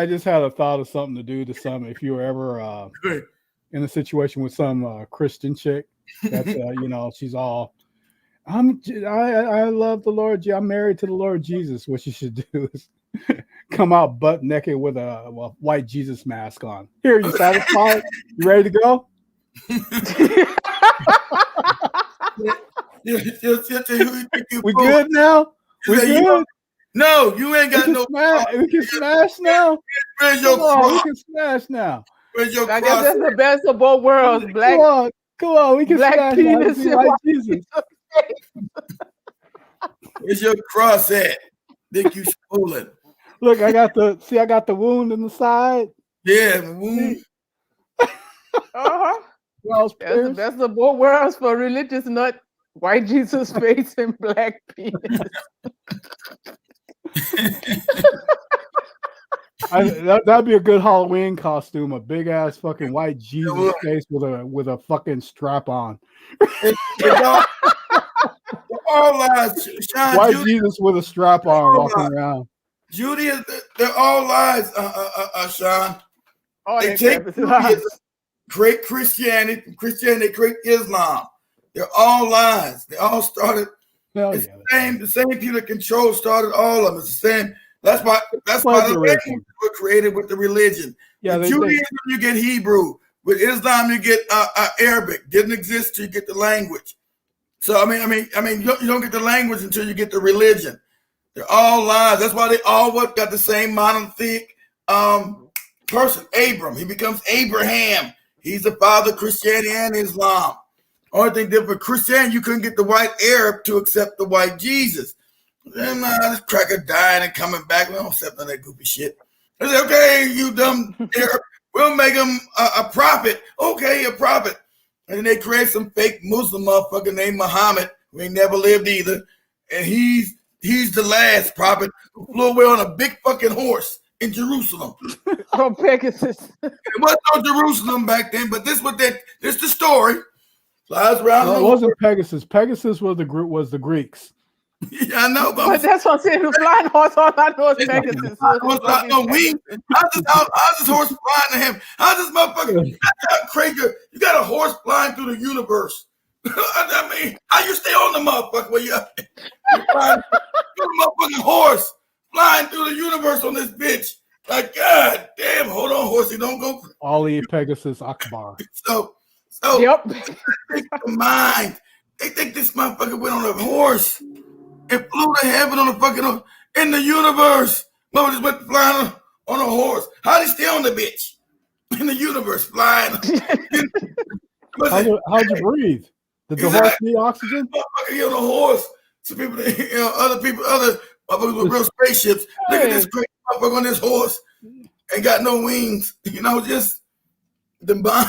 just had a thought of something to do to some. If you were ever in a situation with some Christian chick, that's she's all, I love the Lord. I'm married to the Lord Jesus. What you should do is come out butt naked with a white Jesus mask on. Here, you satisfied? You ready to go? We good now? We good? No, you ain't got no. We can smash now. Where's your cross? We can smash now. Where's your I cross? guess that's the best of both worlds. Black. Come on. We can black smash penis now. Like Jesus. Where's your cross at? Think you spooling? Look, I got the wound in the side. Yeah, the wound. That's the best of both worlds for religious nut. White Jesus face and black penis. That'd be a good Halloween costume. A big ass fucking white Jesus face with a fucking strap on. all lies. Sean, Why Judy, Jesus with a strap on walking around? Judaism, they're all lies, Sean. All They that take crap is Judaism, lies. create Christianity, from Christianity, they create Islam. They're all lies. They all started. Hell It's yeah. the same people that control started all of them. It's the same. That's why the languages were created with the religion. Yeah, with Judaism, you get Hebrew. With Islam, you get Arabic. Didn't exist till you get the language. So I mean, you don't get the language until you get the religion. They're all lies. That's why they all got the same monolithic person. Abram. He becomes Abraham. He's the father of Christianity and Islam. Only thing different, Christianity, you couldn't get the white Arab to accept the white Jesus. And this cracker dying and coming back. We don't accept none of that goofy shit. They say, okay, you dumb Arab, we'll make him a prophet. Okay, a prophet. And then they create some fake Muslim motherfucker named Muhammad, who ain't never lived either. And he's the last prophet who flew away on a big fucking horse in Jerusalem. Oh, Pegasus. It wasn't no Jerusalem back then, but this the story. Flies around. No, it wasn't Pegasus. Pegasus was the Greeks. Yeah, I know, But that's what I'm saying. The flying horse, all I know is Pegasus. How's this horse flying to him? How's this motherfucker? Crazy. You got a horse flying through the universe. I mean, how you stay on the motherfucker when you're flying through the motherfucking horse flying through the universe on this bitch? Like, God damn, hold on, horsey, don't go. Ali Pegasus Akbar. So yep. Mind. They think this motherfucker went on a horse and flew to heaven on a fucking in the universe. Mother just went flying on a horse. How'd he stay on the bitch? In the universe, flying. How'd you breathe? Did the horse need oxygen? Motherfucker, you on a horse. So people, other motherfuckers with real spaceships. Look at this crazy motherfucker on this horse. Ain't got no wings. Just the bomb.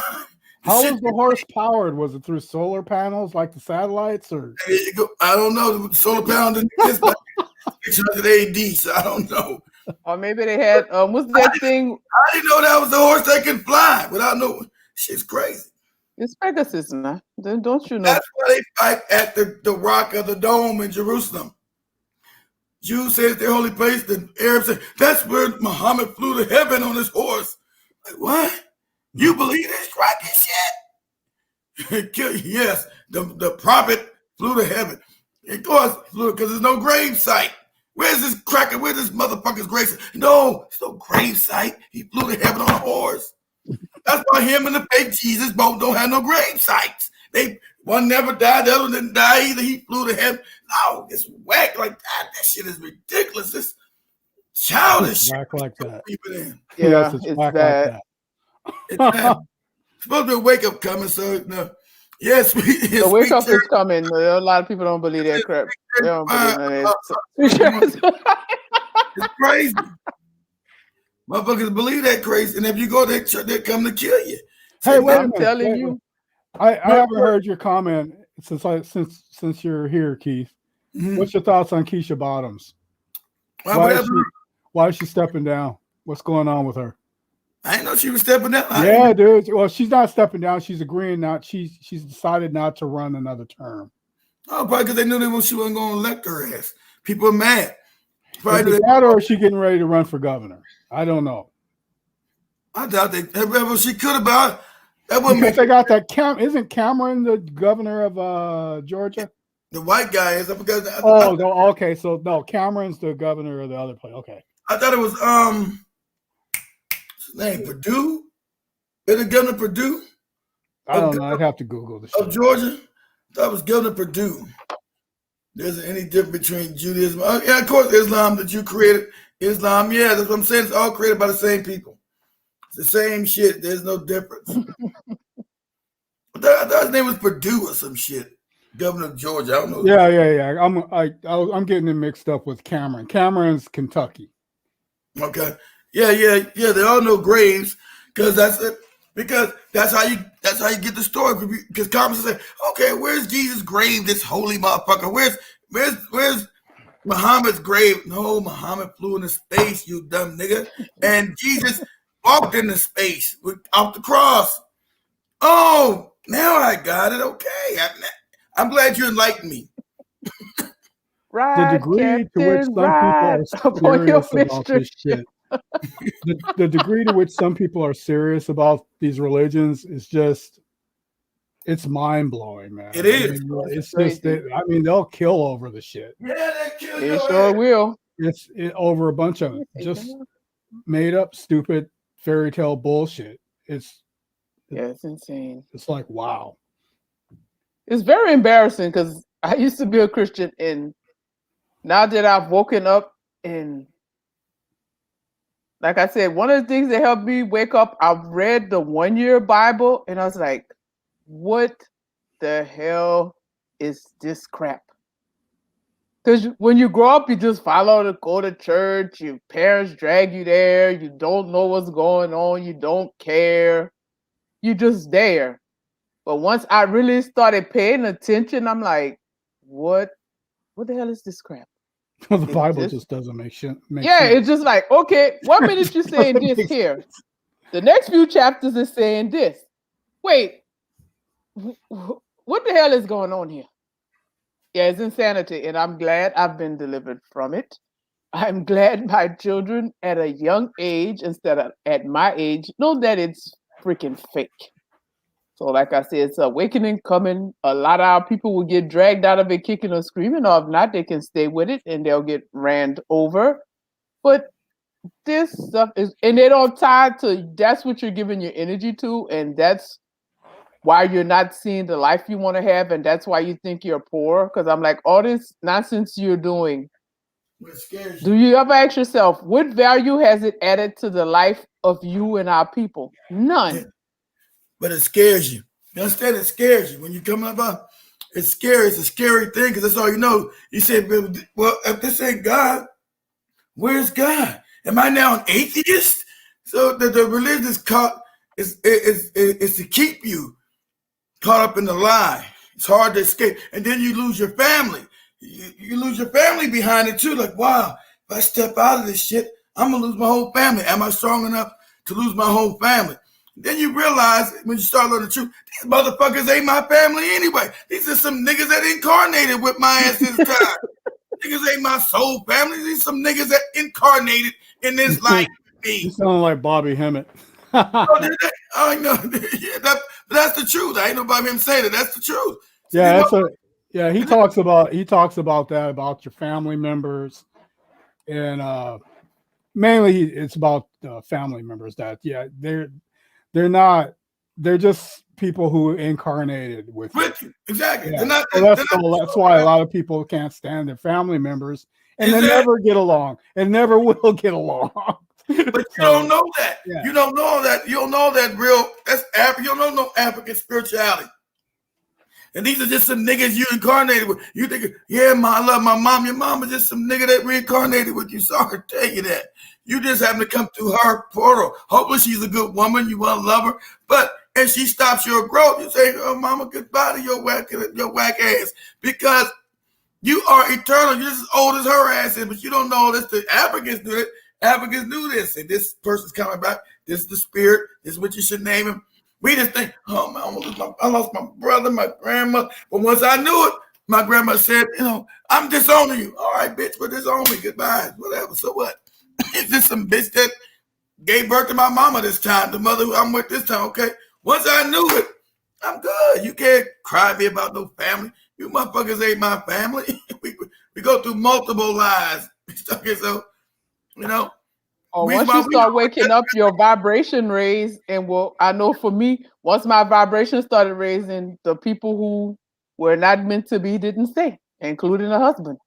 How was the horse powered? Was it through solar panels like the satellites, or I don't know. The solar panel didn't exist back in 600 AD, so I don't know. Or maybe they had what's that thing? I didn't know that was the horse that can fly without no. Shit's crazy. It's Pegasus, man. Then don't you know? That's why they fight at the Rock of the Dome in Jerusalem. Jews say it's their holy place. The Arabs say that's where Muhammad flew to heaven on his horse. Like, what? You believe this cracky shit? Yes, the prophet flew to heaven. Of course, flew because there's no grave site. Where's this cracker? Where's this motherfucker's grave site? No, there's no grave site. He flew to heaven on a horse. That's why him and the fake Jesus both don't have no grave sites. One never died, the other one didn't die either. He flew to heaven. No, it's whack like that. That shit is ridiculous. It's childish shit. Whack like that. Yeah, it's it's whack bad. like that. It's supposed to be a wake up coming, so no. Yes, The wake up is coming. A lot of people don't believe that crap. They don't believe that. It's crazy. Motherfuckers believe that crazy, and if you go to that church, they come to kill you. Hey, wait a I'm minute. telling you. I haven't heard your comment since you're here, Keith. Mhm. What's your thoughts on Keisha Bottoms? Why is she stepping down? What's going on with her? I didn't know she was stepping down. Yeah, dude. Well, she's not stepping down. She's agreeing not. She's decided not to run another term. Oh, probably because they knew she wasn't going to elect her ass. People are mad. Is it that, or is she getting ready to run for governor? I don't know. I doubt she could have been. That wouldn't Because make they got that Isn't Cameron the governor of Georgia? the white guy is. I forgot. No, okay. So no, Cameron's the governor of the other place. Okay. I thought it was what's his name, Perdue. Is it Governor Perdue? I don't know. I'd have to Google the Of shit. Georgia. I thought it was Governor Perdue. There isn't any difference between Judaism. Yeah, of course, Islam that you created. Islam, yeah, that's what I'm saying. It's all created by the same people. It's the same shit. There's no difference. I thought his name was Perdue or some shit. Governor of Georgia. I don't know. Yeah. I'm getting it mixed up with Cameron. Cameron's Kentucky. Okay. Yeah. They all know graves because that's it. Because that's how you get the story. Because comments say, okay, where's Jesus' grave? This holy motherfucker. Where's Muhammad's grave? No, Muhammad flew into space, you dumb nigga. And Jesus walked into space off the cross. Oh, now I got it. Okay. I'm glad you enlightened me. Ride, degree to which Captain, some ride people are upon your serious about this mystery. shit, the degree to which some people are serious about these religions is just, it's mind blowing, man. It is. It's crazy. just that, I mean, they'll kill over the shit. Yeah, that killed It your sure ass. will. It's over a bunch of just made up, stupid fairy tale bullshit. It's insane. It's like, wow. It's very embarrassing because I used to be a Christian, and now that I've woken up, and like I said, one of the things that helped me wake up, I've read the 1 year Bible, and I was like, what the hell is this crap? Because when you grow up, you just go to church, your parents drag you there, you don't know what's going on, you don't care, you're just there. But once I really started paying attention, I'm like, what the hell is this crap? The Bible just doesn't make sense. It's just like, okay, 1 minute you're saying this here. The next few chapters is saying this. Wait, what the hell is going on here? Yeah, it's insanity, and I'm glad I've been delivered from it. I'm glad my children at a young age, instead of at my age, know that it's freaking fake. So like I said, it's awakening coming. A lot of our people will get dragged out of it kicking or screaming, or if not, they can stay with it and they'll get ran over. But this stuff is, and they don't tie to, that's what you're giving your energy to, and that's why you're not seeing the life you want to have, and that's why you think you're poor. Because I'm like, all this nonsense you're doing, do you ever ask yourself, what value has it added to the life of you and our people? None. Yeah. But it scares you. You understand? It scares you. When you come up, it's scary. It's a scary thing because that's all you know. You say, well, if this ain't God, where's God? Am I now an atheist? So the religion is caught, is to keep you caught up in the lie. It's hard to escape. And then you lose your family. You lose your family behind it too. Like, wow, if I step out of this shit, I'm going to lose my whole family. Am I strong enough to lose my whole family? Then you realize when you start learning the truth, these motherfuckers ain't my family anyway. These are some niggas that incarnated with my ass this time. Niggas ain't my soul family. These some niggas that incarnated in this life with me. You sound like Bobby Hemmett. I know. Yeah, that's the truth. I ain't nobody him say that. That's the truth. Yeah, he talks about that, about your family members, and mainly it's about family members that they're just people who incarnated with you. Exactly. Yeah. That's why a lot of people can't stand their family members, and they never get along and never will get along. But you don't know that. Yeah. You don't know that. You don't know that real. That's you don't know no African spirituality. And these are just some niggas you incarnated with. You think, yeah, I love my mom. Your mom is just some nigga that reincarnated with you. Sorry to tell you that. You just happen to come through her portal. Hopefully she's a good woman. You want to love her. But if she stops your growth, you say, oh, mama, goodbye to your whack ass. Because you are eternal. You're just as old as her ass is. But you don't know this. The Africans do it. Africans knew this. And this person's coming back. This is the spirit. This is what you should name him. We just think, oh, man, I lost my brother, my grandma. But once I knew it, my grandma said, I'm disowning you. All right, bitch, but disown me. Goodbye. Whatever. So what? Is this some bitch that gave birth to my mama this time, the mother who I'm with this time, okay? Once I knew it, I'm good. You can't cry me about no family. You motherfuckers ain't my family. we go through multiple lives. Okay, so, once you start waking up, your vibration raised, and I know for me, once my vibration started raising, the people who were not meant to be didn't stay, including the husband.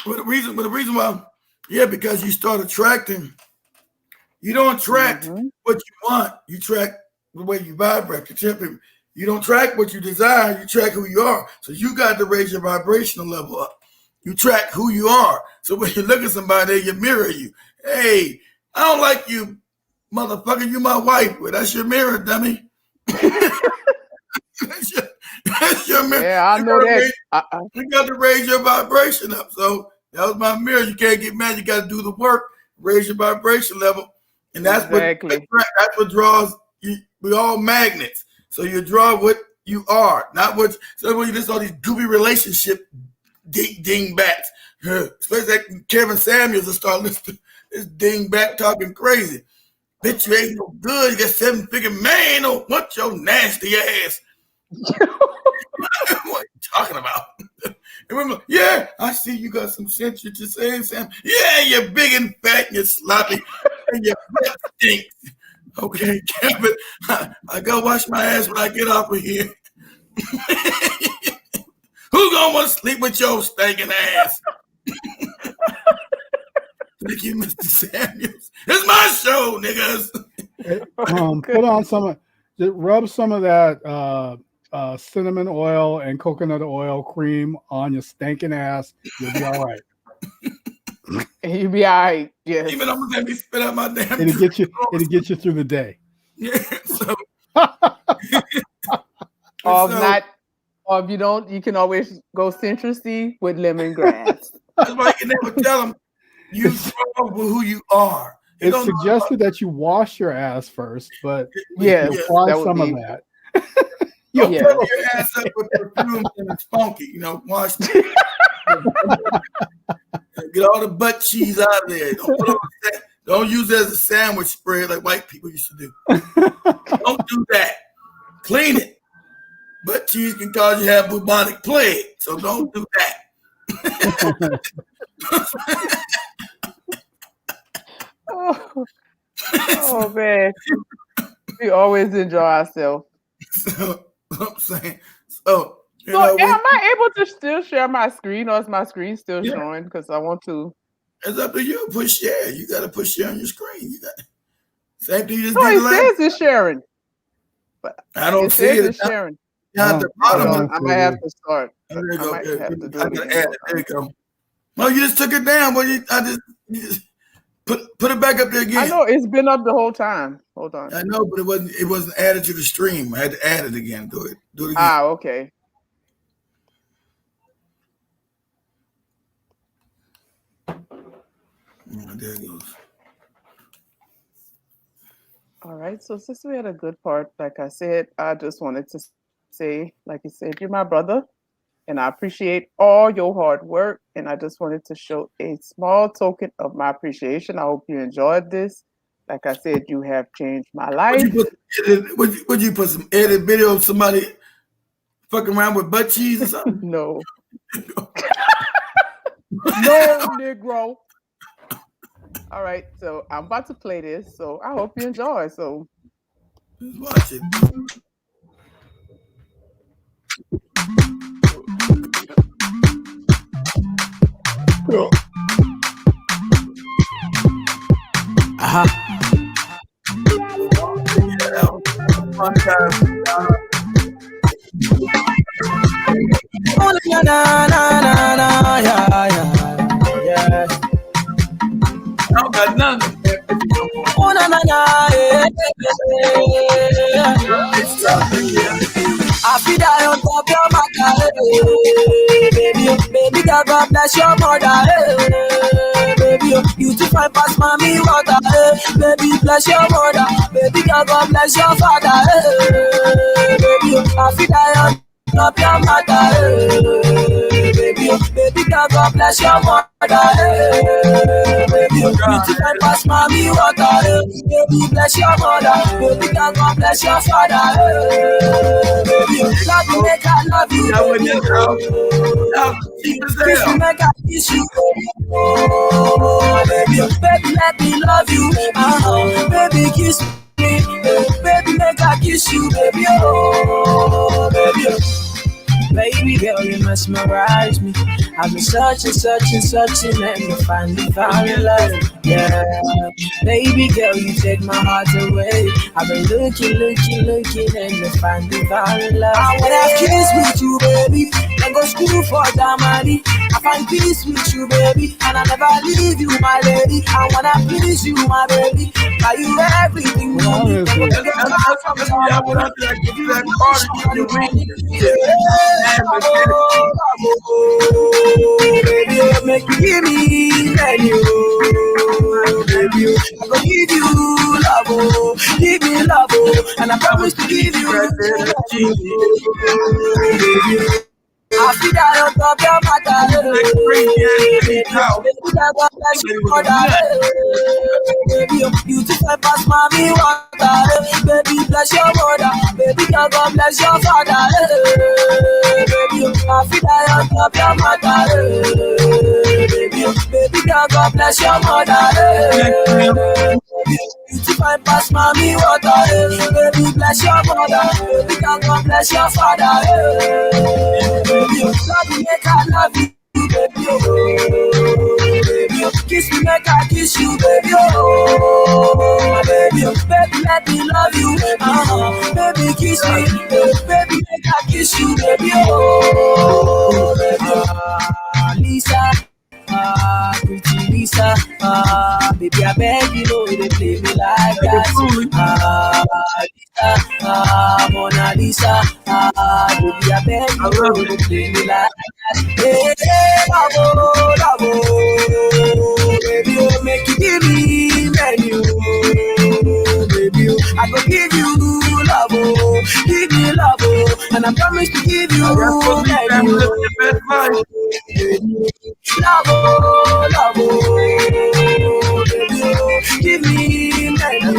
Well, the reason why, because you start attracting. You don't attract what you want. You attract the way you vibrate. You don't track what you desire. You track who you are. So you got to raise your vibrational level up. You track who you are. So when you look at somebody, you mirror you. Hey, I don't like you, motherfucker. You my wife. Well, that's your mirror, dummy. that's your mirror. Yeah, I know that. You got to raise your vibration up. So that was my mirror. You can't get mad. You got to do the work. Raise your vibration level. And that's what draws you. We're all magnets. So you draw what you are, not what. So when you just all these goofy relationship dingbats. Especially like Kevin Samuels will start listening to this dingbat talking crazy. Bitch, you ain't no good. You got 7-figure man. Don't want your nasty ass. What are you talking about? Remember, yeah, I see you got some sense. You're just saying, Sam. Yeah, you're big and fat and you're sloppy and your breath stinks. Okay, Kevin, I go wash my ass when I get off of here. Who gonna want to sleep with your stinking ass? Thank you, Mr. Samuels. It's my show, niggas. Put on rub some of that cinnamon oil and coconut oil cream on your stinking ass. You'll be all right. You'll be all right. Yes. Even I'm gonna let me spit out my damn. It'll get you through the day. Yeah. So. Or if you don't, you can always go Central-C with lemongrass. That's why you can never tell them you strong with who you are. It's suggested that you wash your ass first, but yes, apply some of that. Fill your ass up with perfume and it's funky, wash it. Get all the butt cheese out of there. Don't use it as a sandwich spread like white people used to do. Don't do that. Clean it. Butt cheese can cause you to have bubonic plague, so don't do that. Oh man, we always enjoy ourselves. So I'm saying, am I able to still share my screen, or is my screen still showing? Because I want to. It's up to you. Push share. You got to push share on your screen. You got same thing. You just no, it says it's sharing, but I don't see it. It's sharing. At the bottom, I might have to start. There you go. I might have to do it. There you go. No, you just took it down. But you just put it back up there again. I know it's been up the whole time. Hold on. I know, but it wasn't added to the stream. I had to add it again. Do it again. Okay. There it goes. All right. So since we had a good part, like I said, I just wanted to say, like you said, you're my brother, and I appreciate all your hard work. And I just wanted to show a small token of my appreciation. I hope you enjoyed this. Like I said, you have changed my life. Would you put some edit video of somebody fucking around with butt cheese or something? No. No, Negro. All right, so I'm about to play this, so I hope you enjoy. So just watch it. I don't got nothing. I feel that on top your mother, baby, God bless your mother, baby, you too fine past mommy water, baby, bless your mother, baby, God bless your father, baby, I feel that on top your mother, baby, God bless your mother, baby, you too fine past mommy water, baby, bless your mother, baby, God bless your father, baby, love you, make I love you, baby, kiss you, make I kiss you, baby, let me love you, baby, kiss me, baby, make I kiss you, baby, oh, baby. Baby girl, you mesmerize me. I've been searching, and finally found your love. Yeah, baby girl, you take my heart away. I've been looking, and finally found your love. I wanna have kids with you, baby. Then go school for that money. I find peace with you, baby, and I never leave you, my lady. I wanna please you, my baby. Buy you everything you need. Baby, make me give me menu. Baby, I'm gonna give you love, give me love, and I promise to give you. Baby, I feel that on top your matter. Baby, God bless you, mother. Baby, you just pass mommy water. Baby, bless your mother. Baby, God bless your father. Baby, I feel that on top your matter. Baby, God bless your mother. You just pass mommy water. Baby, bless your mother. Baby, God bless your father. Baby, love you, make I love you. Baby, oh, baby, kiss me, make I kiss you, baby, oh, baby, baby, let me love you, baby, kiss me, baby, make I kiss you, baby, oh, baby, Lisa, pretty Lisa, baby, I beg you, know they play me like that, Lisa, Mona Lisa, baby, I beg you, know they play me like that, hey, lavo, baby, oh, make you give me menu, baby, oh, I go give you love, give me love, and I promise to give you menu, love, baby, oh, give me menu,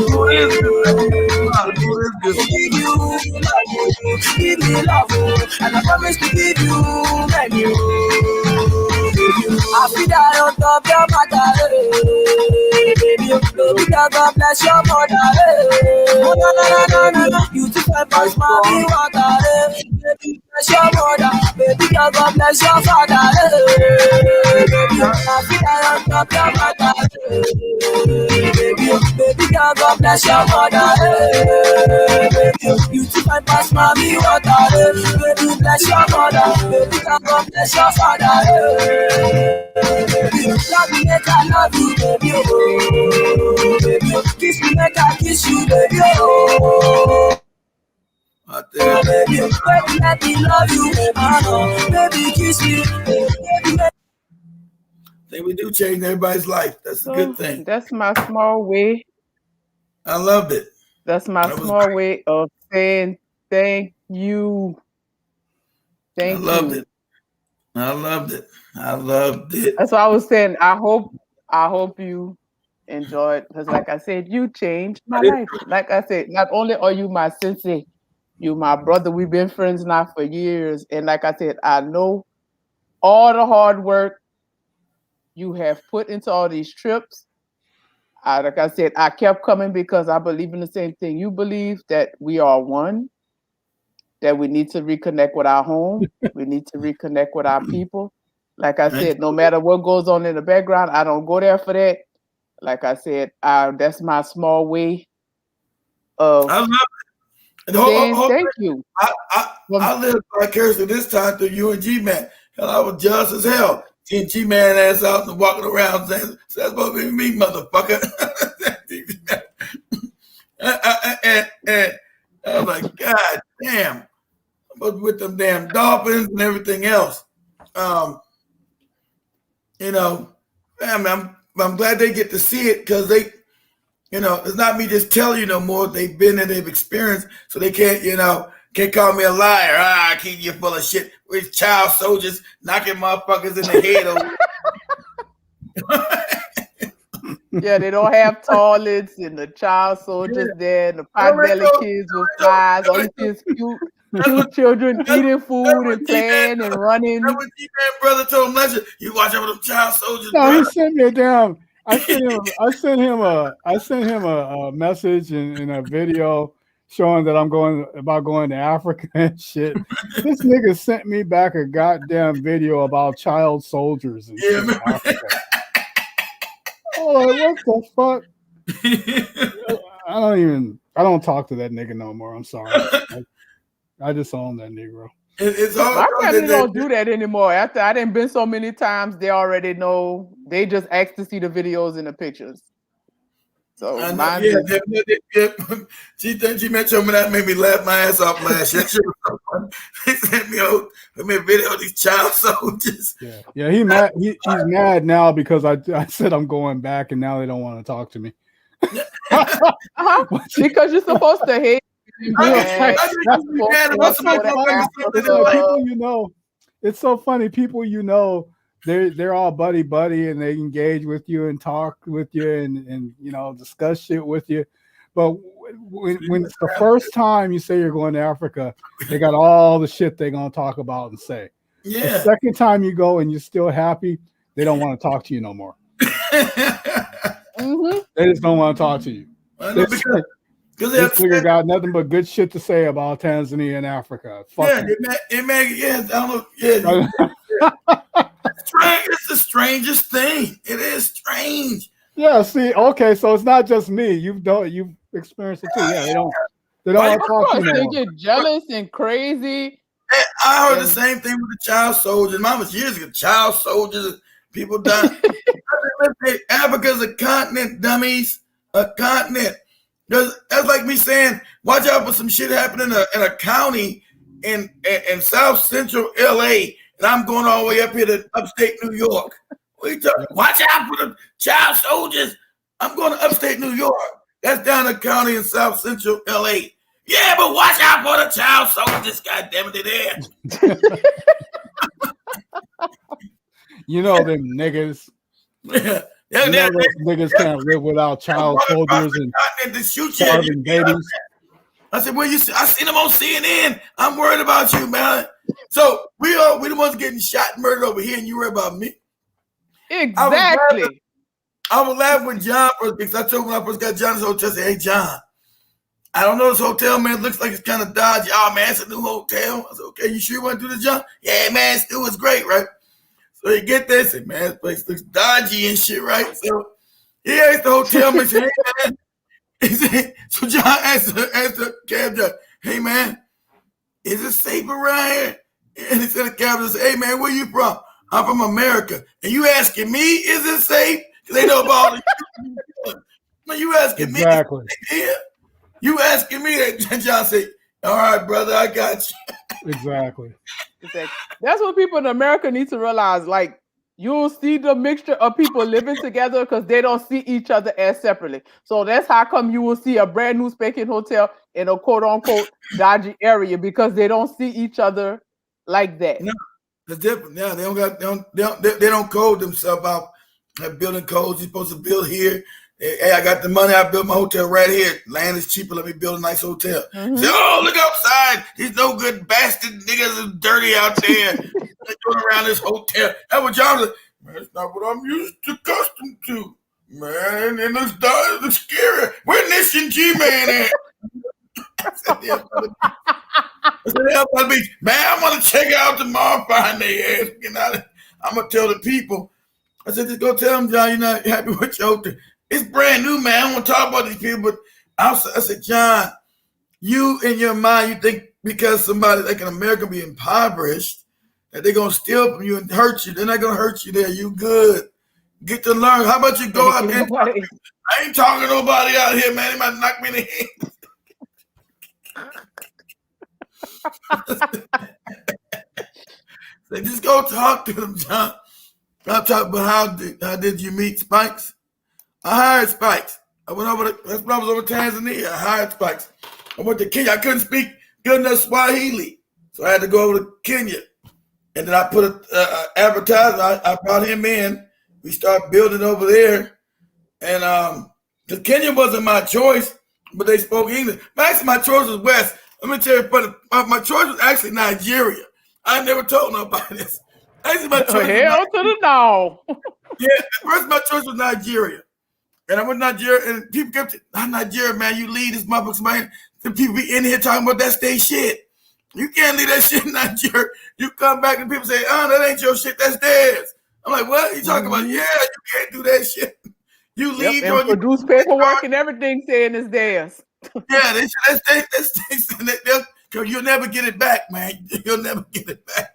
give me love, and I promise to give you menu. I feel that on top your matter, baby, God bless your mother. No. You just pass mommy water, baby, bless your mother. Baby, God bless your father. Baby, I feel that on top your matter, baby, God bless your mother. Baby, you just pass mommy water, baby, bless your mother. Baby, God bless your father. Baby, love me, make I love you, baby, oh, baby, kiss me, make I kiss you, baby, oh, baby, baby, let me love you, baby, kiss me, baby. I think we do change everybody's life. That's a good thing. That's my small way. I loved it. That's my small way of saying thank you. Thank you. I loved it. I loved it. That's what I was saying. I hope you enjoyed, because like I said, you changed my life. Like I said, not only are you my sensei, you my brother. We've been friends now for years. And like I said, I know all the hard work you have put into all these trips. Like I said, I kept coming because I believe in the same thing. You believe that we are one, that we need to reconnect with our home. We need to reconnect with our people. Like I said, no matter what goes on in the background, I don't go there for that. Like I said, that's my small way of I love it. saying thank you. I lived vicariously this time through you and G-Man. Hell, I was jealous as hell. Seeing G-Man ass out and walking around saying, that's supposed to be me, motherfucker. and I was like, God damn. I was with them damn dolphins and everything else. You know, I'm glad they get to see it, because they, you know, it's not me just telling you no more. They've been and they've experienced, so they can't, you know, can't call me a liar. I keep you full of shit. With child soldiers knocking motherfuckers in the head over. Yeah, they don't have toilets and the child soldiers there and the pot-belly kids with flies. All you see is cute children eating food and playing and running. That's what G-Man brother told him. Lester, you watch out with them child soldiers. No, he sent me down. I sent him a message and a video showing that I'm going to Africa and shit. This nigga sent me back a goddamn video about child soldiers and shit in Africa. Oh, what the fuck? I don't talk to that nigga no more. I'm sorry. I disown that Negro. It's hard. My family don't do that anymore. After I didn't been so many times, they already know. They just ask to see the videos and the pictures. So she mentioned me, that made me laugh my ass off last year. They sent me a video of these child soldiers. Yeah, he's mad now because I said I'm going back, and now they don't want to talk to me. Because you're supposed to hate. People, you know, it's so funny. People, you know, they're all buddy and they engage with you and talk with you and you know, discuss shit with you. But when it's the first time you say you're going to Africa, they got all the shit they're gonna talk about and say. Yeah. The second time you go and you're still happy, they don't want to talk to you no more. Mm-hmm. They just don't want to talk to you. This nigga got nothing but good shit to say about Tanzania and Africa. Fuck yeah, I don't know. Yeah. It's the strangest thing. It is strange. Yeah, see, okay, so it's not just me. You've experienced it too. Yeah, they don't want to talk to you. They get jealous and crazy. I heard the same thing with the child soldiers. Mine was years ago. Child soldiers, people dying. Africa's a continent, dummies. A continent. That's like me saying, watch out for some shit happening in a county in South Central LA, and I'm going all the way up here to upstate New York. Watch out for the child soldiers. I'm going to upstate New York. That's down the county in South Central LA. Yeah, but watch out for the child soldiers. God damn it, they're there. You know them niggas. Yeah. You know those niggas can't live without child soldiers and starving babies. I said, well, I seen them on CNN. I'm worried about you, man. So we the ones getting shot and murdered over here, and you worry about me. Exactly. I was laughing with John first because I told him when I first got John's hotel, I said, hey, John, I don't know this hotel, man. It looks like it's kind of dodgy. Oh, man, it's a new hotel. I said, okay, you sure you want to do this, John? Yeah, man, it was great, right? So you get this, and man, this place looks dodgy and shit, right? So he asked the hotel man, said, hey, man. He said, so John asked the cab driver, hey, man, is it safe around here? And he said, the cab driver said, hey, man, where you from? I'm from America. And you asking me, is it safe? Because they know about all the No, you asking me. Yeah. You asking me that. John said, all right, brother, I got you. Exactly. That's what people in America need to realize. Like, you'll see the mixture of people living together because they don't see each other as separately. So that's how come you will see a brand new spanking hotel in a quote unquote dodgy area because they don't see each other like that. No, it's different. Yeah, they don't code themselves out. Like building codes, you're supposed to build here. Hey, I got the money. I built my hotel right here. Land is cheaper. Let me build a nice hotel. Mm-hmm. Say, oh, look outside. These no good bastard niggas is dirty out there. They're going around this hotel. That's what John was like, man, it's not what I'm used to, accustomed to. Man, and it's scary. Where Nish and G-Man at? I said, yeah, man, I want to check out tomorrow, find their ass. I'm going to tell the people. I said, just go tell them, John, you're not happy with your hotel. It's brand new, man. I don't want to talk about these people, but I said, John, you in your mind, you think because somebody like in America be impoverished, that they're going to steal from you and hurt you. They're not going to hurt you there. You good. Get to learn. How about you go out there? I ain't talking to nobody out here, man. They might knock me in the head. So just go talk to them, John. I'm talking about how did you meet Spikes? I hired Spikes. I went over that's when I was over Tanzania. I hired Spikes. I went to Kenya. I couldn't speak good enough Swahili, so I had to go over to Kenya. And then I put an advertisement. I brought him in. We started building over there. And because Kenya wasn't my choice, but they spoke English. Actually, my choice was West. Let me tell you, but my choice was actually Nigeria. I never told nobody this. Actually, my choice hell to the no. Yeah, at first my choice was Nigeria. And I went to Nigeria, and people kept saying, not Nigeria, man, you leave this motherfucker, man. The people be in here talking about that state shit. You can't leave that shit in Nigeria. You come back and people say, oh, that ain't your shit, that's theirs. I'm like, what? You talking about? Yeah, you can't do that shit. You leave and produce paperwork and everything saying it's theirs. Yeah, that's you'll never get it back, man. You'll never get it back.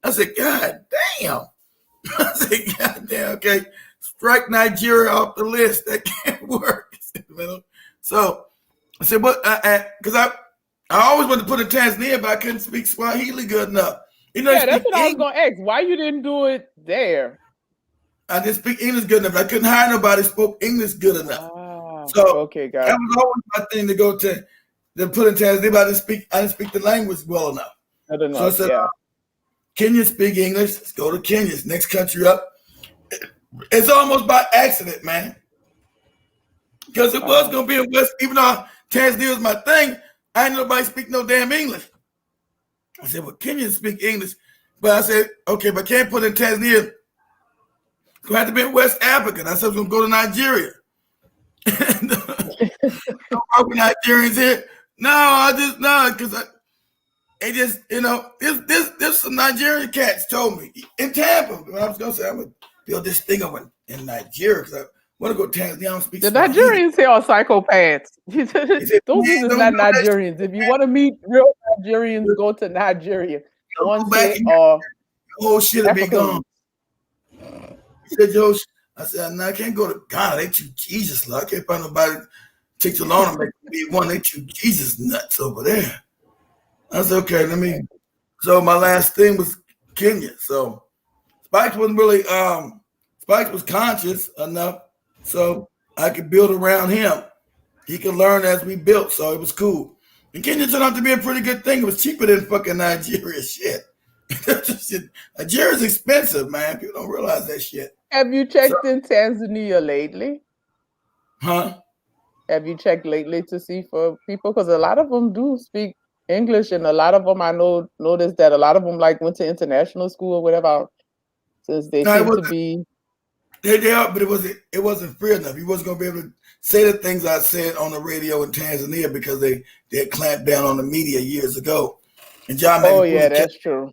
I said, God damn. I said, God damn, okay. Strike Nigeria off the list. That can't work. So I said, what? Because I always wanted to put in Tanzania, but I couldn't speak Swahili good enough. You know, yeah, that's what I was going to ask. Why you didn't do it there? I didn't speak English good enough. I couldn't hire nobody who spoke English good enough. So okay, got that was always my thing to go to put in Tanzania, but I didn't speak the language well enough. I don't know. So I said, Kenyans speak English. Let's go to Kenya. Next country up. It's almost by accident, man. Because it was going to be in West, even though Tanzania was my thing, I ain't nobody speak no damn English. I said, well, Kenyans speak English. But I said, okay, but I can't put in Tanzania. It's going to have to be in West Africa. I said I was going to go to Nigeria. Nigerians here. No, because it just, this some Nigerian cats told me in Tampa. When I was going to say, I'm going to build this thing over in Nigeria because I want to go to Tanzania. I don't speak The Nigerians here are psychopaths. Those are not Nigerians. If you want to meet real Nigerians, go to Nigeria. Ones here are whole shit will be gone. He said, Joe, I said, no, I can't go to Ghana. They too Jesus. I can't find nobody take too long to make me one. They too Jesus nuts over there. I said, okay, let me. So my last thing was Kenya. So Spikes wasn't really, Spikes was conscious enough so I could build around him. He could learn as we built, so it was cool. And Kenya turned out to be a pretty good thing. It was cheaper than fucking Nigeria shit. Nigeria's expensive, man. People don't realize that shit. Have you checked in Tanzania lately? Huh? Have you checked lately to see for people? Because a lot of them do speak English, and a lot of them I noticed that a lot of them like went to international school or whatever. Since they seem to be. They are, but it wasn't free enough. He wasn't gonna be able to say the things I said on the radio in Tanzania because they had clamped down on the media years ago. And John that's true.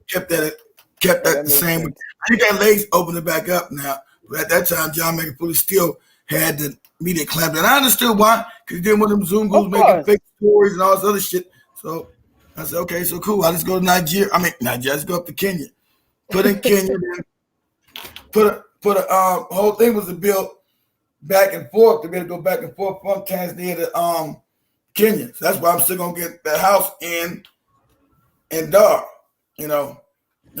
Kept that the same. Sense. I think that legs opened it back up now. But at that time, John Megapoli still had the media clamped down. I understood why, because he didn't want them Zungos making fake stories and all this other shit. So I said, okay, so cool. I'll just go to Nigeria. Let's go up to Kenya. Put in Kenya, then put a whole thing was to build back and forth to be able to go back and forth from Tanzania to Kenya. So that's why I'm still gonna get the house in Dar.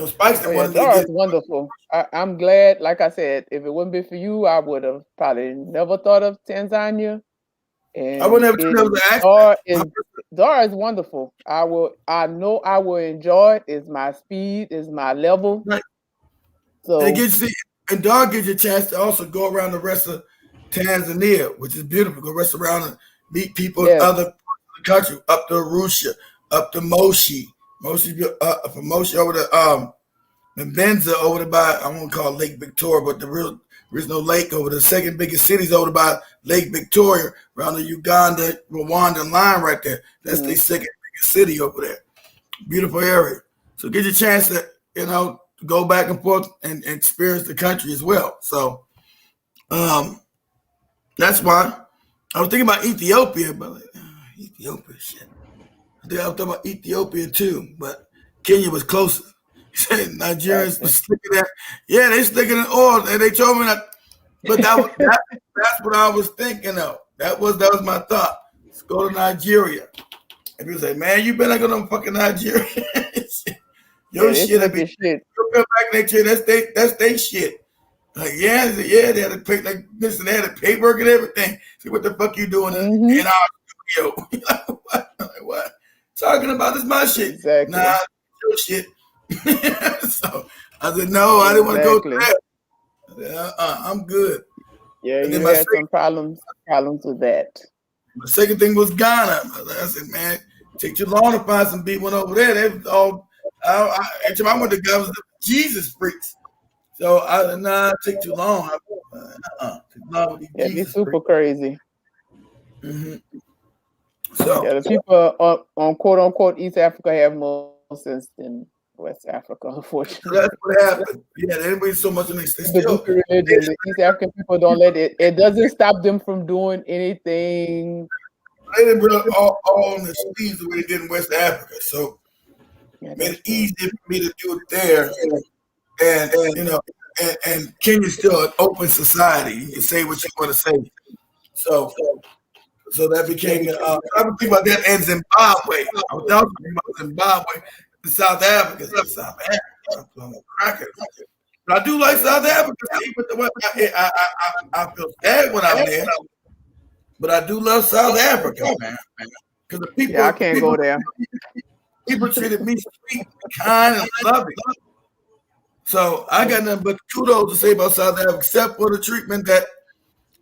Spikes that wanted Dar is wonderful. I'm glad. Like I said, if it wouldn't be for you, I would have probably never thought of Tanzania. And I would never Dar is wonderful. I know I will enjoy it. It's my speed, it's my level. Right. So and Dar gives you a chance to also go around the rest of Tanzania, which is beautiful. Go rest around and meet people in other parts of the country, up to Arusha, up to Moshi from Moshi over to Mbenza over to by, I won't call it Lake Victoria, but there is no lake over the second biggest cities over by Lake Victoria, around the Uganda, Rwanda line right there. That's the second biggest city over there. Beautiful area. So get your chance to, go back and forth and experience the country as well. So that's why I was thinking about Ethiopia, but Ethiopia shit. I think I was talking about Ethiopia too, but Kenya was closer. Nigerians were sticking that. Yeah, they sticking in oil, and they told me that. But that's what I was thinking of. That was my thought. Let's go to Nigeria. And people say, man, you better go to fucking Nigeria. Your shit. You'll come back next year. That's they shit. Like, they had to pay, like, listen, they had the paperwork and everything. See what the fuck you doing in our studio. What? I'm like, what? Talking about this my shit. Exactly. Nah, your shit. So I said, no, I didn't want to go to that. I said, I'm good. Yeah, you had some problems with that. My second thing was Ghana. I said, man, take too long to find some B1 over there. They was all, every time I went to Ghana, was the Jesus freaks. So I said, nah, it take too long. Be super crazy. Mm-hmm. So the people on quote unquote East Africa have more sense than West Africa, unfortunately. That's what happened. Yeah, they didn't so much in the East African people don't let it. It doesn't stop them from doing anything. They didn't bring all on the sleeves the way they did in West Africa. So it made it easy for me to do it there. And Kenya's still an open society. You can say what you want to say. So that became. I was thinking about that and Zimbabwe. I was also thinking about Zimbabwe and South Africa. South Africa, I'm a cracker. But I do like South Africa. I feel sad when I'm there, but I do love South Africa, man. Because the people. Yeah, I can't go there. People treated me sweet, kind, and loving. So I got nothing but kudos to say about South Africa, except for the treatment that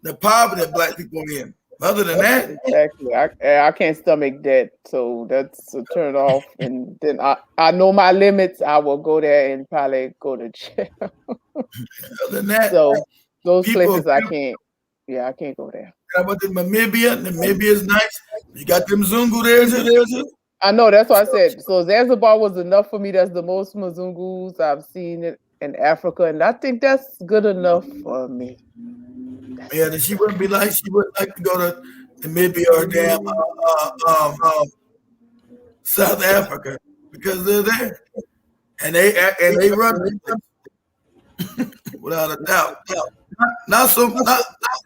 the poverty that black people are in. Other than that, exactly. I can't stomach that, so that's a turn off. And then I know my limits. I will go there and probably go to jail. other than that, So those people places I can't. Yeah, I can't go there. I went to Namibia. Namibia is nice. You got them Zungu there. I know, that's what I said. So Zanzibar was enough for me. That's the most Mzungus I've seen it in Africa, and I think that's good enough for me. Yeah, she wouldn't like to go to Namibia or damn South Africa because they're there, and they run without a doubt. Not so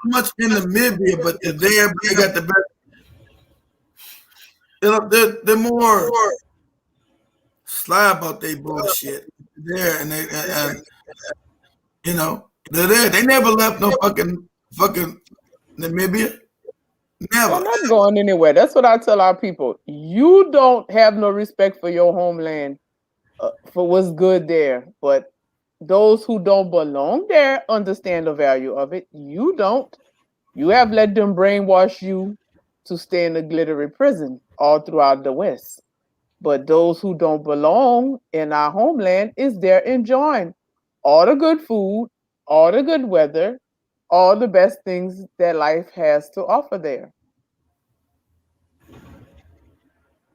much in Namibia, but they're there. They got the best. They're more sly about their bullshit. There and you know they're there. They never left no fucking Namibia. Never. I'm not going anywhere. That's what I tell our people. You don't have no respect for your homeland, for what's good there. But those who don't belong there understand the value of it. You don't. You have let them brainwash you to stay in a glittery prison all throughout the West. But those who don't belong in our homeland is there enjoying all the good food, all the good weather, all the best things that life has to offer there.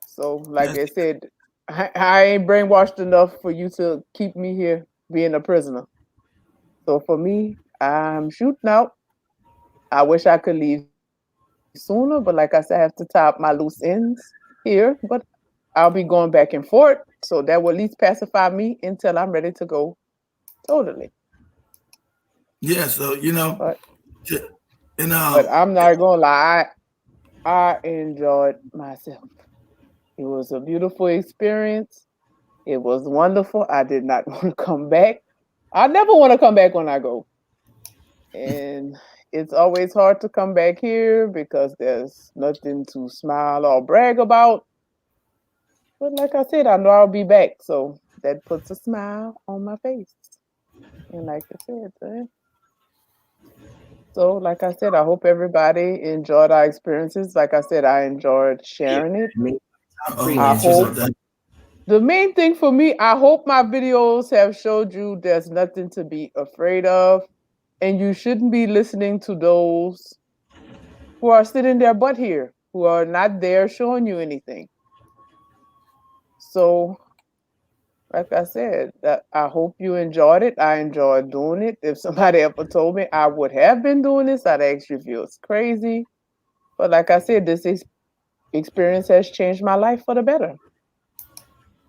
So, like I said, I ain't brainwashed enough for you to keep me here being a prisoner. So for me, I'm shooting out. I wish I could leave sooner, but like I said, I have to tie up my loose ends here. But I'll be going back and forth, so that will at least pacify me until I'm ready to go totally. Yeah, so but I'm not gonna lie, I enjoyed myself. It was a beautiful experience. It was wonderful. I did not want to come back. I never want to come back when I go. And it's always hard to come back here because there's nothing to smile or brag about. But like I said, I know I'll be back. So that puts a smile on my face. And like I said, so like I said, I hope everybody enjoyed our experiences. Like I said, I enjoyed sharing it. I hope the main thing for me, I hope my videos have showed you there's nothing to be afraid of. And you shouldn't be listening to those who are sitting their butt here, who are not there showing you anything. So, like I said, I hope you enjoyed it. I enjoyed doing it. If somebody ever told me I would have been doing this, I'd ask you if it was crazy. But like I said, this experience has changed my life for the better.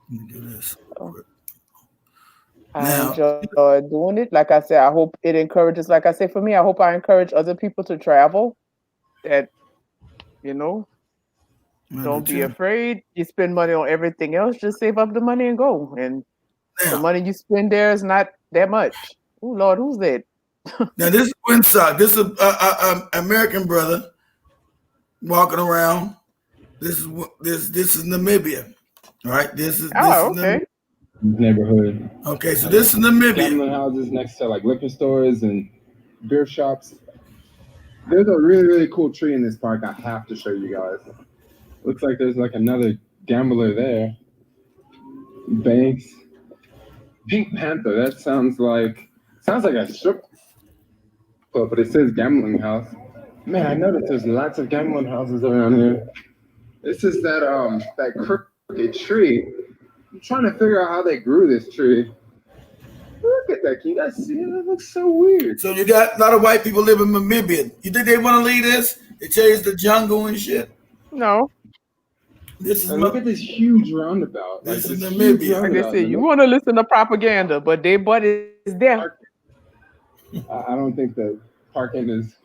Do this. So, I enjoy doing it. Like I said, I hope it encourages, like I said, for me, I hope I encourage other people to travel. That, don't be afraid. You spend money on everything else, just save up the money and go. And the money you spend there is not that much. Oh, Lord, who's that? Now, this is Winside. This is an American brother walking around. This is Namibia. All right? This is okay. Neighborhood. Okay, so this is Namibia. Gambling houses next to like liquor stores and beer shops. There's a really, really cool tree in this park I have to show you guys. Looks like there's like another gambler there. Banks. Pink Panther, that sounds like a strip club, but it says gambling house. Man, I noticed there's lots of gambling houses around here. This is that crooked tree. I'm trying to figure out how they grew this tree. Look at that. Can you guys see it? It looks so weird. So you got a lot of white people living in Namibia. You think they want to leave this? They changed the jungle and shit? No. Look at this huge roundabout. This is Namibia. Like I said, you want to listen to propaganda, but their butt is there. I don't think that parking is...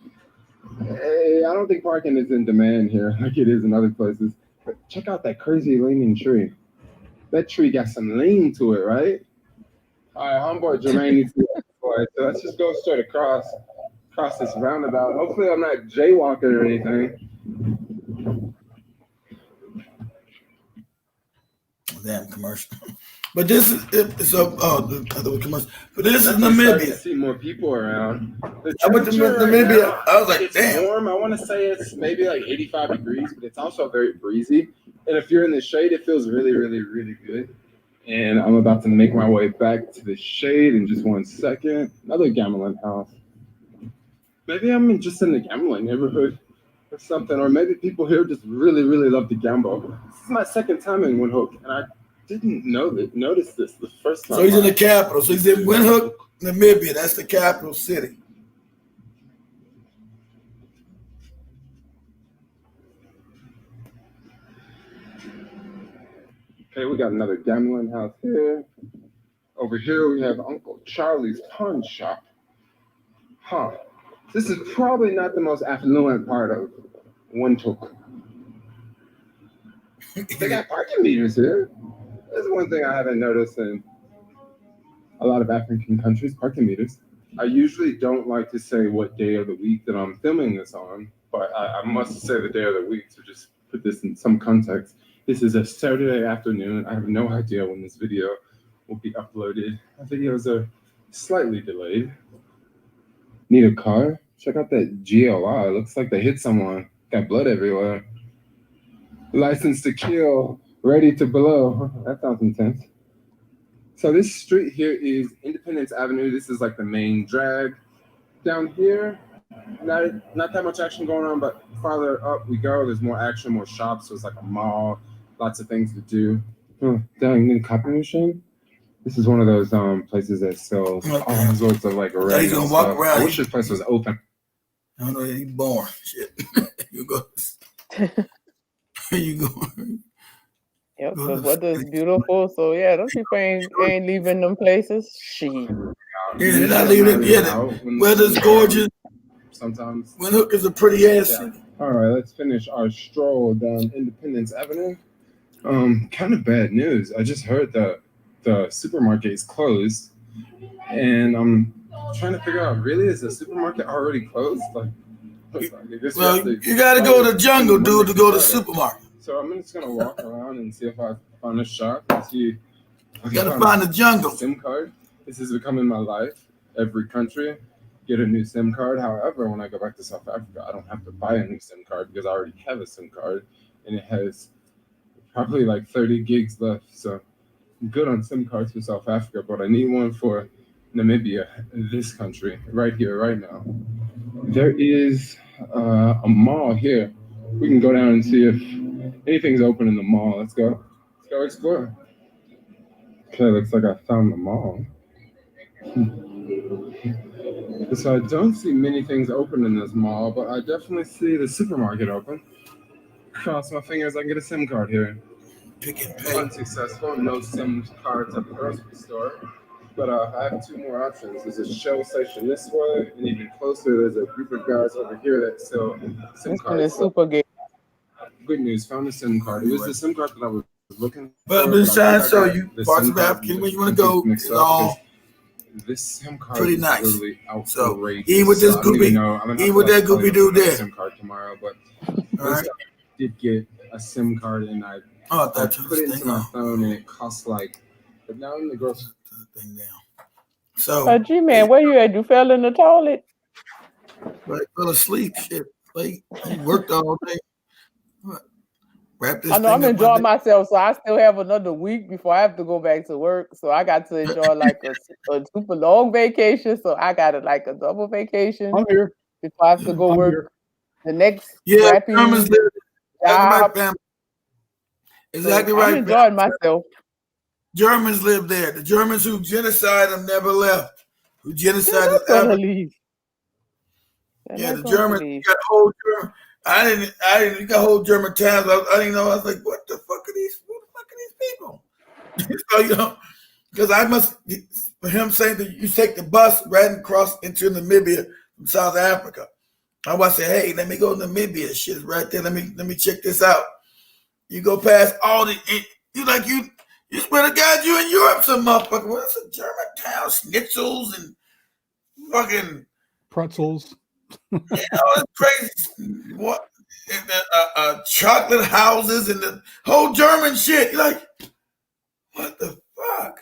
I don't think parking is in demand here like it is in other places. But check out that crazy leaning tree. That tree got some lean to it, right? All right, homeboy Jermaine needs to so let's just go straight across this roundabout. Hopefully I'm not jaywalking or anything. damn commercial. But this is commercial. But this is Starting Namibia. to see more people around. The I went to temperature right Namibia. now, I was like, it's damn. warm. I want to say it's maybe like 85 degrees, but it's also very breezy. And if you're in the shade, it feels really, really, really good. And I'm about to make my way back to the shade in just 1 second. Another gambling house. Maybe I'm just in the gambling neighborhood or something, or maybe people here just really, really love to gamble. This is my second time in Windhoek, and I didn't notice this the first time. So he's in the capital. So he's in Windhoek, Namibia. That's the capital city. Okay, we got another gambling house here. Over here we have Uncle Charlie's pawn shop. Huh. This is probably not the most affluent part of Windhoek. They got parking meters here. That's one thing I haven't noticed in a lot of African countries, parking meters. I usually don't like to say what day of the week that I'm filming this on, but I must say the day of the week to just put this in some context. This is a Saturday afternoon. I have no idea when this video will be uploaded. The videos are slightly delayed. Need a car? Check out that GLI. Looks like they hit someone. Got blood everywhere. License to kill. Ready to blow. That sounds intense. So this street here is Independence Avenue. This is like the main drag. Down here, not that much action going on, but farther up we go, there's more action, more shops. So it's like a mall, lots of things to do. Oh, dang, new copy machine. This is one of those places that sells all sorts of like random He's gonna walk stuff. around. I wish this place was open. I don't know. He's born. Shit. You go. You go. Yep, the weather's beautiful. So yeah, those people ain't leaving them places. She. Yeah, they're not leaving. Yeah, the weather's gorgeous. Sometimes. Windhoek is a pretty ass city. All right, let's finish our stroll down Independence Avenue. Kind of bad news. I just heard that the supermarket is closed, and I'm trying to figure out, really, is the supermarket already closed? Like, well, you got to go to the jungle, dude, to go to the supermarket. So I'm just gonna walk around and see if I find a shop and see. You got to find the jungle. SIM card. This is becoming my life. Every country, get a new SIM card. However, when I go back to South Africa, I don't have to buy a new SIM card because I already have a SIM card, and it has probably like 30 gigs left. So I'm good on SIM cards for South Africa, but I need one for Namibia, this country, right here, right now. There is a mall here. We can go down and see if anything's open in the mall. Let's go. Let's go explore. Okay, looks like I found the mall. So I don't see many things open in this mall, but I definitely see the supermarket open. Cross my fingers, I can get a SIM card here. Pick and pay. Unsuccessful, no SIM cards at the grocery store. But I have two more options. There's a Shell station this way, and even closer, there's a group of guys over here that sell SIM cards. Super good. Good news, found a SIM card. It was the SIM card that I was looking for. But I'm just trying to show you parts of Africa where you want to go. It's all this SIM card pretty is nice. really So outrageous. eat with this I don't even goopy, know. I'm gonna eat have with to that goopy dude get a there. SIM card tomorrow, but All right. I did get a SIM card, and I Oh, I thought you put it was into my phone, and it costs like. But now in the grocery. thing down. So G-Man, where you at? You fell in the toilet? I fell asleep. Shit, late. I worked all day. What? Wrap this I know thing I'm up enjoying my myself, so I still have another week before I have to go back to work. So I got to enjoy like a super long vacation. So I got like a double vacation I'm here. before I have to go I'm work here. the next Yeah, crappy Germans live. Exactly job. right, fam. Exactly So right. I'm fam. enjoying myself. Germans live there. The Germans who genocide them never left. Who They're genocided not gonna Africa. leave. They're Yeah, not the gonna Germans leave. got whole German. I didn't. You got whole German towns. I didn't know. I was like, what the fuck are these? Who the fuck are these people? So, you know, because I must. For him saying that you take the bus right across into Namibia from South Africa. I was say, hey, let me go to Namibia. Shit is right there. Let me check this out. You go past all the. You swear to God, you in Europe, some motherfucker. What's a German town? Schnitzels and fucking Pretzels. all this crazy what chocolate houses and the whole German shit. You're like, What the fuck?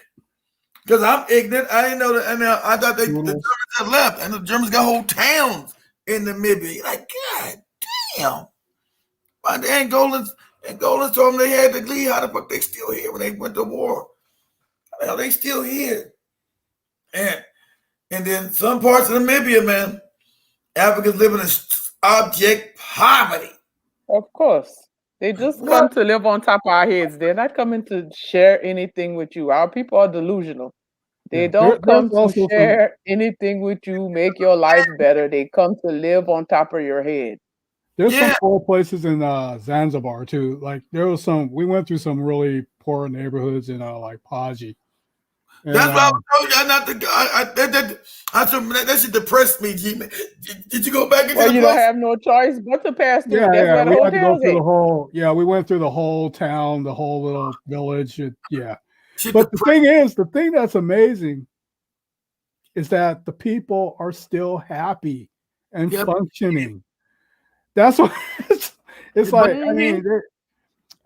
Because I'm ignorant. I didn't know that. And I thought the Germans had left, and the Germans got whole towns in Namibia. You're like, God damn. But the Angolans told them they had to leave. How the fuck they still here when they went to war? How the hell they still here? And then some parts of Namibia, man, Africans living in abject poverty. Of course. They just come to live on top of our heads. They're not coming to share anything with you. Our people are delusional. They don't come to share anything with you, make your life better. They come to live on top of your head. There's some poor places in Zanzibar too. Like we went through some really poor neighborhoods in like Paji. That's why I was telling you not to go. That shit depressed me, G. Did you go back into the you don't have no choice but to pass through. Yeah, That's where the we had to go hotels through at. the whole. Yeah, we went through the whole town, the whole little village. But the thing is, the thing that's amazing is that the people are still happy and functioning. That's what it's like.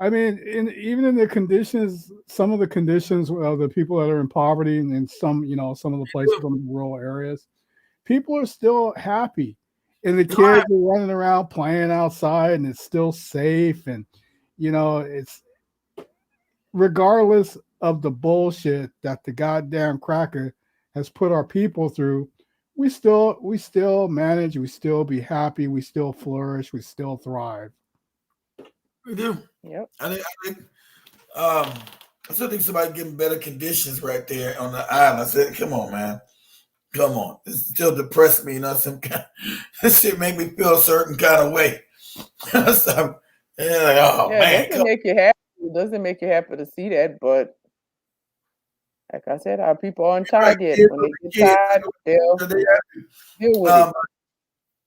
I mean, even in the conditions, some of the conditions of the people that are in poverty and in some of the places in the rural areas, people are still happy. And the kids are running around playing outside and it's still safe. And, it's regardless of the bullshit that the goddamn cracker has put our people through, we still manage, we still be happy, we still flourish, we still thrive. We do. Yep. I still think somebody getting better conditions right there on the island. I said, come on, man. Come on. This still depressed me, this shit make me feel a certain kind of way. Man. It doesn't make you happy. It doesn't make you happy to see that, but like I said, our people are on target. When they get tired, they'll deal with it.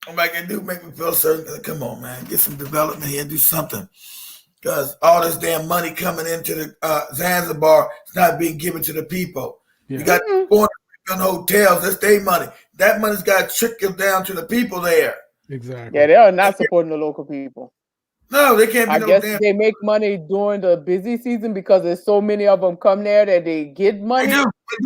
I'm like, it do make me feel certain. Come on, man, get some development here and do something. Because all this damn money coming into the Zanzibar is not being given to the people. Yeah. You got 400 million hotels. That's their money. That money's got to trickle down to the people there. Exactly. Yeah, they are not supporting the local people. No, they can't. I guess they make money during the busy season because there's so many of them come there that they get money. They do.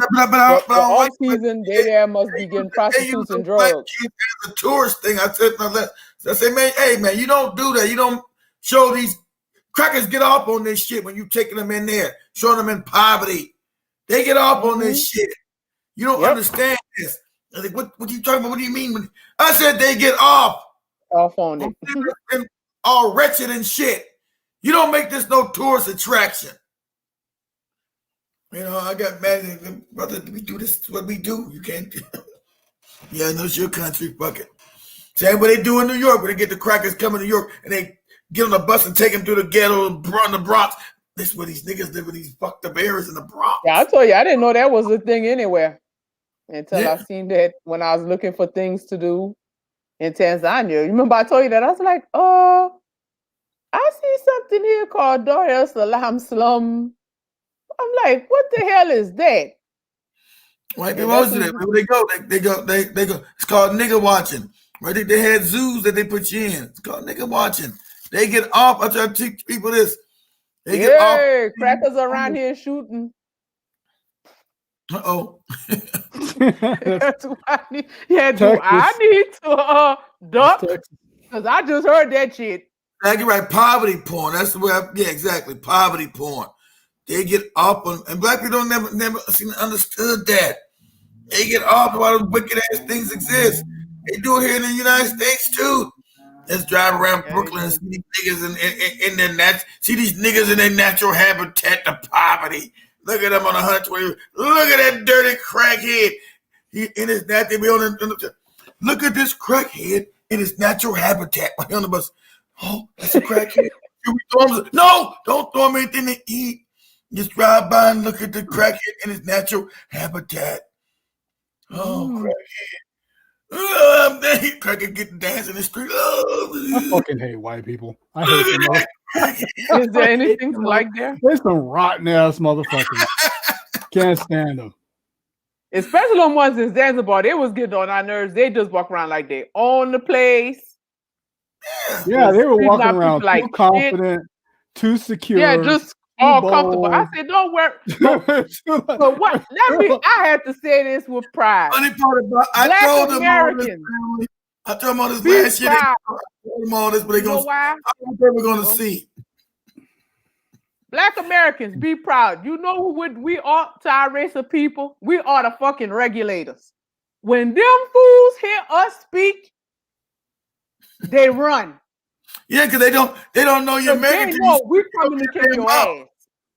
But the off season, they there must be getting prostitutes and drugs. It's a tourist thing. I said, I say, man, hey, man, you don't do that. You don't show these crackers get off on this shit when you taking them in there, showing them in poverty. They get off on this shit. You don't understand this. I think, what you talking about? What do you mean? I said they get off on it. All wretched and shit. You don't make this no tourist attraction. I got mad, brother. We do this. What we do. You can't. Yeah, I know it's your country. Fuck it. Same what they do in New York, when they get the crackers coming to New York and they get on the bus and take them through the ghetto and run the Bronx. This is where these niggas live with these fucked up areas in the Bronx. Yeah, I told you, I didn't know that was a thing anywhere until I seen that when I was looking for things to do in Tanzania. You remember I told you that? I was like, I see something here called Dar es Salaam Slum. I'm like, what the hell is that? Right, where they go? They go. It's called nigga watching. Right, they had zoos that they put you in. It's called nigga watching. They get off. I try to teach people this. They get off. Crackers around here shooting. Uh-oh. I need to duck? Because I just heard that shit. You're right. Poverty porn. That's the way. Exactly. Poverty porn. They get off on, and black people don't never understood that. They get off while those wicked ass things exist. They do it here in the United States too. Let's drive around Brooklyn and see these niggas in their see these niggas in their natural habitat of poverty. Look at them on 120. Look at that dirty crackhead. He in his natural. Look at this crackhead in his natural habitat. On the bus. Oh, that's a crackhead. No, don't throw him anything to eat. Just drive by and look at the crackhead in his natural habitat. Oh, crackhead. Crackhead getting dancing in the street. I fucking hate white people. I hate them. Is there anything like that? There's some rotten ass motherfuckers. Can't stand them. Especially on ones in Zanzibar, they was getting on our nerves. They just walk around like they own the place. Yeah, they were walking around too confident, too secure. Yeah, just all comfortable. I said, don't worry. But what? I had to say this with pride. Funny part about I told them all this, family. I told them all this last year. I told them all this, but they gonna. I don't think we're gonna see. Black Americans, be proud. You know what we are to our race of people? We are the fucking regulators. When them fools hear us speak, they run. Yeah, because they don't know you're American. We coming to kick your ass.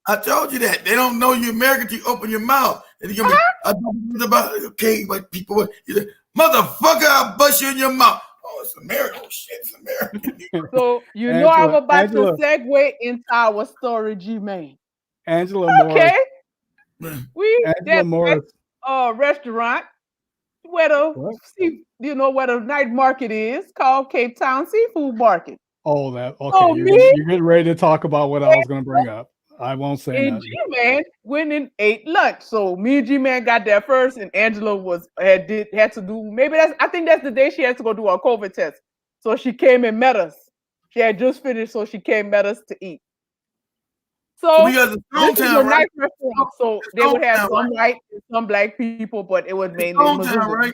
I told you that. They don't know you're American till you open your mouth. And you're okay, but people, motherfucker, I'll bust you in your mouth. Oh, it's American. Shit, it's American. So you know I'm about to segue into our story, G-Man. Angela okay. Morris. We Angela Morris. Restaurant where the night market is called Cape Town Seafood Market. Oh, that okay. You're getting ready to talk about what I was going to bring up. I won't say nothing. G-Man went and ate lunch. So me and G-Man got there first, and Angela had to do I think that's the day she had to go do her COVID test. So she came and met us. She had just finished, so she came and met us to eat. So this is a nice restaurant. So they would have some white and some black people, but it was mainly Missouri. Right?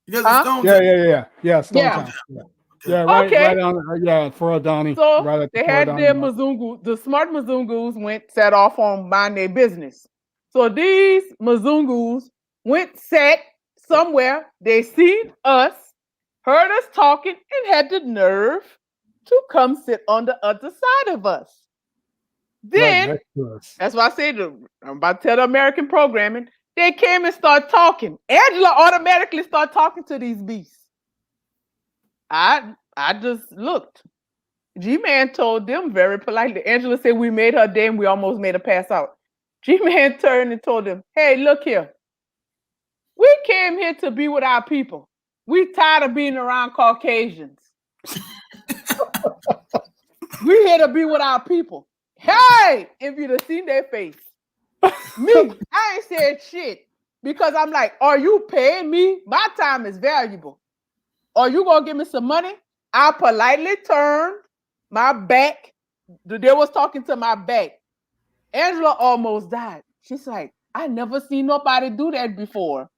Yeah. Stonetown. Yeah, right on. For Donnie. So right they had their Mzungu. The smart Mzungus set off on mind their business. So these Mzungus sat somewhere. They seen us, heard us talking, and had the nerve to come sit on the other side of us. Then that's why I said I'm about to tell the American programming. They came and started talking. Angela automatically started talking to these beasts. I just looked. G-Man told them very politely. Angela said we made her day and we almost made her pass out. G-Man turned and told them, hey, look here. We came here to be with our people. We tired of being around Caucasians. We here to be with our people. Hey, if you'd have seen their face. Me, I ain't said shit. Because I'm like, are you paying me? My time is valuable. Are you gonna give me some money? I politely turned my back. They was talking to my back. Angela almost died. She's like, I never seen nobody do that before.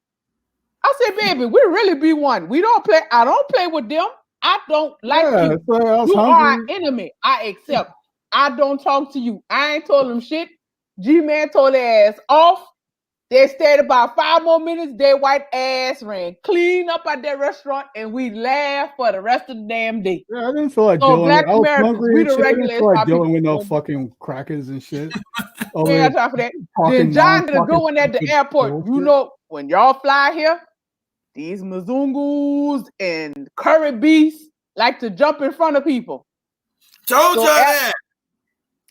I said, baby, we really be one. We don't play. I don't play with them. I don't like you. You are an enemy. I accept. I don't talk to you. I ain't told them shit. G-Man told their ass off. They stayed about 5 more minutes. Their white ass ran clean up at their restaurant, and we laughed for the rest of the damn day. Yeah, I didn't feel like dealing with. I was hungry. We the regulars. I didn't feel like dealing with no fucking crackers and shit. Yeah, time for that. Then John did a good one at the airport. You know, when y'all fly here, these Mzungus and curry beasts like to jump in front of people. Told y'all that.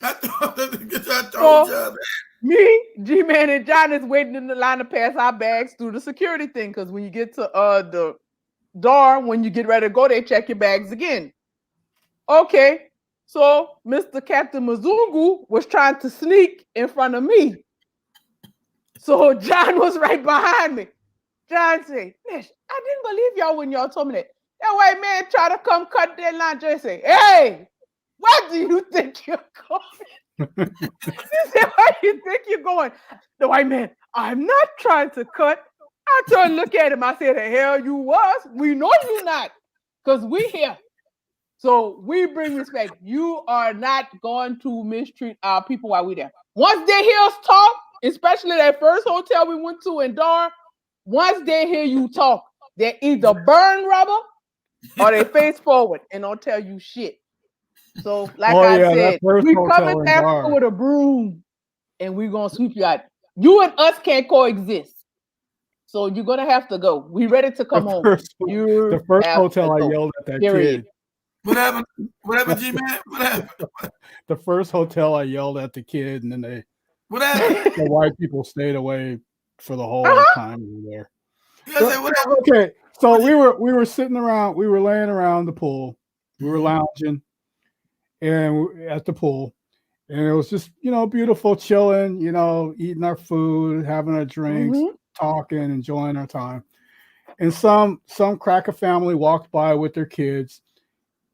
I told y'all that. Me, G-Man, and John is waiting in the line to pass our bags through the security thing. Because when you get to the door, when you get ready to go, they check your bags again. Okay, so Mr. Captain Mzungu was trying to sneak in front of me. So John was right behind me. John said, Nish, I didn't believe y'all when y'all told me that. That white man tried to come cut their line. Just say, hey, where do you think you're going? He said, where do you think you're going? The white man, I'm not trying to cut. I turned and look at him. I said, the hell you was. We know you not. Because we here. So we bring respect. You are not going to mistreat our people while we there. Once they hear us talk, especially that first hotel we went to in Dar, once they hear you talk, they either burn rubber or they face forward and don't tell you shit. So, like I said, we coming after with a broom and we're going to sweep you out. You and us can't coexist. So you're going to have to go. We ready to come home. The first hotel I yelled at that kid. What happened? What happened, G-Man? What happened? The first hotel I yelled at the kid, and then what happened? The white people stayed away for the whole time we were there. Okay, so we were sitting around, we were laying around the pool, we were lounging, and at the pool, and it was just beautiful, chilling, eating our food, having our drinks, talking, enjoying our time. And some cracker family walked by with their kids,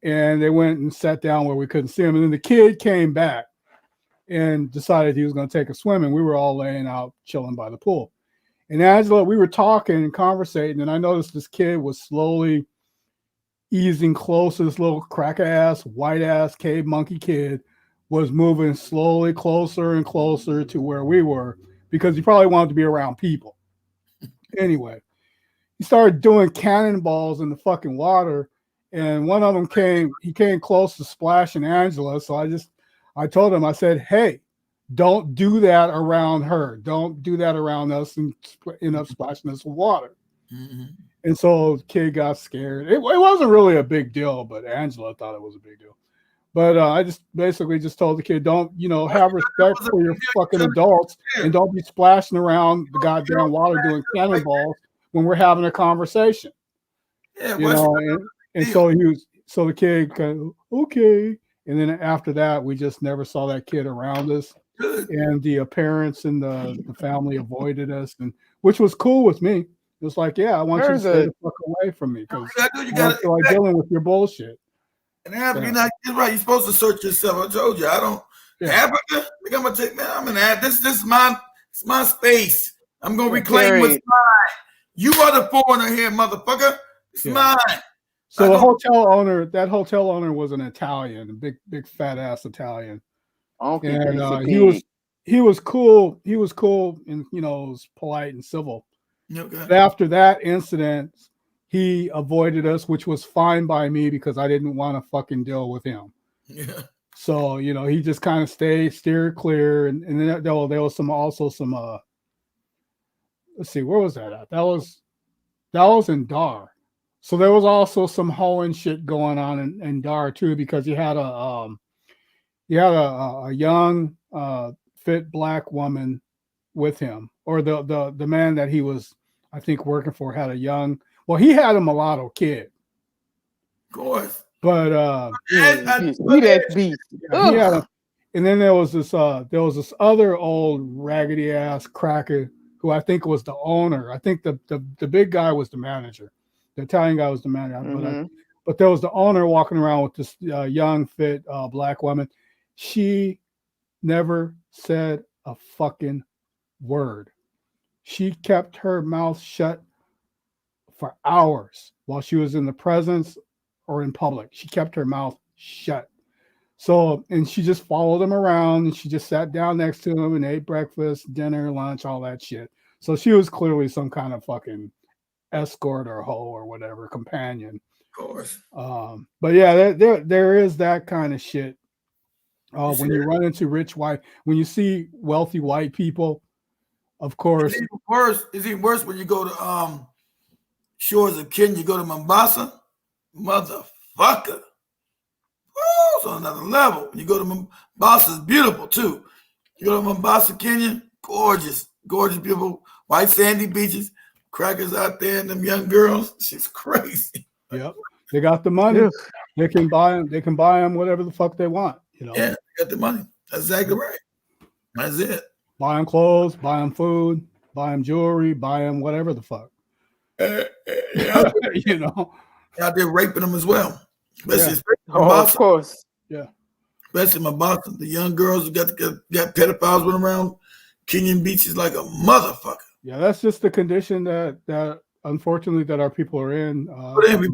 and they went and sat down where we couldn't see them. And then the kid came back, and decided he was going to take a swim, and we were all laying out chilling by the pool. And Angela, we were talking and conversating, and I noticed this kid was slowly easing closer. This little cracker-ass, white-ass cave monkey kid was moving slowly closer and closer to where we were because he probably wanted to be around people. Anyway, he started doing cannonballs in the fucking water, and one of them came close to splashing Angela. So I told him, I said, hey, don't do that around her. Don't do that around us and end up splashing us with water. Mm-hmm. And so the kid got scared. It wasn't really a big deal, but Angela thought it was a big deal. But I just basically just told the kid, don't, have respect for your fucking adults and don't be splashing around the goddamn water doing cannonballs when we're having a conversation. Yeah, and so the kid kind of, okay. And then after that, we just never saw that kid around us. And the parents and the family avoided us, and which was cool with me. It was like, yeah, I want you to stay the fuck away from me because I don't feel like dealing with your bullshit. And Africa, you're right. You're supposed to search yourself. I told you, I don't. Yeah. Africa, I'm gonna take, man. I'm in Africa. This is my space. I'm gonna reclaim what's mine. You are the foreigner here, motherfucker. It's mine. So the hotel owner was an Italian, a big fat ass Italian. Okay. And he was cool. He was cool and was polite and civil. Okay. But after that incident, he avoided us, which was fine by me because I didn't want to fucking deal with him. Yeah. So he just kind of steered clear, and then there was some let's see, where was that at? That was in Dar. So there was also some hoeing shit going on in Dar too, because he had a young fit black woman with him, or the man that he was, I think, working for had a young. Well, he had a mulatto kid. Of course. But he that beast. And then there was this other old raggedy ass cracker who I think was the owner. I think the big guy was the manager. The Italian guy was the manager. Mm-hmm. But there was the owner walking around with this young, fit black woman. She never said a fucking word. She kept her mouth shut for hours while she was in the presence or in public. She kept her mouth shut. So, and she just followed him around, and she just sat down next to him and ate breakfast, dinner, lunch, all that shit. So she was clearly some kind of fucking escort or hoe or whatever, companion. Of course. But yeah, there is that kind of shit. When you run into when you see wealthy white people, of course. It's even worse when you go to shores of Kenya, you go to Mombasa, motherfucker. Oh, it's on another level. You go to Mombasa, it's beautiful too. You go to Mombasa, Kenya, gorgeous, beautiful, white sandy beaches, crackers out there, and them young girls. She's crazy. Yep, they got the money. Yeah. They can buy them whatever the fuck they want. Yeah, they got the money. That's exactly right. That's it. Buy them clothes, buy them food, buy them jewelry, buy them whatever the fuck. Out there raping them as well. Especially of course. Yeah. Especially my Boston, the young girls who got pedophiles running around Kenyan beaches like a motherfucker. Yeah, that's just the condition that unfortunately that our people are in. Put in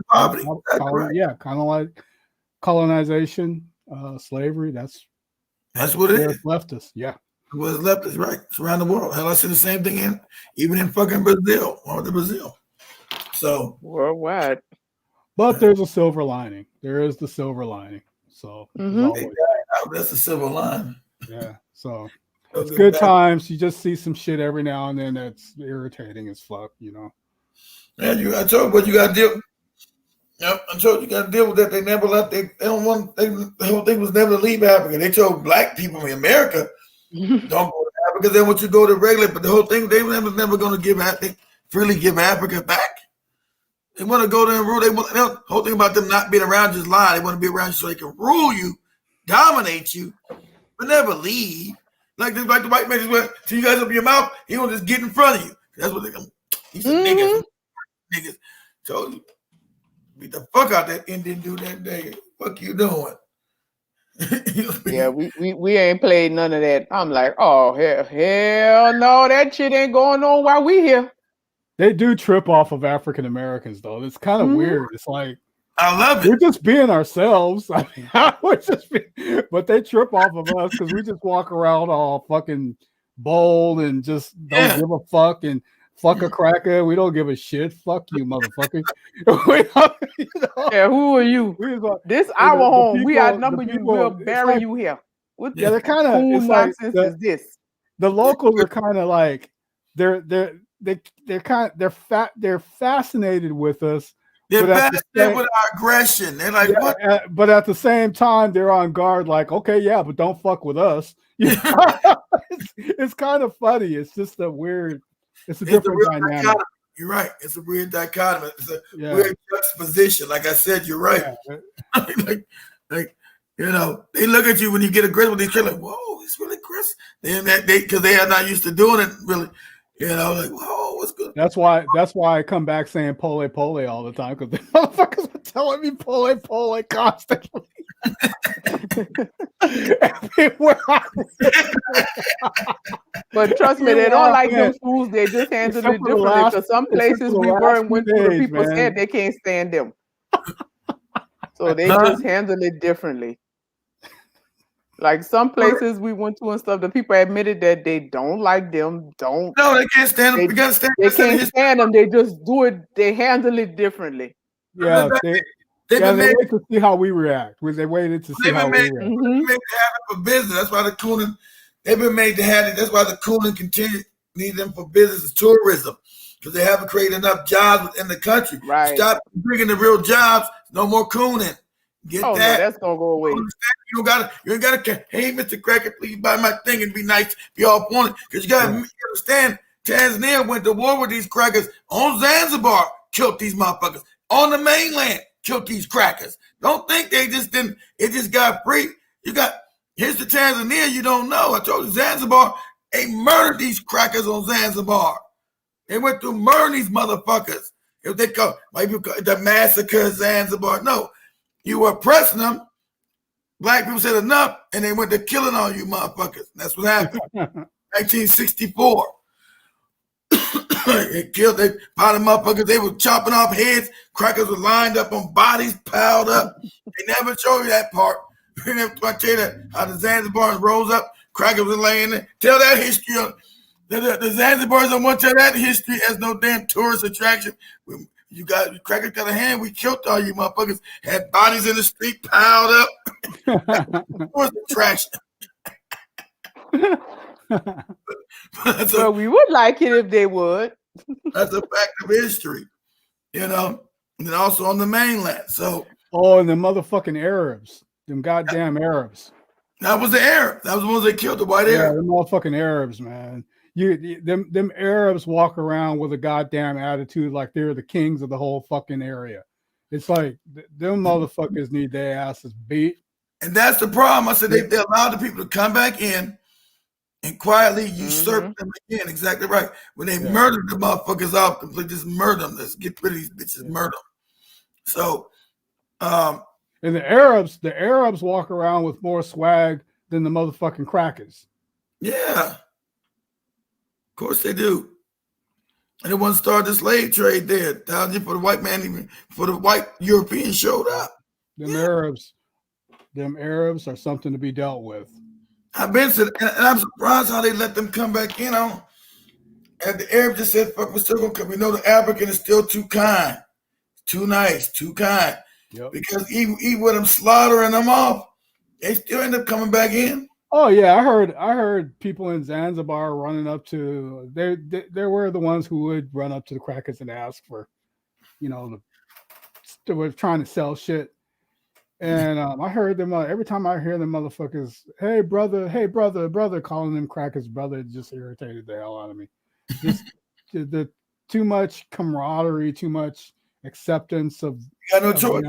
poverty. Yeah, kind of like colonization, slavery. That's what it is. Left us. Yeah. What's left us, right? It's around the world. Hell, I see the same thing even in fucking Brazil. I went to Brazil. So worldwide. But there's a silver lining. There is the silver lining. So that's the silver lining. Yeah. So it's good times. You just see some shit every now and then that's irritating as fuck, Man, I told you what you got to deal. Yep, I told you got to deal with that. They never left. The whole thing was never to leave Africa. They told black people in America, don't go to Africa. Then once you go to regular, but the whole thing they were never going to freely give Africa back. They want to go there and rule. The whole thing about them not being around just lie. They want to be around you so they can rule you, dominate you, but never leave. Like the white man just went, till you guys open your mouth, he will just get in front of you. That's what they're going to do. He said, niggas. Told you. Beat the fuck out that Indian dude that day. Fuck you doing? Yeah, we ain't played none of that. I'm like, oh hell no, that shit ain't going on while we here. They do trip off of African Americans though. It's kind of weird. It's like I love it. We're just being ourselves. I mean, but they trip off of us because we just walk around all fucking bold and just don't give a fuck and fuck a cracker. We don't give a shit. Fuck you, motherfucker. Yeah, who are you? This our home. People, we outnumber you. We'll bury you here. What they're kind of cool nonsense is this? The locals are kind of like they're fascinated with us. They're fascinated with our aggression. They're like, what? But at the same time, they're on guard, like, okay, yeah, but don't fuck with us. It's kind of funny. It's just a weird, it's a different dynamic. Dichotomy. You're right. It's a weird dichotomy. It's a weird juxtaposition. Like I said, you're right. Yeah. like, you know, they look at you when you get aggressive. They're like, whoa, it's really aggressive. Because they are not used to doing it really. You know, like, whoa, what's good? That's why I come back saying pole all the time, because the motherfuckers are telling me pole constantly. But trust me, they don't like them fools. They just handle it differently. Because some places we were and went to, the people said they can't stand them. So they just handle it differently. Like some places we went to and stuff, the people admitted that they don't like them. No, they can't stand them. They can't stand them. They just do it. They handle it differently. Yeah, they wait to see how we react. They waited to see how we react. They've been made to have it for business. That's why the Coonan, they've been made to have it. That's why the Coonan need them for business and tourism, because they haven't created enough jobs within the country. Right. Stop bringing the real jobs. No more Coonan. Get that. No, that's gonna go away. You ain't gotta. Hey, Mr. Cracker, please buy my thing and be nice, be all on it. Because you gotta understand, Tanzania went to war with these crackers on Zanzibar, killed these motherfuckers on the mainland, killed these crackers. Don't think they just didn't. It just got free. Here's the Tanzania you don't know. I told you Zanzibar. They murdered these crackers on Zanzibar. They went through murdering these motherfuckers. If they call the massacre of Zanzibar, no. You were oppressing them. Black people said enough, and they went to killing all you motherfuckers. That's what happened. 1964. They found the motherfuckers. They were chopping off heads. Crackers were lined up on bodies, piled up. They never show you that part. They never tell you that how the Zanzibars rose up. Crackers were laying there. Tell that history. The Zanzibars don't want to tell that history as no damn tourist attraction. You crackers got a hand. We killed all you motherfuckers. Had bodies in the street piled up. What's the trash? So we would like it if they would. That's a fact of history, you know. And also on the mainland. So. And the motherfucking Arabs, them goddamn Arabs. That was the Arabs. That was the ones that killed the white Arabs. Yeah, the motherfucking Arabs, man. Them Arabs walk around with a goddamn attitude like they're the kings of the whole fucking area. It's like them motherfuckers need their asses beat. And that's the problem. I said they allowed the people to come back in and quietly usurp them again. Exactly right. When they murdered the motherfuckers off completely, just murder them. Let's get rid of these bitches, murder them. So, and the Arabs walk around with more swag than the motherfucking crackers. Yeah. Of course they do. And it wasn't started the slave trade there. For the white man, even before the white Europeans showed up. Them Arabs are something to be dealt with. I've been to, and I'm surprised how they let them come back in on. And the Arab just said, fuck, we're still gonna come. We know the African is still too kind, too nice, too kind. Yep. Because even with them slaughtering them off, they still end up coming back in. Oh yeah, I heard people in Zanzibar running up to they were the ones who would run up to the crackers and ask for, they were trying to sell shit. And I heard them every time I hear them motherfuckers, hey brother, calling them crackers brother, it just irritated the hell out of me. Just the too much camaraderie, too much acceptance of. You got no choice.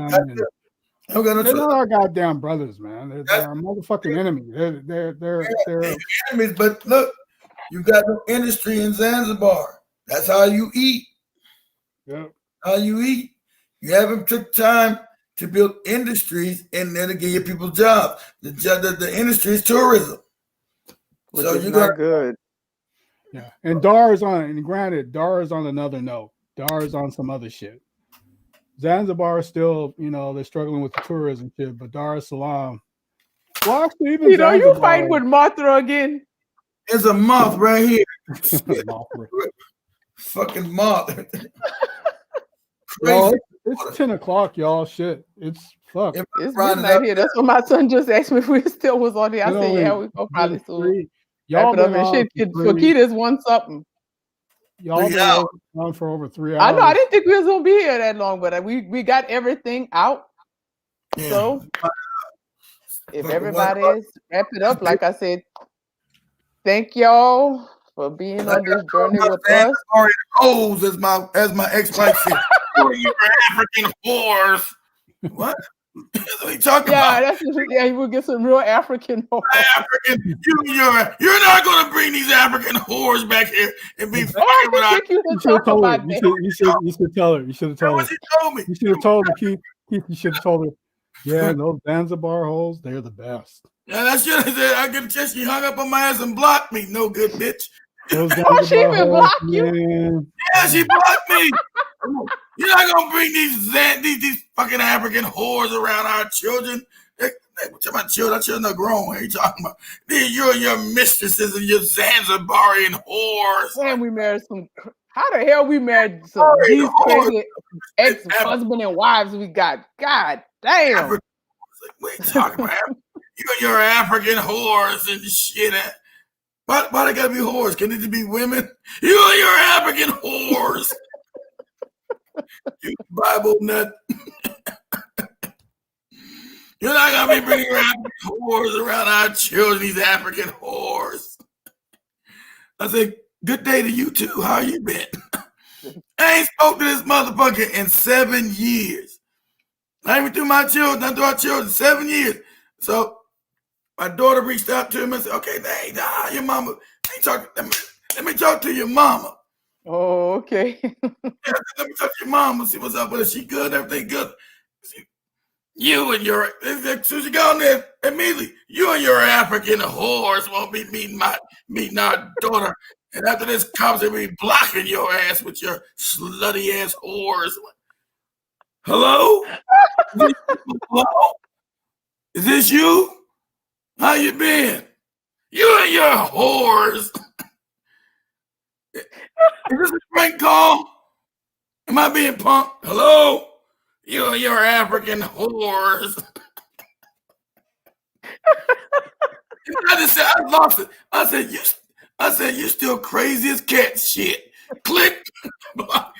They're not our goddamn brothers, man. They're our motherfucking enemies. They're enemies. But look, you got no industry in Zanzibar. That's how you eat. Yeah. How you eat. You haven't took time to build industries and then to give you people jobs. The industry is tourism. Which So is you not got good. Yeah, and Dar is on. And granted, Dar is on another note. Dar is on some other shit. Zanzibar is still, they're struggling with the tourism shit, but Dar es Salaam. Well, actually, even You Zanzibar, fighting with Martha again. there's a moth right here. Fucking moth. Yo, Crazy. it's 10 o'clock, y'all. Shit, it's fuck. It's midnight here. That's what my son just asked me if we still was on there. I said, yeah, we go probably soon. Y'all Wrap it up been and on shit. for For three- Keita's one something. Y'all been Yeah. on for over 3 hours. I know. I didn't think we was gonna be here that long, but we got everything out. Yeah. So if Fucking everybody is wrap it up, like I said, thank y'all for being on this journey with us. Hoes as my ex-wife said. You're African whores. What? What are you talking about? We'll get some real African. African, you're not gonna bring these African whores back here and be fucking with our. You should have told her. You should tell her. You should have told her. She told me. You should have told her, Keith. You should have told her. Yeah, those Zanzibar hoes, they're the best. Yeah, that shit. I get a chance. She hung up on my ass and blocked me. No good bitch. Those Oh, she even blocked you? man. Yeah, she blocked me. You're not gonna bring these fucking African whores around our children. My children are grown. What are you talking about? You and your mistresses and your Zanzibarian whores. And we married some. How the hell we married some these crazy ex-husband and wives we got? God damn. What are you talking about? You and your African whores and shit. Why they gotta be whores? Can it be women? You and your African whores. You Bible nut. You're not gonna be bringing African whores around our children, these African whores. I said, good day to you too. How you been? I ain't spoke to this motherfucker in 7 years. I ain't through my children, not through our children, 7 years. So my daughter reached out to him and said, okay, your mama. Let me talk to your mama. Oh, okay. Let me talk to your mama, see what's up with her. She good, everything good. You and your, as soon as you go in there, immediately, you and your African whores won't be meeting our daughter. And after this comes, they'll be blocking your ass with your slutty ass whores. Hello? Hello? Is this you? How you been? You and your whores. Is this a prank call? Am I being punked? Hello? You and your African whores. I just said, I lost it. I said, you still crazy as cat shit. Click.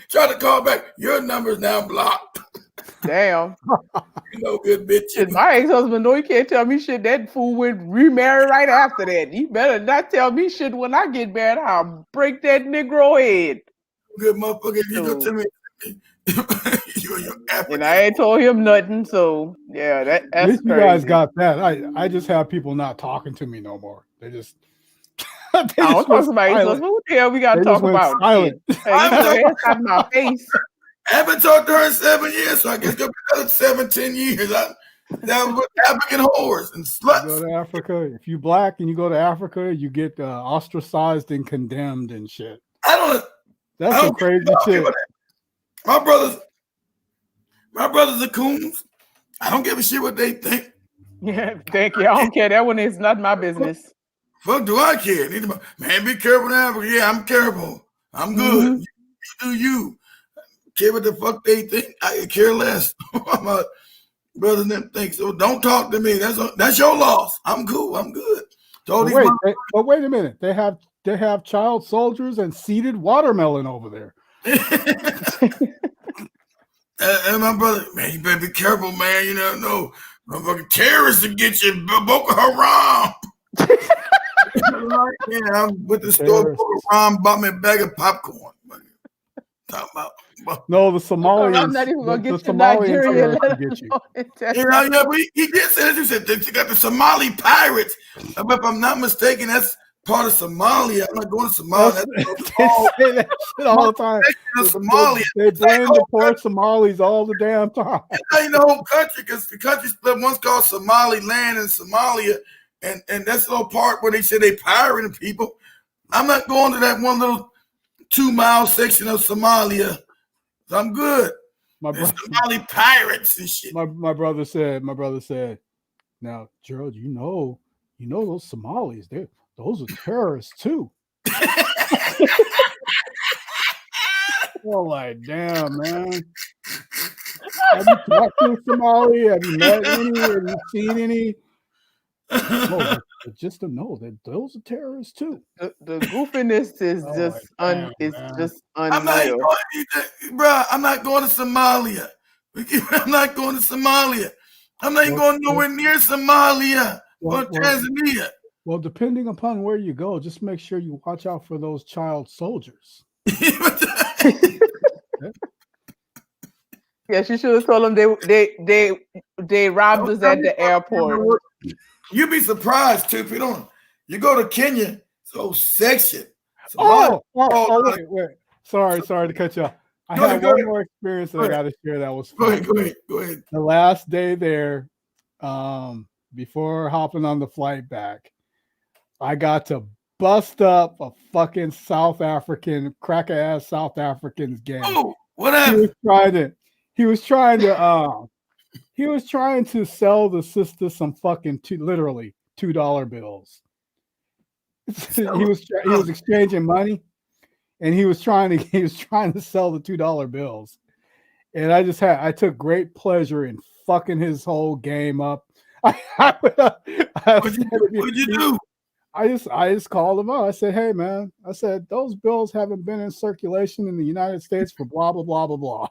Try to call back. Your number's now blocked. Damn. You know, good bitch. My ex-husband, no, he can't tell me shit. That fool would remarry right after that. He better not tell me shit when I get married. I'll break that Negro head. Good motherfucker. You go tell me. You and your African. And I ain't told him nothing. So yeah, that's At least you crazy. guys got that. I just have people not talking to me no more. They just. I don't talk about ex-husband. What the hell we got to talk about? Silent. Hey, you out of my face. I haven't talked to her in 7 years, so I guess it'll be another 7-10 years. That was African whores and sluts. You go to Africa. If you black and you go to Africa, you get ostracized and condemned and shit. That's some crazy shit. My brothers are coons. I don't give a shit what they think. Yeah, thank you. I don't care. That one is not my business. Fuck do I care? Man, be careful in Africa. Yeah, I'm careful. I'm good. Mm-hmm. You do you. Care what the fuck they think. I could care less. My brother and them think. So don't talk to me. That's your loss. I'm cool. I'm good. But wait a minute. They have child soldiers and seeded watermelon over there. And my brother, man, you better be careful, man. You never know. Motherfucking terrorists to get you. Boko Haram. Yeah, I'm with the store. Boko Haram bought me a bag of popcorn. Talking about. No, the Somalians. I'm not even gonna get the you Nigeria. get you. Yeah, but he did say that. He said they got the Somali pirates. But if I'm not mistaken, that's part of Somalia. I'm not going to Somalia. They say that shit all the time. Somalia. They blame the poor Somalis all the damn time. It ain't the whole country because the country split. One's called Somaliland and Somalia, and that's the little part where they say they pirating people. I'm not going to that one little 2-mile section of Somalia. I'm good. My brother, Somali pirates and shit. My brother said, now, Gerald, you know those Somalis, those are terrorists too. Oh, like, damn, man. Have you talked to a Somali? Have you met any? Have you seen any? No, just to know that those are terrorists too. The goofiness is just unreal. I'm not going to Somalia. I'm not going to Somalia. I'm not even going nowhere near Somalia or Tanzania. Well, depending upon where you go, just make sure you watch out for those child soldiers. Yeah, she should have told them they robbed us at the airport. You'd be surprised too if you don't. You go to Kenya, so section. Wait. Sorry to cut you off. I had one more experience that I got to share that was fun. Go ahead. The last day there, before hopping on the flight back, I got to bust up a fucking South African, cracker-ass South African's gang. Oh, what happened? He was trying to sell the sister some fucking literally $2 bills. he was exchanging money, and he was trying to sell the $2 bills. And I took great pleasure in fucking his whole game up. What'd you do? I just called him up. I said, "Hey man," I said, "those bills haven't been in circulation in the United States for blah blah blah blah blah."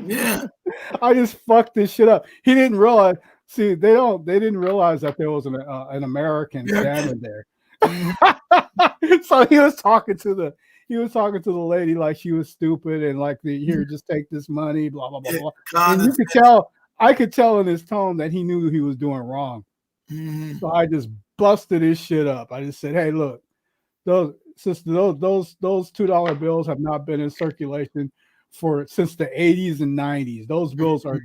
Yeah, I just fucked this shit up. He didn't realize. See, they didn't realize that there was an American standing there. So he was talking to the lady like she was stupid and like here, just take this money, blah blah blah blah. And I could tell in his tone that he knew he was doing wrong. Mm-hmm. So I just busted his shit up. I just said, "Hey, look, those $2 bills have not been in circulation since the 80s and 90s. Those bills are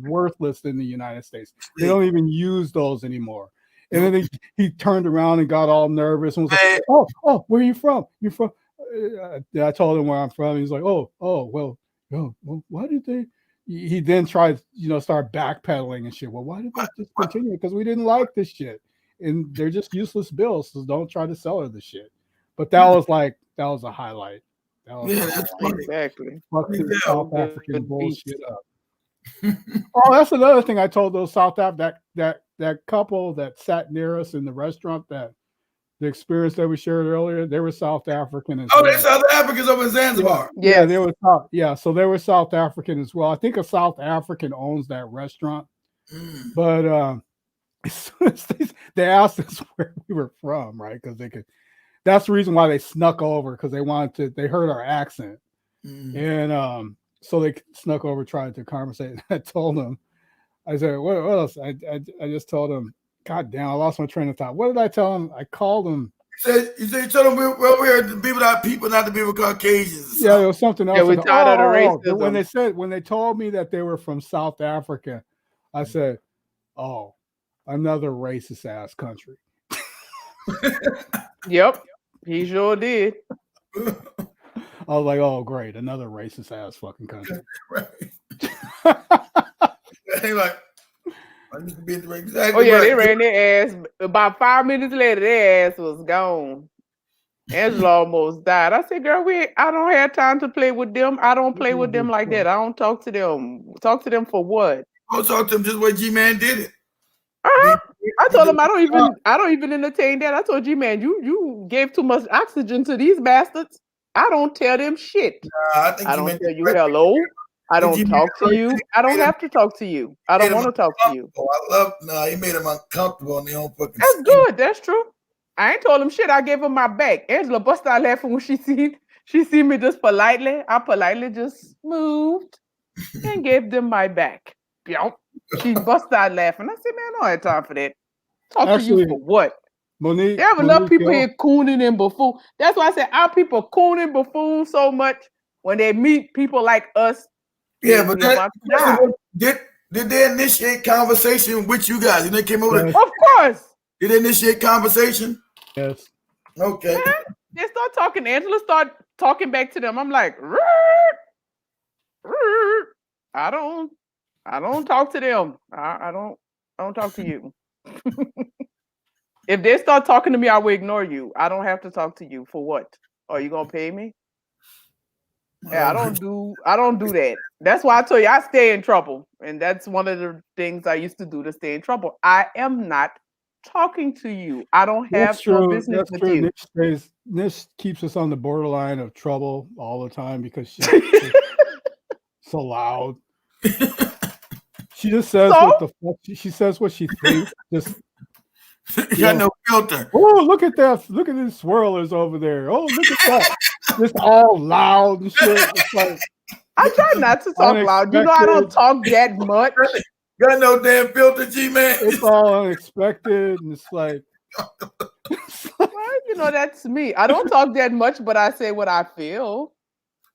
worthless in the United States. They don't even use those anymore." And then he turned around and got all nervous and was like, "Oh, where are you from? You're from?" I told him where I'm from. He's like, "Oh, well, why did they?" He then tried, start backpedaling and shit. Well, why did they discontinue? Because we didn't like this shit, and they're just useless bills. So don't try to sell her the shit. But that was a highlight. That's funny. Exactly. Fuck this South African bullshit up. Oh, that's another thing I told those that couple that sat near us in the restaurant, that the experience that we shared earlier, they were South African as well. They're South Africans over in Zanzibar. Yeah, they were so they were South African as well. I think a South African owns that restaurant. But as soon as they asked us where we were from, right? Because that's the reason why they snuck over, because they heard our accent. And so they snuck over trying to conversate. I told them, I said, what else? I just told them, God damn, I lost my train of thought. What did I tell them? I called them. You said you told them we're here to be without people, not to be with Caucasians. Yeah, there was something else. Yeah, we tired of racism. When they told me that they were from South Africa, I said, "Oh, another racist ass country." Yep, he sure did. I was like, "Oh, great, another racist ass fucking country." They like, exactly. They ran their ass. About 5 minutes later, their ass was gone. Angela almost died. I said, "Girl, I don't have time to play with them. I don't play with them like that. I don't talk to them. Talk to them for what? I'll talk to them just the way G-Man did it." I told him I don't even entertain that. I told G-Man, you gave too much oxygen to these bastards. I don't tell them shit. I don't tell you hello. I don't talk to you. I don't have to talk to you. I don't want to talk to you. He made them uncomfortable on their own fucking. That's good. That's true. I ain't told him shit. I gave him my back. Angela busted out laughing when she see me just politely. I politely just moved and gave them my back. She busted out laughing. I said, "Man, I don't have time for that. Talk to you for what?" Monique. There have enough Monique people Gill. here cooning and buffoon. That's why I said our people cooning buffoon so much when they meet people like us. Yeah, but they're about to die. did they initiate conversation with you guys? And they came over. Yes. Of course. Did they initiate conversation? Yes. Okay. Yeah. They start talking. Angela start talking back to them. I'm like, I don't talk to them. I don't talk to you. If they start talking to me, I will ignore you. I don't have to talk to you for what? Are you gonna pay me? Yeah, I don't do that. That's why I tell you I stay in trouble. And that's one of the things I used to do to stay in trouble. I am not talking to you. I don't have no business with you. Nish keeps us on the borderline of trouble all the time because she's so loud. She just says what the fuck she says what she thinks. Just got no filter. Oh, look at that! Look at these swirlers over there. Oh, look at that! Just all loud and shit. It's like, I try not to talk loud. You know, I don't talk that much. Got no damn filter, G-Man. It's all unexpected, and it's like, well, you know, that's me. I don't talk that much, but I say what I feel.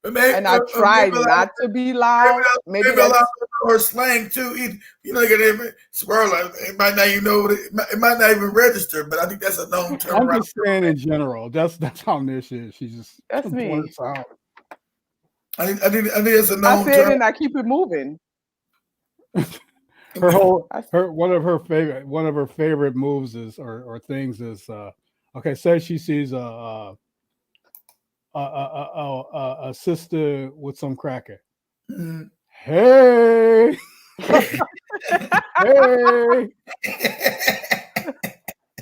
And I try not to be loud. Maybe that's or slang too. You know, get swirl. It might not even know. It might not even register. But I think that's a known term. I'm just saying in general. That's how Nish is. She's just that's me. Out. I think it's a known term. I say it and I keep it moving. One of her favorite moves is or things is okay. Say she sees a sister with some cracker. Mm-hmm. Hey, hey,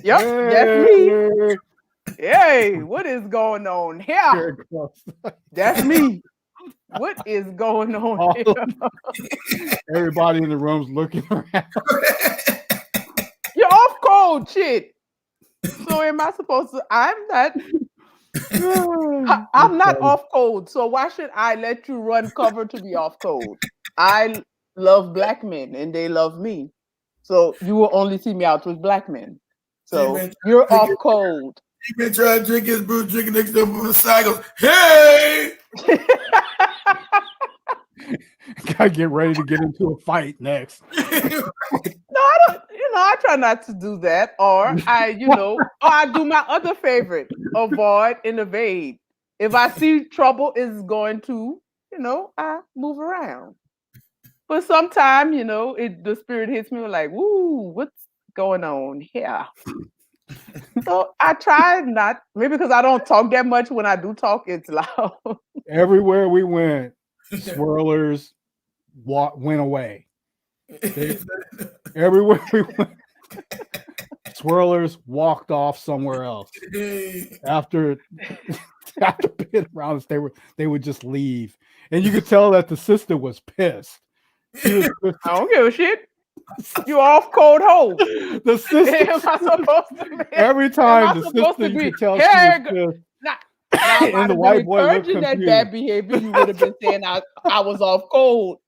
yep, that's me. Hey, what is going on here? That's me. What is going on here? Everybody in the room's looking around. You're off cold, shit. So am I supposed to? I'm not. I'm not off code, so why should I let you run cover to be off code? I love black men and they love me. So you will only see me out with black men. So you're off code. He's been trying to drink his brew, drinking next to him on the side, goes, hey! Gotta get ready to get into a fight next. No, I don't. I try not to do that, or I do my other favorite: avoid and evade. If I see trouble is going to, I move around. But sometimes, the spirit hits me like, "Woo, what's going on here?" So I try not, maybe because I don't talk that much. When I do talk, it's loud. Everywhere we went, swirlers went away. Everywhere we went, swirlers walked off somewhere else. After being around us, they would just leave, and you could tell that the sister was pissed. She was pissed. I don't give a shit. You off cold hoe. The sister. Am I supposed to be? Every time the sister, you could tell she was pissed. And the white boy looked confused. That bad behavior, you would have been saying I was off cold.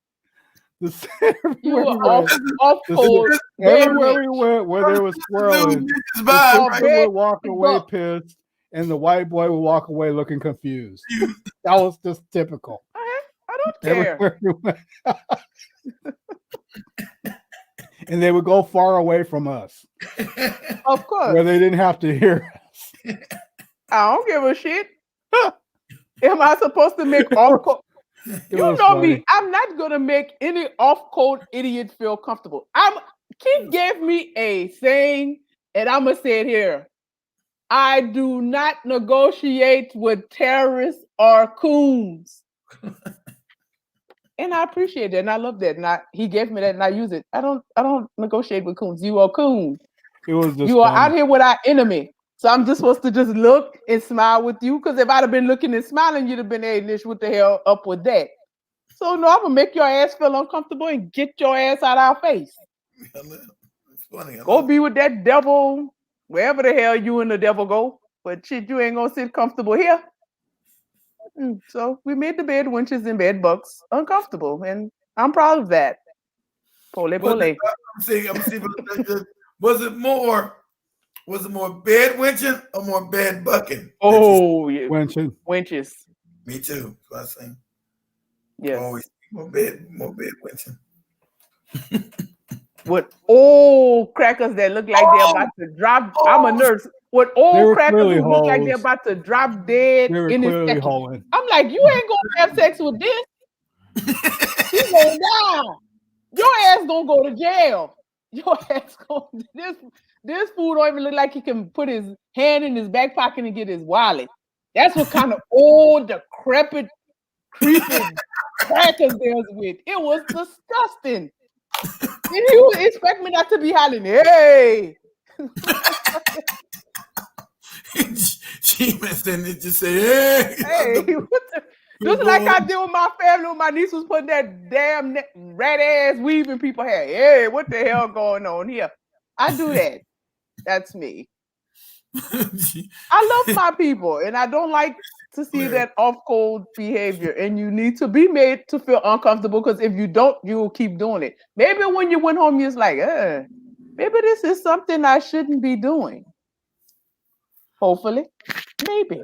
You were off cold. Everywhere we went, where there was swirling, the sister would walk away pissed, and the white boy would walk away looking confused. That was just typical. I don't care. Everywhere we went. And they would go far away from us. Of course. Where they didn't have to hear us. I don't give a shit. Am I supposed to make off code? You know funny. Me. I'm not gonna make any off code idiot feel comfortable. Keith gave me a saying, and I'm gonna say it here. I do not negotiate with terrorists or coons. And I appreciate that, and I love that. And he gave me that, and I use it. I don't negotiate with coons. You are coon. It was just you are out here with our enemy. So I'm just supposed to just look and smile with you. Because if I'd have been looking and smiling, you'd have been, hey, Nish, what the hell up with that? So no, I'm gonna make your ass feel uncomfortable and get your ass out of our face. It's funny. Go be with that devil, wherever the hell you and the devil go. But shit, you ain't gonna sit comfortable here. So we made the bed wenches and bed bugs uncomfortable, and I'm proud of that. Pole. I'm seeing, was it more Was it more bed winching or more bed bucking? Oh, yeah. Winching. Winches. Me too. That's what I say. Yes. Always more bed winching. With old crackers that look like they're about to drop. I'm a nurse. With old crackers who look like they're about to drop dead in his second. Holding. I'm like, you ain't gonna have sex with this. He's going down. Your ass gonna go to jail. Your ass gonna this fool don't even look like he can put his hand in his back pocket and get his wallet. That's what kind of old, decrepit, creepy crackers there's with. It was disgusting. And he would expect me not to be hollering, hey. She and it just say, hey. Hey, just like I did with my family when my niece was putting that damn rat ass weave in people's hair. Hey, what the hell going on here? I do that. That's me. I love my people, and I don't like to see that off-cold behavior. And you need to be made to feel uncomfortable, because if you don't, you will keep doing it. Maybe when you went home, you're like, maybe this is something I shouldn't be doing. Hopefully, maybe.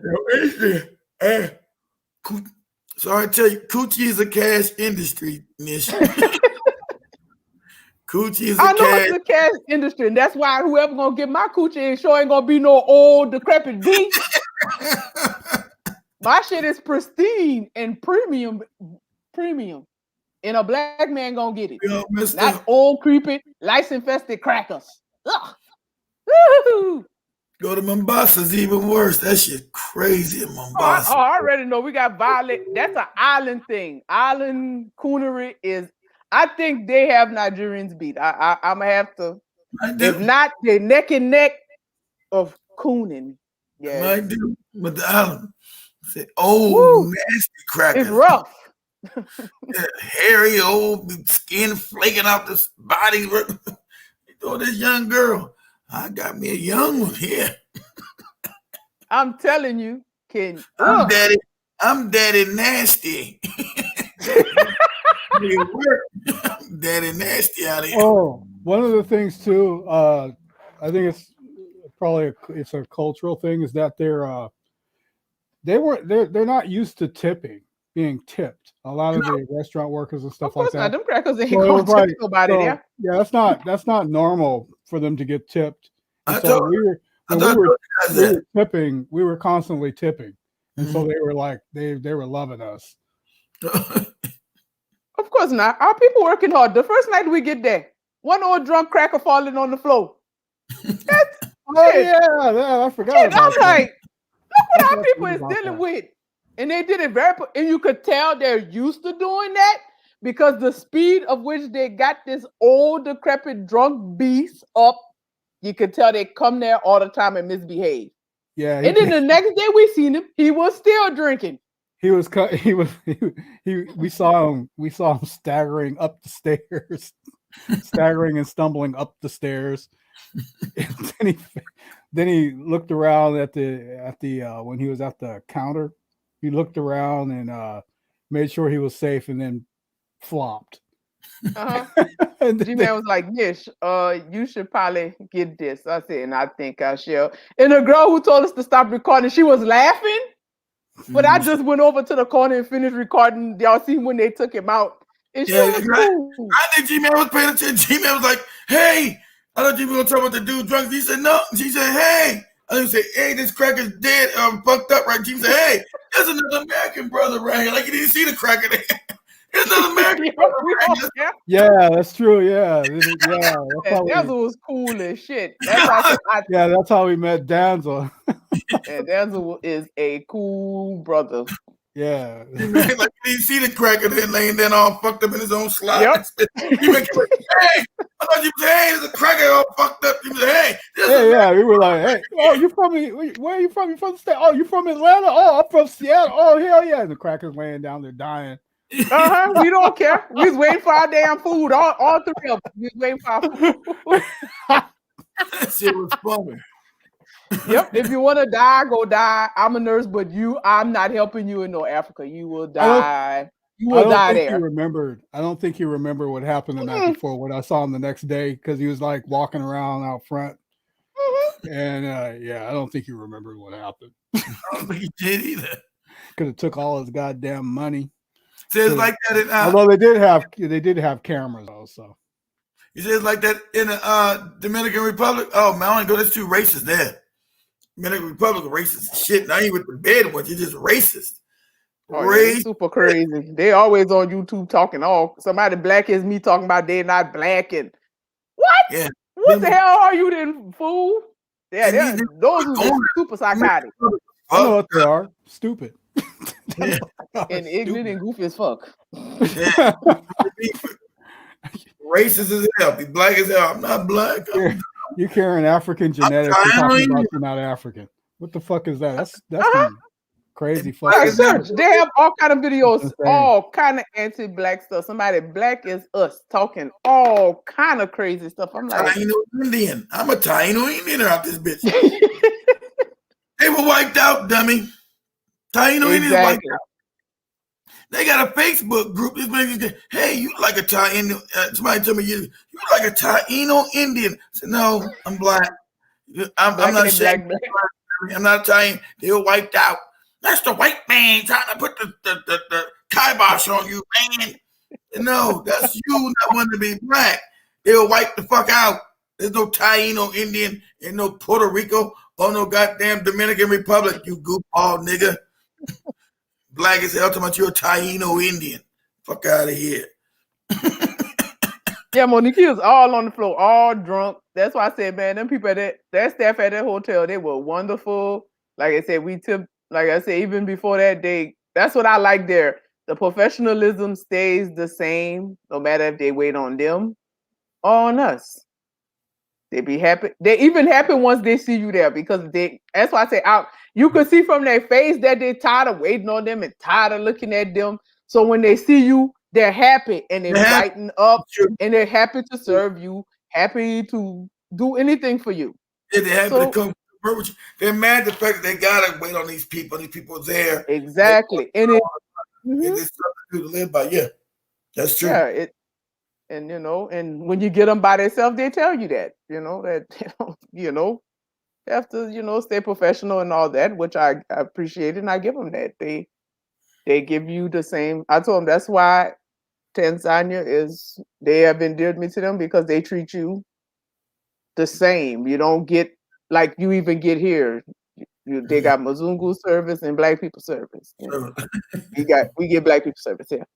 So I tell you, coochie is a cash industry, Nish. Coochie is it's a cash industry, and that's why whoever gonna get my coochie sure ain't gonna be no old decrepit D. My shit is pristine and premium, and a black man gonna get it. Not old creepy, lice infested crackers. Ugh. Woo-hoo. Go to Mombasa's even worse. That shit crazy in Mombasa. I already know we got violent. That's an island thing. Island coonery is. I think they have Nigerians beat. I'm gonna have to. If not, they're neck and neck of cooning. Yeah, I do. But the island, say, nasty crackers. It's rough. Hairy old skin flaking out this body. You know, this young girl. I got me a young one here. I'm telling you, Ken. I'm daddy nasty. Daddy nasty out here. Oh, one of the things too, I think it's probably it's a cultural thing, is that they're not used to being tipped. A lot of the restaurant workers and stuff like that. Them crackers ain't gonna tip nobody there. Yeah, that's not normal for them to get tipped. And we were constantly tipping, and so they were like they were loving us. Of course not. Our people working hard. The first night we get there, one old drunk cracker falling on the floor. I forgot. I'm like, look what our people is dealing with. And they did it and you could tell they're used to doing that, because the speed of which they got this old, decrepit, drunk beast up, you could tell they come there all the time and misbehave. Yeah. And then the next day we seen him, he was still drinking. We saw him staggering up the stairs, staggering and stumbling up the stairs. And then he looked around at the when he was at the counter. He looked around and made sure he was safe, and then flopped. G-Man was like, Nish, you should probably get this. I said, and I think I shall. And the girl who told us to stop recording, she was laughing. But I just went over to the corner and finished recording. Y'all see when they took him out. And she was cool. I think G-Man was paying attention. G-Man was like, hey, I thought you were going to talk about the dude drunk. He said, no. She said, hey. I think he said, hey, this cracker's dead, fucked up, right? She said, hey, there's another American brother right here. Like, you didn't see the cracker there. There's another American brother right here. Yeah, that's true. Yeah. That was cool as shit. That's how we met Danzel. And Danzel is a cool brother. Yeah. Like, you didn't see the cracker there laying there all fucked up in his own slot. Yep. You like, hey, I thought you said, hey, there's a cracker all fucked up. You said, hey. We were like, hey, oh, you from me? Where are you from? You from the state? Oh, you from Atlanta? Oh, I'm from Seattle. Oh, hell yeah. And the cracker's laying down there dying. We don't care. We was waiting for our damn food. All three of us. We was waiting for our food. That shit was funny. Yep. If you want to die, go die. I'm a nurse, but I'm not helping you in no Africa. You will die. You will die there. I don't think he remembered what happened the night before when I saw him the next day, because he was like walking around out front. And I don't think he remembered what happened. I don't think he did either. Could have took all his goddamn money. Says like that in although they did have cameras also. He says like that in the Dominican Republic. Oh man, I only go. There's two races there. Dominican Republic racist as shit. Now you with the bad ones. You're just racist. Oh, yeah, super crazy. They always on YouTube talking. Oh, somebody black as me talking about they not black and what? Yeah. What the hell are you then, fool? Yeah, those are super psychotic. I know what they are. Stupid. Yeah. And ignorant and goofy as fuck. Yeah. Racist as hell. Be black as hell. I'm not black. You're carrying African genetics and talking about you're not African. What the fuck is that? That's some crazy fucking. They have all kind of videos, all kind of anti-black stuff. Somebody black is us talking all kind of crazy stuff. I'm like, Taino Indian. I'm a Taino Indian out this bitch. They were wiped out, dummy. Taino Indians wiped out. They got a Facebook group. This man said, "Hey, you like a Taino?" Somebody told me you like a Taino Indian. I said, "No, I'm black. I'm not black. I'm not Italian." They were wiped out. That's the white man trying to put the kibosh on you, man. No, that's you not wanting to be black. They were wiped the fuck out. There's no Taino Indian and no Puerto Rico or no goddamn Dominican Republic. You goofball nigga. Black as hell, talking about you're a Taino Indian. Fuck out of here. Yeah, Monique was all on the floor, all drunk. That's why I said, man, them people that staff at that hotel, they were wonderful. Like I said, we tipped, like I said, even before that day, that's what I like there. The professionalism stays the same, no matter if they wait on them or on us. They be happy. They even happy once they see you there because that's why I say you could see from their face that they're tired of waiting on them and tired of looking at them. So when they see you, they're happy and they're brighten up and they're happy to serve you, happy to do anything for you. Yeah, they're happy to come. They're mad at the fact that they gotta wait on these people. These people are there. Exactly. And it's something to live by. Yeah, that's true. Yeah, and and when you get them by themselves, they tell you that, that they have to, stay professional and all that, which I appreciate, and I give them that. They give you the same. I told them that's why Tanzania they have endeared me to them because they treat you the same. You don't get like you even get here. They got Mzungu service and black people service. We get black people service here.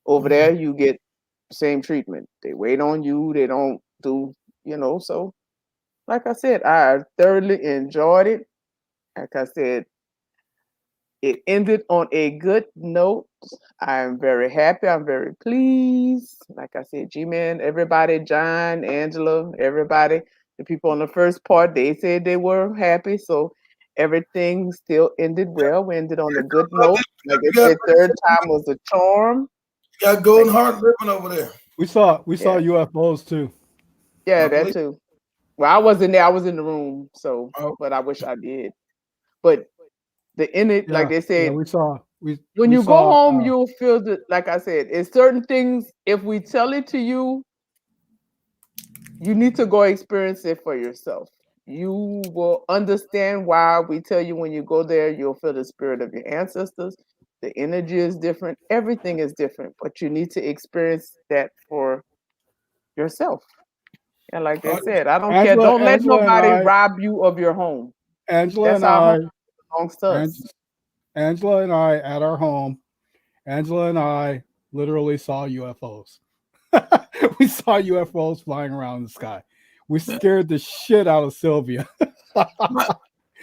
Over there, you get same treatment. They wait on you. They don't do, so like I said, I thoroughly enjoyed it. Like I said, it ended on a good note. I'm very happy. I'm very pleased. Like I said, G-Man, everybody, John, Angela, everybody, the people on the first part, they said they were happy. So everything still ended well. We ended on a good note. Like I said, third time was a charm. Got Golden Heart living over there. We saw UFOs too. Yeah, that too. Well, I wasn't there. I was in the room, so but I wish I did. But like they said, when you go home, you'll feel that. Like I said, it's certain things. If we tell it to you, you need to go experience it for yourself. You will understand why we tell you when you go there, you'll feel the spirit of your ancestors. The energy is different. Everything is different, but you need to experience that for yourself. And like they said, I don't care. Don't let nobody rob you of your home. Angela and I at our home, Angela and I literally saw UFOs. We saw UFOs flying around the sky. We scared the shit out of Sylvia.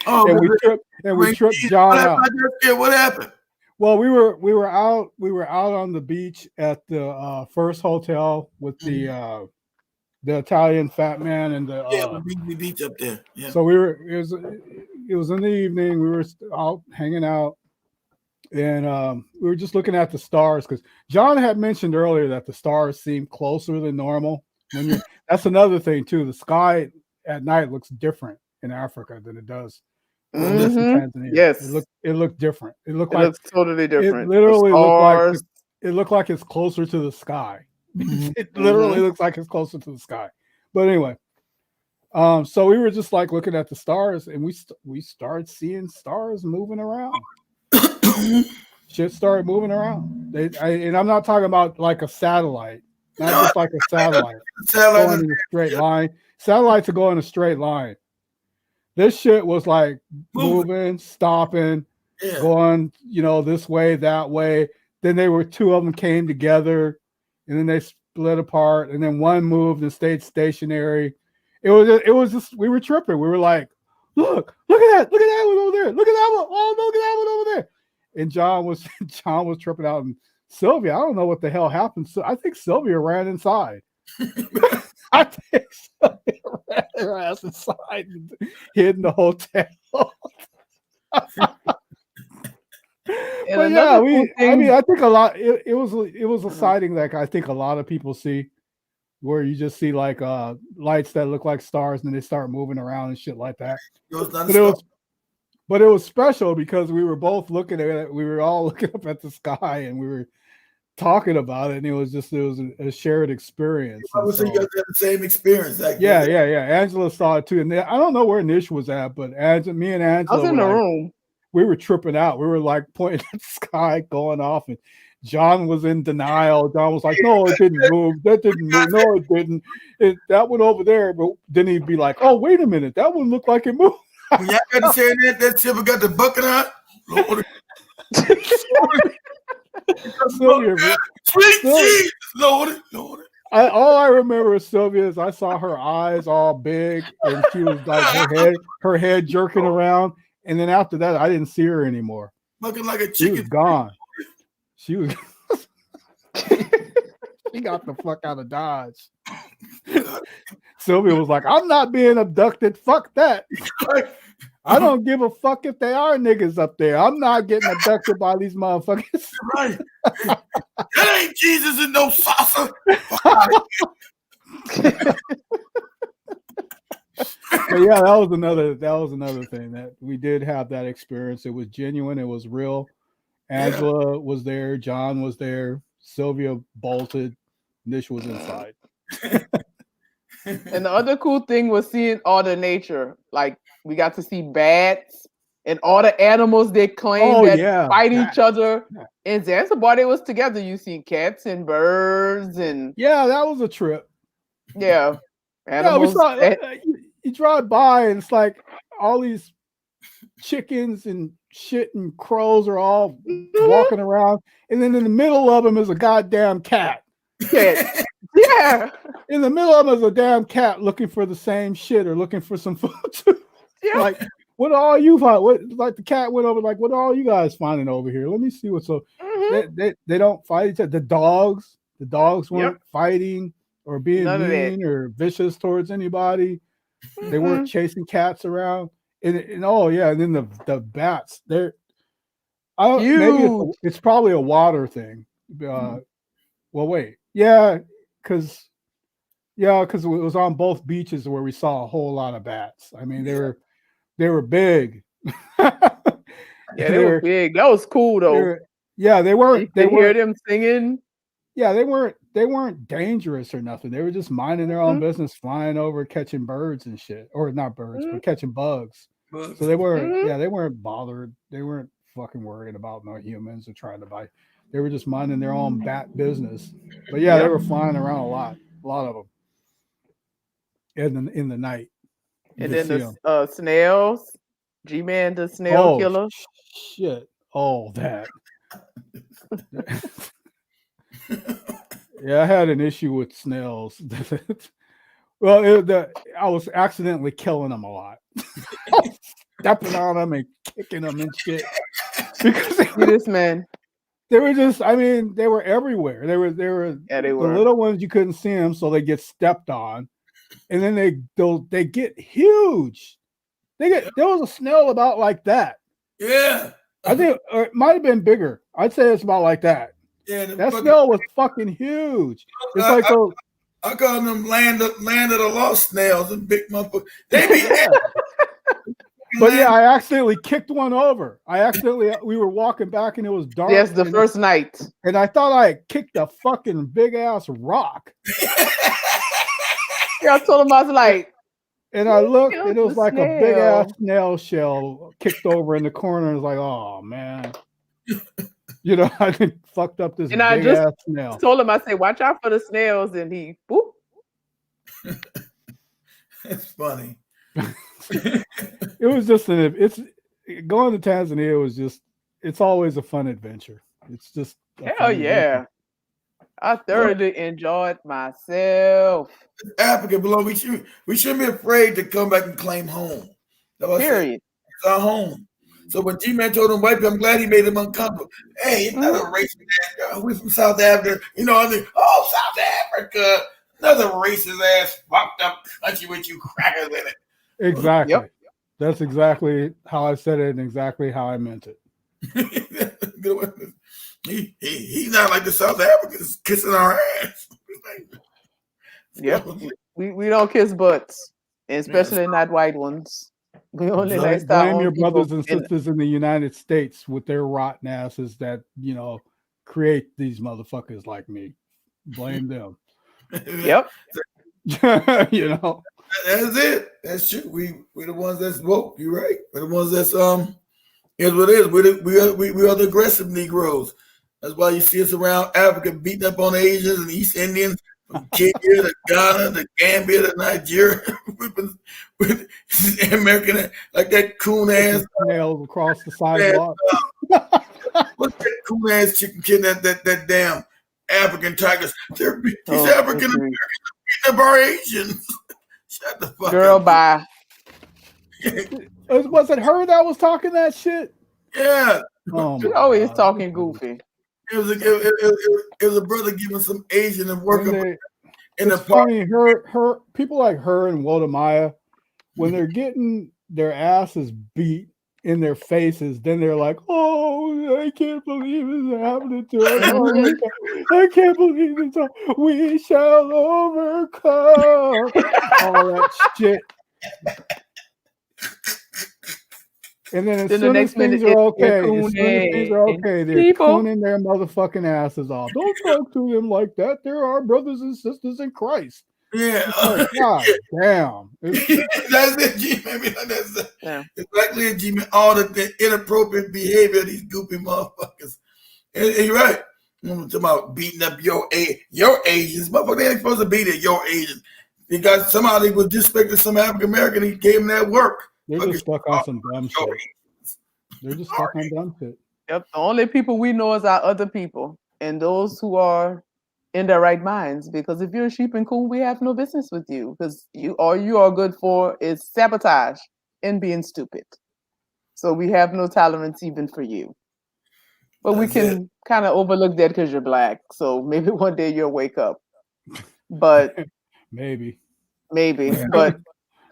And we tripped John out. What happened? Well, we were out on the beach at the first hotel with the Italian fat man and the beach up there. Yeah. So it was in the evening. We were out hanging out, and we were just looking at the stars because John had mentioned earlier that the stars seem closer than normal. That's another thing too. The sky at night looks different in Africa than it does. Mm-hmm. Yes, it looked different. It looks totally different. It literally looked like it's closer to the sky. It literally looks like it's closer to the sky. But anyway, So we were just like looking at the stars, and we started seeing stars moving around. Shit started moving around. And I'm not talking about like a satellite, not just like a satellite going in a straight line. Satellites are going in a straight line. This shit was like moving, stopping, going, this way, that way. Then two of them came together, and then they split apart, and then one moved and stayed stationary. It was just we were tripping. We were like, look at that one over there. Look at that one. Oh, look at that one over there. And John was tripping out. And Sylvia, I don't know what the hell happened. So I think Sylvia ran inside. I think Sylvia ran her ass inside and hid in the hotel. But yeah, I think a lot. It was a sighting that I think a lot of people see, where you just see like lights that look like stars, and then they start moving around and shit like that. But it was special because we were both looking at it. We were all looking up at the sky, and we were talking about it, and it was a shared experience. I would say you guys had the same experience. Yeah. Angela saw it too, and I don't know where Nish was at, but me and Angela, I was in the room. We were tripping out. We were like pointing at the sky, going off, and John was in denial. John was like, "No, it didn't move. That didn't move. No, it didn't. That one over there." But then he'd be like, "Oh, wait a minute. That one looked like it moved." When y'all got to say that Tipper got the bucket on. Lord. Sweet Jesus, Lord. All I remember of Sylvia is I saw her eyes all big, and she was like her head jerking around. And then after that, I didn't see her anymore. Looking like a chicken. She was gone. She was. She got the fuck out of Dodge. Sylvia was like, "I'm not being abducted. Fuck that. I don't give a fuck if they are niggas up there. I'm not getting abducted by these motherfuckers." Right. That ain't Jesus in no saucer. But yeah, that was another thing that we did have that experience. It was genuine. It was real. Angela was there. John was there. Sylvia bolted. Nish was inside. And the other cool thing was seeing all the nature. Like we got to see bats and all the animals they claim fight each other. In Zanzibar, they was together. You see cats and birds and that was a trip. Yeah, animals. You drive by and it's like all these chickens and shit and crows are all walking around, and then in the middle of them is a goddamn cat. Yeah. In the middle of them is a damn cat looking for the same shit or looking for some food too. Yeah. Like, what are all you find? Like the cat went over, like, what are all you guys finding over here? Let me see what's up. They don't fight each other. The dogs weren't fighting or being mean or vicious towards anybody. They weren't chasing cats around. And then the bats, maybe it's probably a water thing. Well, wait. Because it was on both beaches where we saw a whole lot of bats. I mean, they were big. They were big. That was cool though. They weren't. They hear them singing. Yeah, they weren't dangerous or nothing. They were just minding their own business, flying over, catching birds and shit, or not birds, but catching bugs. So they weren't. They weren't bothered. They weren't fucking worried about no humans or trying to bite. They were just minding their own bat business. But they were flying around a lot of them. And in the night. And then the snails, G-Man, the snail killer. Shit. Oh, that. I had an issue with snails. Well, I was accidentally killing them a lot. Stepping on them and kicking them and shit. Because this man. They were just, they were everywhere. They were the little ones, you couldn't see them, so they get stepped on. And then they get huge. There was a snail about like that. Yeah. I think it might have been bigger. I'd say it's about like that. Yeah, that snail was fucking huge. It's I call them land of the lost snails and big motherfuckers. They be But I accidentally kicked one over. We were walking back and it was dark. Yes, the first night. And I thought I kicked a fucking big ass rock. I told him, I was like, And I looked, killed and it was the like a big ass snail? snail shell kicked over in the corner. And it's like, oh man, you know, I fucked up this And I big just ass snail. told him, I said, watch out for the snails, and he boop. It's funny. It was just it's going to Tanzania was just it's always a fun adventure. It's just a Hell fun yeah. adventure. I thoroughly enjoyed myself. Africa belong. We shouldn't be afraid to come back and claim home. That's what I said. Period. It's our home. So when G-Man told him white people, I'm glad he made him uncomfortable. Hey, it's not a racist ass. We're from South Africa. You know, I mean, oh, South Africa. Another racist ass fucked up country with you crackers in it. Exactly. Yep. That's exactly how I said it and exactly how I meant it. He's not like the South Africans kissing our ass. Yep. We don't kiss butts, especially not white ones. We only like Blame your brothers and sisters in the United States with their rotten asses that, you know, create these motherfuckers like me. Blame them. Yep. You know. That's it. That's true. We're the ones that's woke. You're right. We're the ones that's here's what it is. We are the aggressive Negroes. That's why you see us around Africa beating up on Asians and East Indians, from Kenya to Ghana to Gambia to Nigeria, with American like that coon ass nails across the sidewalk. What's that coon ass chicken kid that damn African tigers? These African Americans are beating up our Asians. Shut the fuck Girl, up. bye. Was it her that was talking that shit? Yeah. Oh, She's always talking goofy. It was a brother giving some Asian and working in the park. Funny, her people like her and Wota Maya, when they're getting their asses beat in their faces, then they're like, "Oh, I can't believe it's happening to us! Oh, I can't believe it's we shall overcome." All that shit. And then as soon as things are okay, they're cooning their motherfucking asses off. Don't talk to them like that. They're our brothers and sisters in Christ. Yeah. Like, God damn. That's it, G-Man. That's exactly it, G-Man. All the inappropriate behavior of these goofy motherfuckers. And you're right. I'm talking about beating up your Asians. Motherfucker, they ain't supposed to beat it, your Asians. Because somehow they was disrespecting some African American. He gave them that work. They're just stuck on some dumb shit. They're just stuck on dumb shit. Yep. The only people we know is our other people and those who are in their right minds. Because if you're a sheep and coon, we have no business with you. Because all you are good for is sabotage and being stupid. So we have no tolerance even for you. But we can kind of overlook that because you're black. So maybe one day you'll wake up. But maybe. But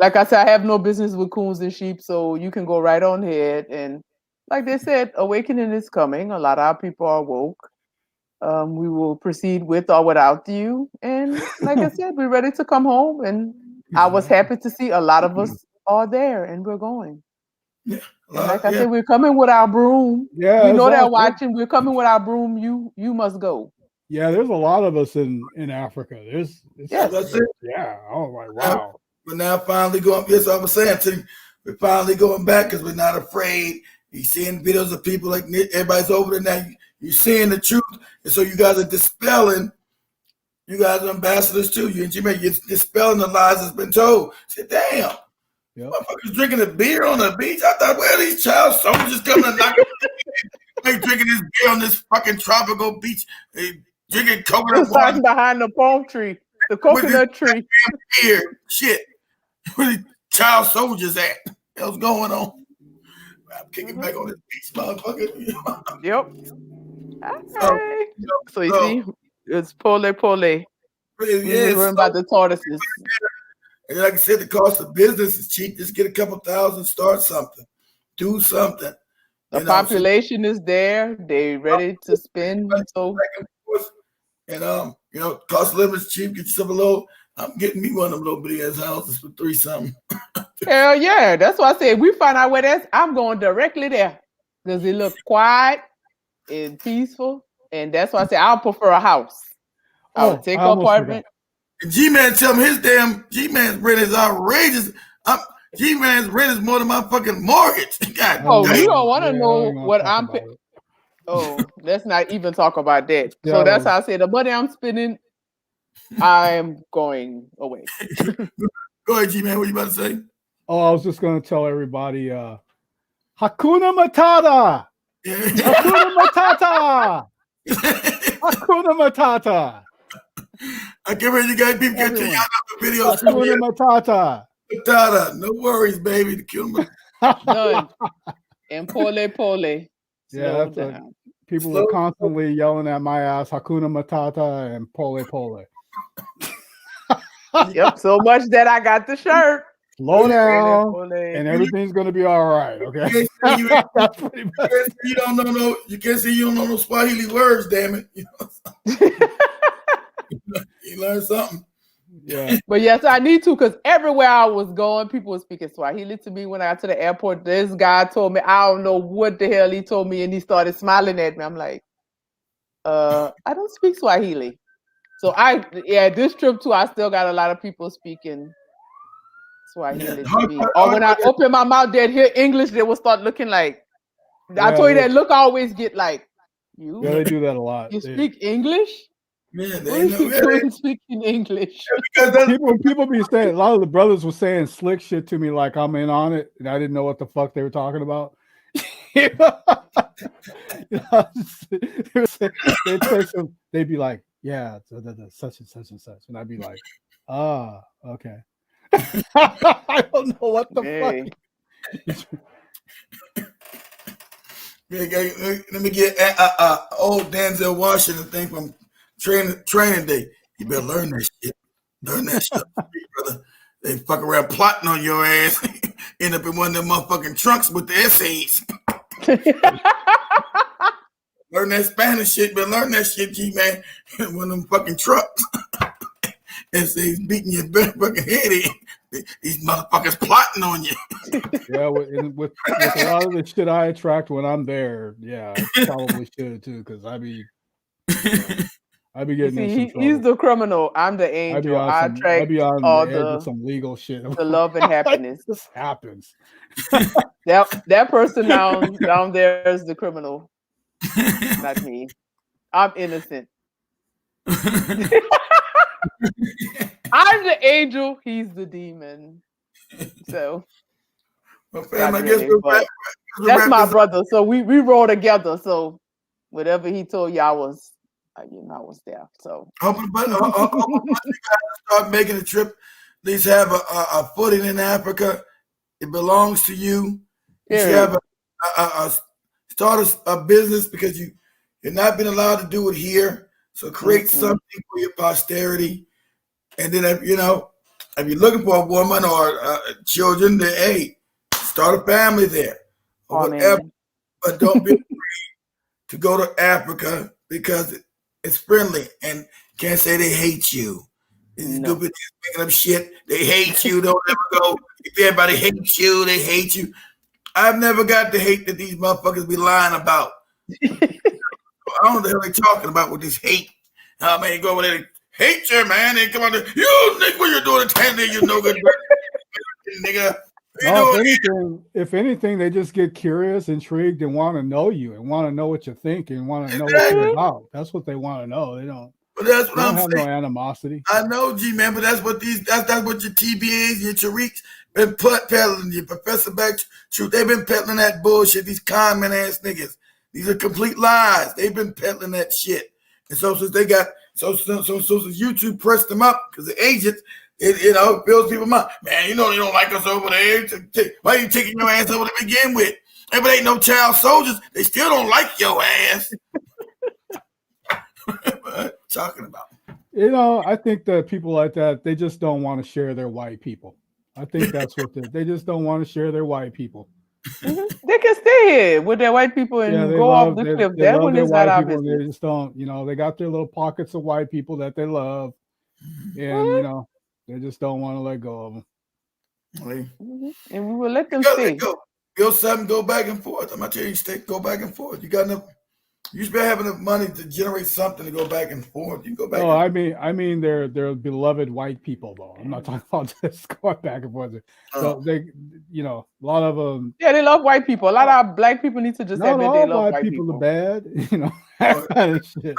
like I said, I have no business with coons and sheep, so you can go right on ahead. And like they said, awakening is coming. A lot of our people are woke. We will proceed with or without you. And like I said, we're ready to come home. And I was happy to see a lot of us are there and we're going. Yeah. And like I said, we're coming with our broom. Yeah, we know they're watching. We're coming with our broom. You must go. Yeah, there's a lot of us in Africa. That's it. Yeah. Oh my wow. We're now finally going. Yes, I was saying to you, we're finally going back because we're not afraid. You're seeing videos of people like everybody's over there now. You're seeing the truth, and so you guys are dispelling. You guys are ambassadors too. You're dispelling the lies that's been told. I said, damn, motherfuckers drinking a beer on the beach. I thought, where are these child soldiers coming to knock? They drinking this beer on this fucking tropical beach. They drinking coconut water behind the palm tree, the coconut tree. Beer, shit. Where the child soldiers at? What's going on? I'm kicking back on this beach, motherfucker. Yep. Okay. So you see, it's pole. We're worrying about the tortoises. And like I said, the cost of business is cheap. Just get a couple thousand, start something, do something. The population is there. They ready to spend. So, and cost of living is cheap. Get yourself a little. I'm getting me one of them little bitty ass houses for $3 something. Hell yeah. That's why I said we find out where that's. I'm going directly there because it looks quiet and peaceful. And that's why I say I'll prefer a house. I'll take an apartment. G-Man tell me his damn G-Man's rent is outrageous. G-Man's rent is more than my fucking mortgage. God damn. You don't want to know what I'm paying. Oh, let's not even talk about that. Yeah, So that's how I say the money I'm spending, I'm going away. Go ahead, G-Man. What you about to say? Oh, I was just going to tell everybody, Hakuna Matata. Hakuna Matata. Hakuna Matata. I can't remember you guys people get to y'all know the videos. Hakuna Matata. Matata. No worries, baby. Done. And pole. Yeah, that's people were constantly yelling at my ass, Hakuna Matata and pole. Yep, so much that I got the shirt. Slow down, and everything's gonna be all right. Okay. That's pretty much. You don't know no. You can't say you don't know no Swahili words. Damn it! You learn something. Yeah. But yes, I need to, because everywhere I was going, people were speaking Swahili to me. When I got to the airport, this guy told me, I don't know what the hell he told me, and he started smiling at me. I'm like, I don't speak Swahili. So this trip too, I still got a lot of people speaking Swahili to me. Or when I open my mouth, they'd hear English, they will start looking like, I told you that look I always get like, you? Yeah, they do that a lot. You speak English? Man, what are you doing speaking English? People be saying, a lot of the brothers were saying slick shit to me like I'm in on it, and I didn't know what the fuck they were talking about. They'd be like, yeah, such and such and such. And I'd be like, okay. I don't know what the fuck. Let me get old Denzel Washington thing from training day. You better learn that shit. Learn that shit, brother. They fuck around plotting on your ass. End up in one of them motherfucking trunks with the essays. Learn that Spanish shit, but learn that shit, G-Man. One of them fucking trucks. Essays beating your fucking head in. These motherfuckers plotting on you. Yeah, with a lot of the shit I attract when I'm there, yeah, I probably should too, because I be getting in some trouble. He's the criminal. I'm the angel. I attract all the some legal shit. The love and happiness. This happens. that person down there is the criminal. Not me. I'm innocent. I'm the angel. He's the demon. So fam, I guess that's my brother. So we roll together. So whatever he told you, I was there. So hope start making a trip. At least have a footing in Africa. It belongs to you. You should have start a business because you're not been allowed to do it here. So create something for your posterity. And then if you're looking for a woman or children, then start a family there or whatever. But don't be afraid to go to Africa because it's friendly and can't say they hate you. These stupid making up shit. They hate you. Don't ever go. If everybody hates you, they hate you. I've never got the hate that these motherfuckers be lying about. I don't know what the hell they talking about with this hate. I mean, go over there and hate you, man. And come on there. You think what you're doing in Tanzania, you no good nigga. If anything, they just get curious, intrigued, and want to know you and want to know what you think and want to know what you're about. That's what they want to know. They don't. But that's what I'm saying. No animosity. I know, G-Man, but that's what that's what your TBAs, your Tariqs been peddling. Your Professor Back Truth, they've been peddling that bullshit. These con man ass niggas. These are complete lies. They've been peddling that shit. And so since they got since YouTube pressed them up because the agents, it fills people's mind. Man, you don't like us over there. Why are you taking your ass over to begin with? If it ain't no child soldiers, they still don't like your ass. What talking about? I think that people like that, they just don't want to share their white people. I think that's what they just don't want to share their white people. Mm-hmm. They can stay here with their white people and go off the cliff. That one is not our business. They just don't, they got their little pockets of white people that they love, and they just don't want to let go of them. Mm-hmm. And we will let them stay. Build something, go back and forth. I'm not telling you, go back and forth. You got enough. You should be having enough money to generate something to go back and forth. You go back. No, I mean, they're beloved white people though. I'm not talking about just going back and forth. So they, a lot of them. Yeah, they love white people. A lot of black people need to just admit they love white people. Are bad, that kind of shit.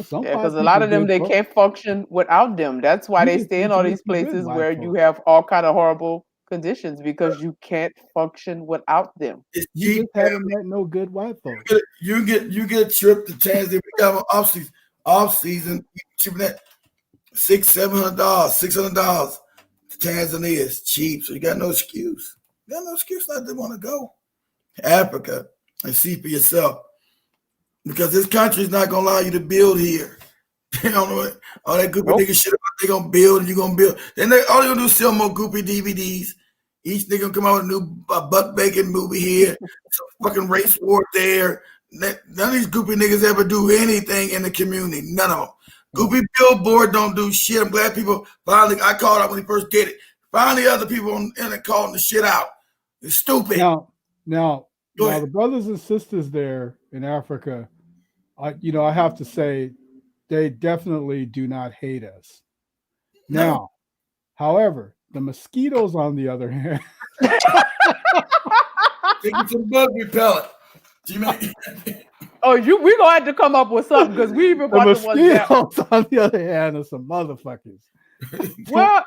Some because a lot of them they can't function without them. That's why they stay in all these places where you have all kind of horrible conditions because you can't function without them. You just haven't met no good white folks. You get a trip to Tanzania. We got an off season. $600-$700 to Tanzania is cheap, so you got no excuse. You got no excuse not to want to go Africa and see for yourself because this country is not gonna allow you to build here. You don't know all that goopy nigga shit about they gonna build and you gonna build. Then all they gonna do is sell more goopy DVDs. Each nigga gonna come out with a new buck bacon movie here, some fucking race war there. None of these goopy niggas ever do anything in the community. None of them. Goopy Billboard don't do shit. I'm glad people finally. I called out when he first did it. Finally, other people on the internet calling the shit out. It's stupid. Now, the brothers and sisters there in Africa, I have to say, they definitely do not hate us. No. Now, however, the mosquitoes, on the other hand, taking some bug repellent. We gonna have to come up with something because we even the mosquitoes, on the other hand, are some motherfuckers. Well,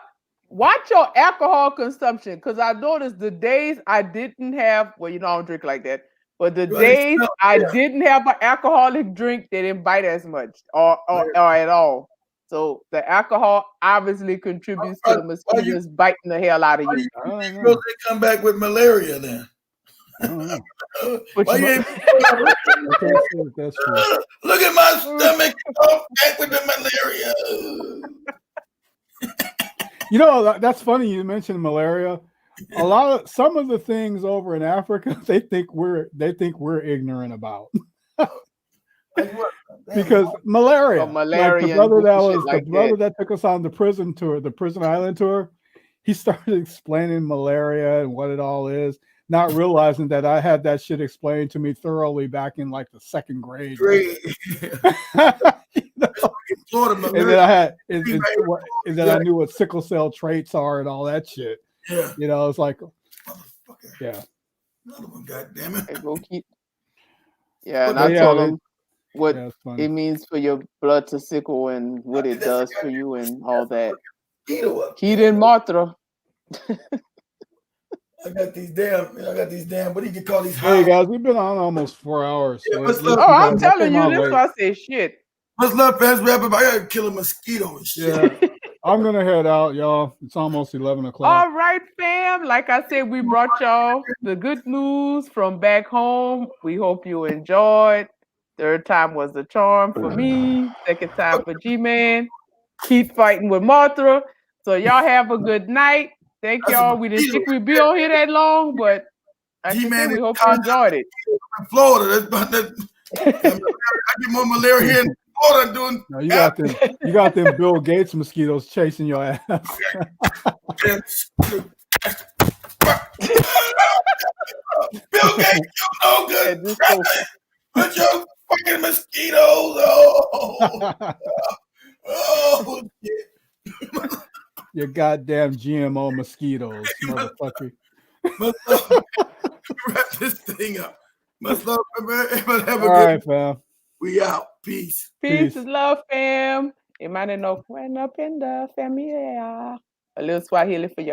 watch your alcohol consumption because I noticed the days I didn't have. Well, I don't drink like that. But the days I didn't have an alcoholic drink, they didn't bite as much or at all. So the alcohol obviously contributes to the mosquitoes biting the hell out of you. They come back with malaria then. Why you ain't that's true. Look at my stomach back with the malaria. That's funny you mentioned malaria. Some of the things over in Africa they think we're ignorant about. Because malaria. Like the brother that took us on the prison tour, the prison island tour, he started explaining malaria and what it all is, not realizing that I had that shit explained to me thoroughly back in like the second grade. And then I knew what sickle cell traits are and all that shit. Yeah. It's like, yeah. Another one, goddamn it. And I told him what it means for your blood to sickle and what it does for you and all that. Keaton Martha. I got these damn, what do you call these? Hey guys, we've been on almost 4 hours. Yeah, I'm telling you, that's why I say shit. Much love, fans. I gotta kill a mosquito and shit. Yeah. I'm gonna head out, y'all. It's almost 11 o'clock. All right, fam. Like I said, we brought y'all the good news from back home. We hope you enjoyed. Third time was the charm for me. Second time for G-Man. Keep fighting with Martha. So y'all have a good night. Thank y'all. We didn't think we'd be on here that long, but we hope you enjoyed it. In Florida, I get more malaria here in Florida doing. No, you got them Bill Gates mosquitoes chasing your ass. Bill Gates, you no good. Put your fucking mosquitoes. Oh shit. Your goddamn GMO mosquitoes, motherfucker. Wrap this thing up. Much love, everybody. Have a All good right, fam. We out. Peace. Peace and love, fam. Imani no kwenda penda familia. A little Swahili for you.